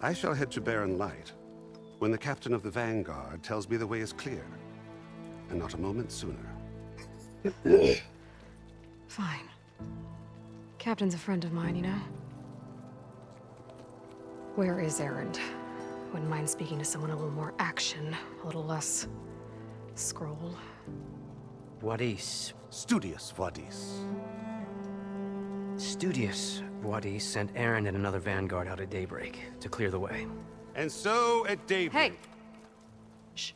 Speaker 19: I shall head to Barren Light when the captain of the Vanguard tells me the way is clear, and not a moment sooner.
Speaker 3: Fine. Captain's a friend of mine, you know? Where is Erend? Wouldn't mind speaking to someone a little more action, a little less scroll.
Speaker 20: Wadis.
Speaker 19: Studious Wadis.
Speaker 20: Studious Wadis sent Aaron and another vanguard out at daybreak to clear the way.
Speaker 19: And so at daybreak...
Speaker 3: Hey! Shh.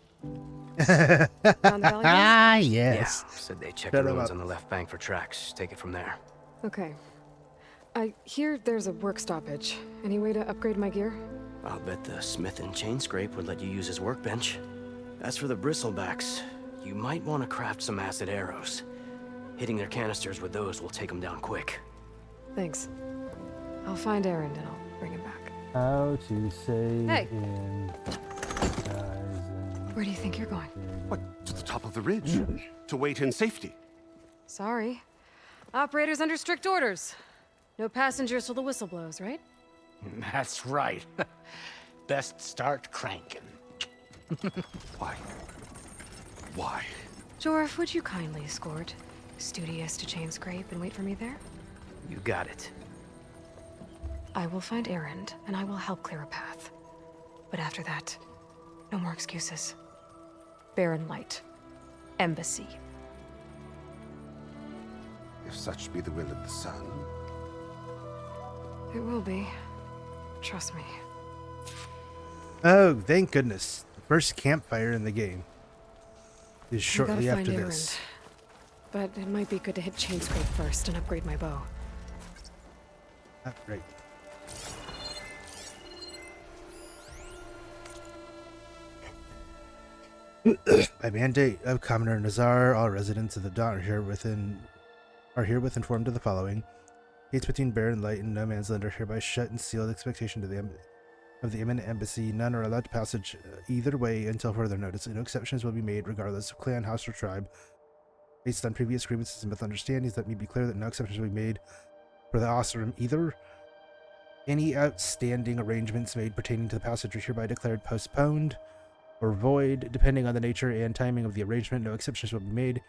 Speaker 3: Found the valley guys?
Speaker 1: Yes.
Speaker 20: Yeah, said they checked
Speaker 1: Shut
Speaker 20: the
Speaker 1: him
Speaker 20: roads
Speaker 1: up.
Speaker 20: on the left bank for tracks. Take it from there.
Speaker 3: Okay. I hear there's a work stoppage. Any way to upgrade my gear?
Speaker 20: I'll bet the smith in Chainscrape would let you use his workbench. As for the bristlebacks, you might want to craft some acid arrows. Hitting their canisters with those will take them down quick.
Speaker 3: Thanks. I'll find Erend and I'll bring him back.
Speaker 1: How to say
Speaker 3: Hey.
Speaker 1: in
Speaker 3: Where do you think you're going?
Speaker 19: What, to the top of the ridge? To wait in safety?
Speaker 3: Sorry. Operator's under strict orders. No passengers till the whistle blows, right?
Speaker 18: That's right. best start cranking.
Speaker 19: Why? Why?
Speaker 3: Jorf, would you kindly escort Studious to Chainscrape and wait for me there?
Speaker 20: You got it.
Speaker 3: I will find Erend, and I will help clear a path. But after that, no more excuses. Barren Light. Embassy.
Speaker 19: If such be the will of the sun.
Speaker 3: It will be. Trust me.
Speaker 1: Oh, thank goodness. The first campfire in the game is shortly after this.
Speaker 3: Erend. But it might be good to hit Chainscrape first and upgrade my bow.
Speaker 1: Right. By mandate of Commoner Nazar, all residents of the Dawn are herewith informed of the following. Gates between Barren Light and No Man's Land are hereby shut and sealed. Expectation of the imminent embassy. None are allowed passage either way until further notice. No exceptions will be made regardless of clan, house, or tribe. Based on previous grievances and misunderstandings, let me be clear that no exceptions will be made for the Osram either. Any outstanding arrangements made pertaining to the passage are hereby declared postponed or void, depending on the nature and timing of the arrangement. No exceptions will be made.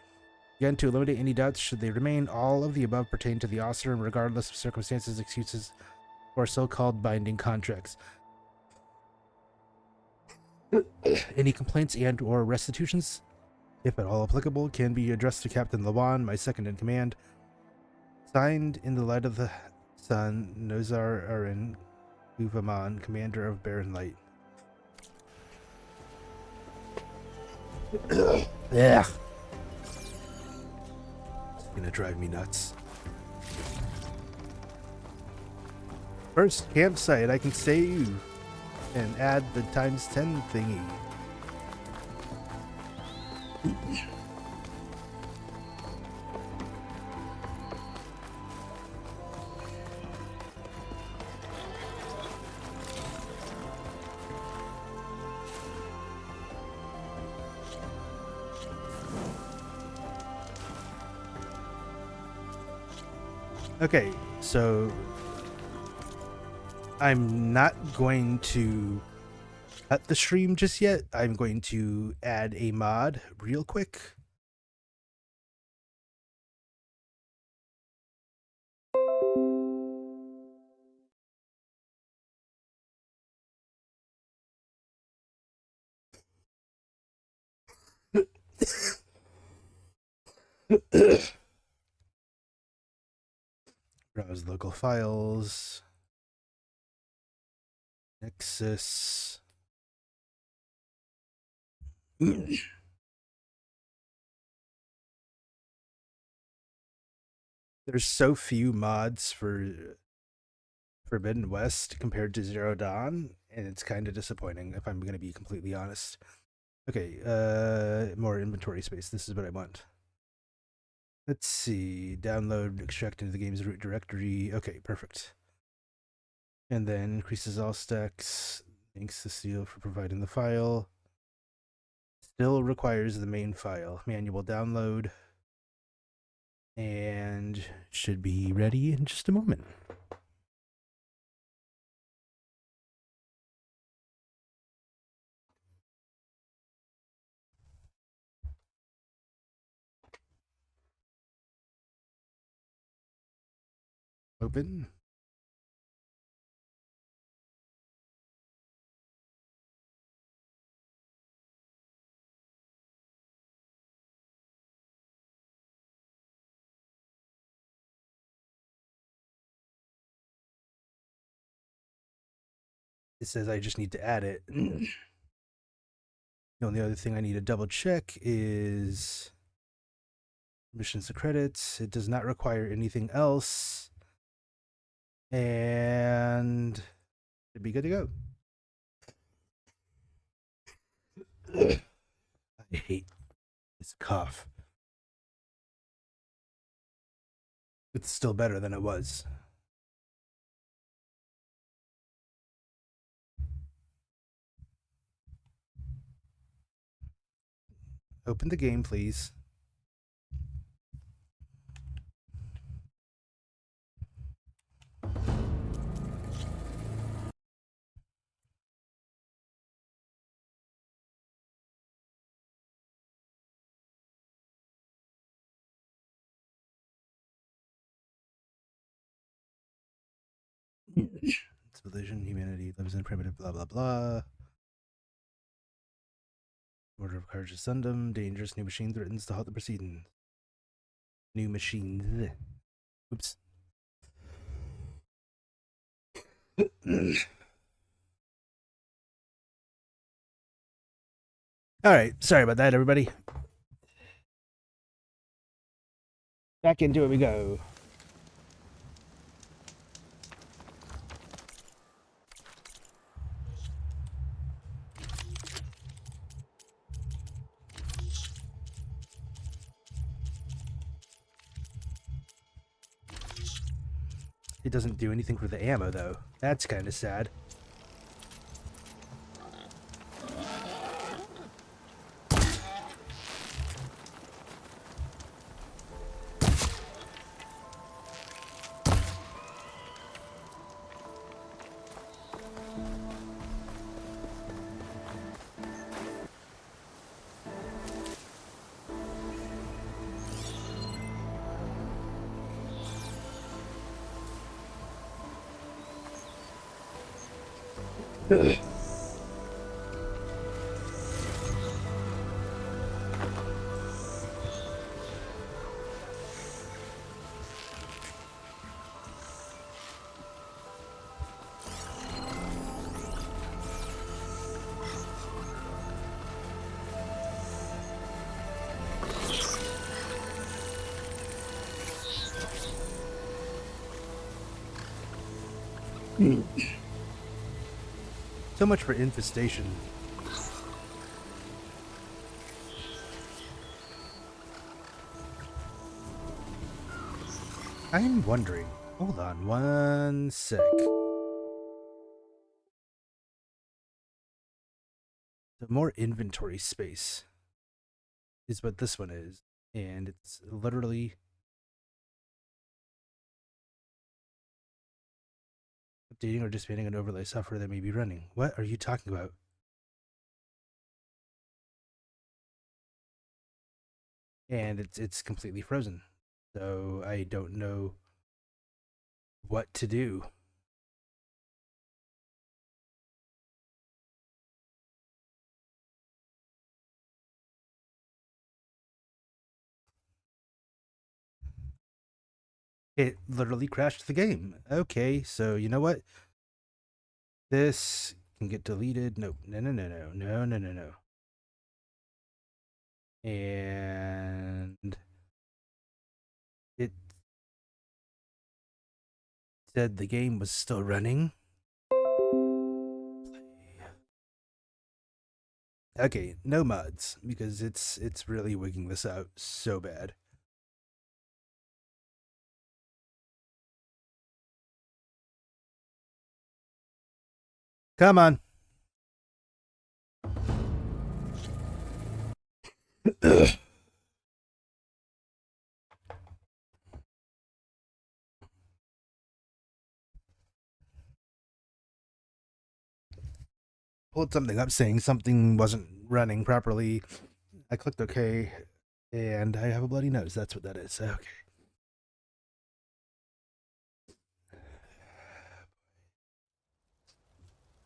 Speaker 1: Again, to eliminate any doubts, should they remain, all of the above pertain to the Osram, regardless of circumstances, excuses, or so-called binding contracts. Any complaints and or restitutions, if at all applicable, can be addressed to Captain Lawan, my second in command. Signed in the light of the sun, Nozar Arin Uvaman, commander of Barren Light. Yeah. It's gonna drive me nuts. First campsite I can save and add the ×10 thingy. Okay, so I'm not going to cut the stream just yet. I'm going to add a mod real quick. Browse local files. Nexus. There's so few mods for Forbidden West compared to Zero Dawn, and it's kind of disappointing if I'm going to be completely honest. Okay, more inventory space. This is what I want. Let's see. Download, extract into the game's root directory. Okay, perfect. And then increases all stacks. Thanks to Seal for providing the file. Still requires the main file. Manual download. And should be ready in just a moment. Open. It says I just need to add it. The only other thing I need to double check is missions and credits. It does not require anything else. And it'd be good to go. I hate this cough. It's still better than it was. Open the game, please. Civilization, humanity lives in primitive blah blah blah. Order of courage is Sundom. Dangerous new machine threatens to halt the proceedings. New machines. Oops. All right, sorry about that, everybody. Back into it we go. It doesn't do anything for the ammo, though. That's kind of sad. So much for infestation. I'm wondering. Hold on one sec. The more inventory space is what this one is. And it's literally updating or disbanding an overlay software that may be running. What are you talking about? And it's completely frozen. So I don't know what to do. It literally crashed the game. Okay, so you know what? This can get deleted. Nope. No. And it said the game was still running. Okay, no mods because it's really wigging this out so bad. Come on. Pulled something up saying something wasn't running properly. I clicked OK, and I have a bloody nose. That's what that is. Okay.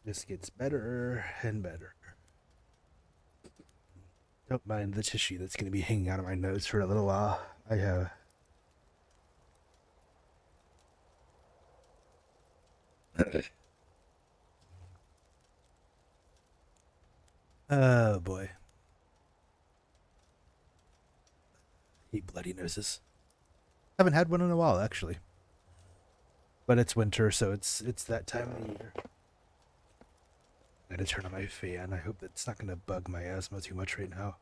Speaker 1: This gets better and better. Don't mind the tissue that's going to be hanging out of my nose for a little while. I have... Oh, boy. Hate bloody noses. Haven't had one in a while, actually. But it's winter, so it's that time of the year. I gotta turn on my fan. I hope that's not gonna bug my asthma too much right now.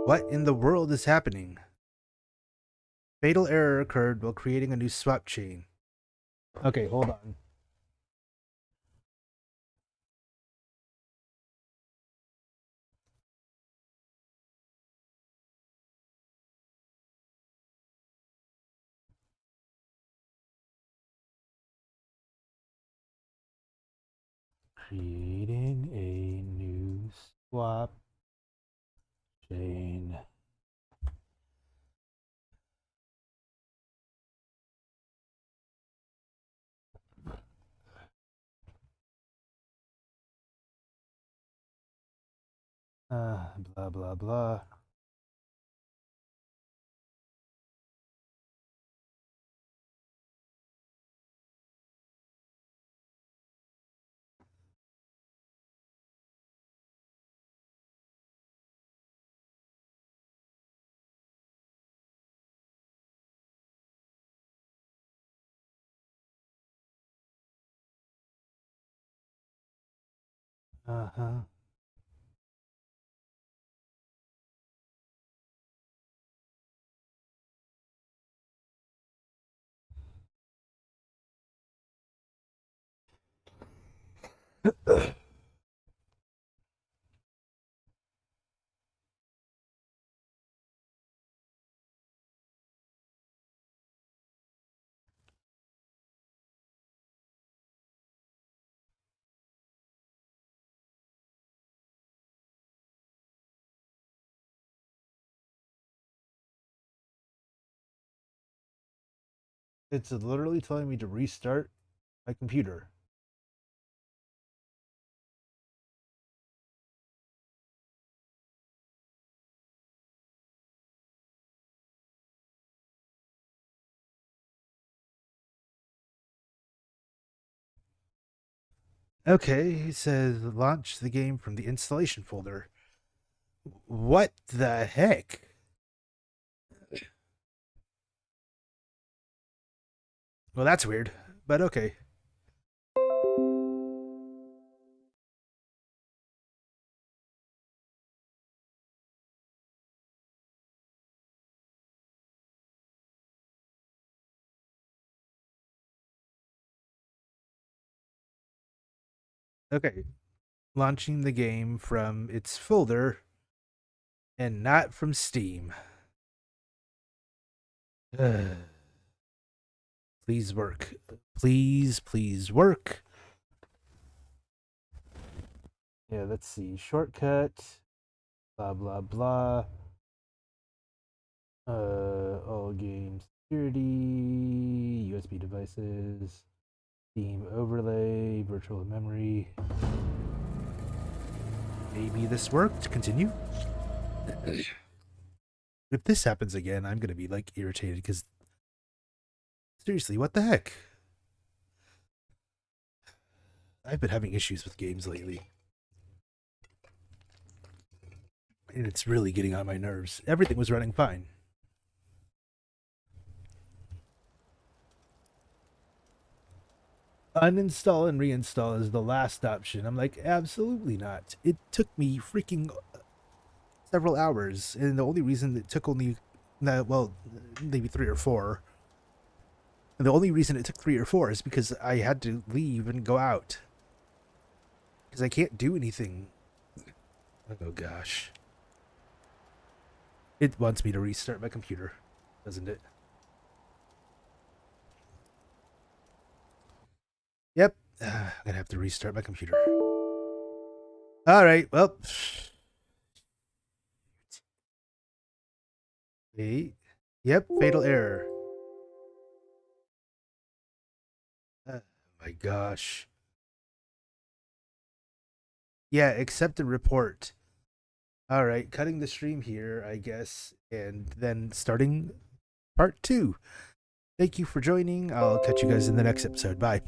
Speaker 1: What in the world is happening? Fatal error occurred while creating a new swap chain. Okay, hold on. Creating a new swap chain. Blah, blah, blah. Uh-huh. It's literally telling me to restart my computer. Okay, it says launch the game from the installation folder. What the heck? Well, that's weird, but okay. Okay, launching the game from its folder and not from Steam. Please work. Please work. Yeah, let's see. Shortcut. Blah, blah, blah. All game security. USB devices. Steam overlay. Virtual memory. Maybe this worked. Continue. If this happens again, I'm gonna be like irritated because seriously, what the heck? I've been having issues with games lately. And it's really getting on my nerves. Everything was running fine. Uninstall and reinstall is the last option. I'm like, absolutely not. It took me freaking several hours, and the only reason it took only, well, maybe 3 or 4. And the only reason it took 3 or 4 is because I had to leave and go out. Because I can't do anything. Oh gosh. It wants me to restart my computer, doesn't it? Yep. I'm gonna have to restart my computer. Alright, well. Wait. Yep, fatal error. Oh my gosh. Yeah, accept and report. Alright, cutting the stream here, I guess, and then starting part 2. Thank you for joining. I'll catch you guys in the next episode. Bye.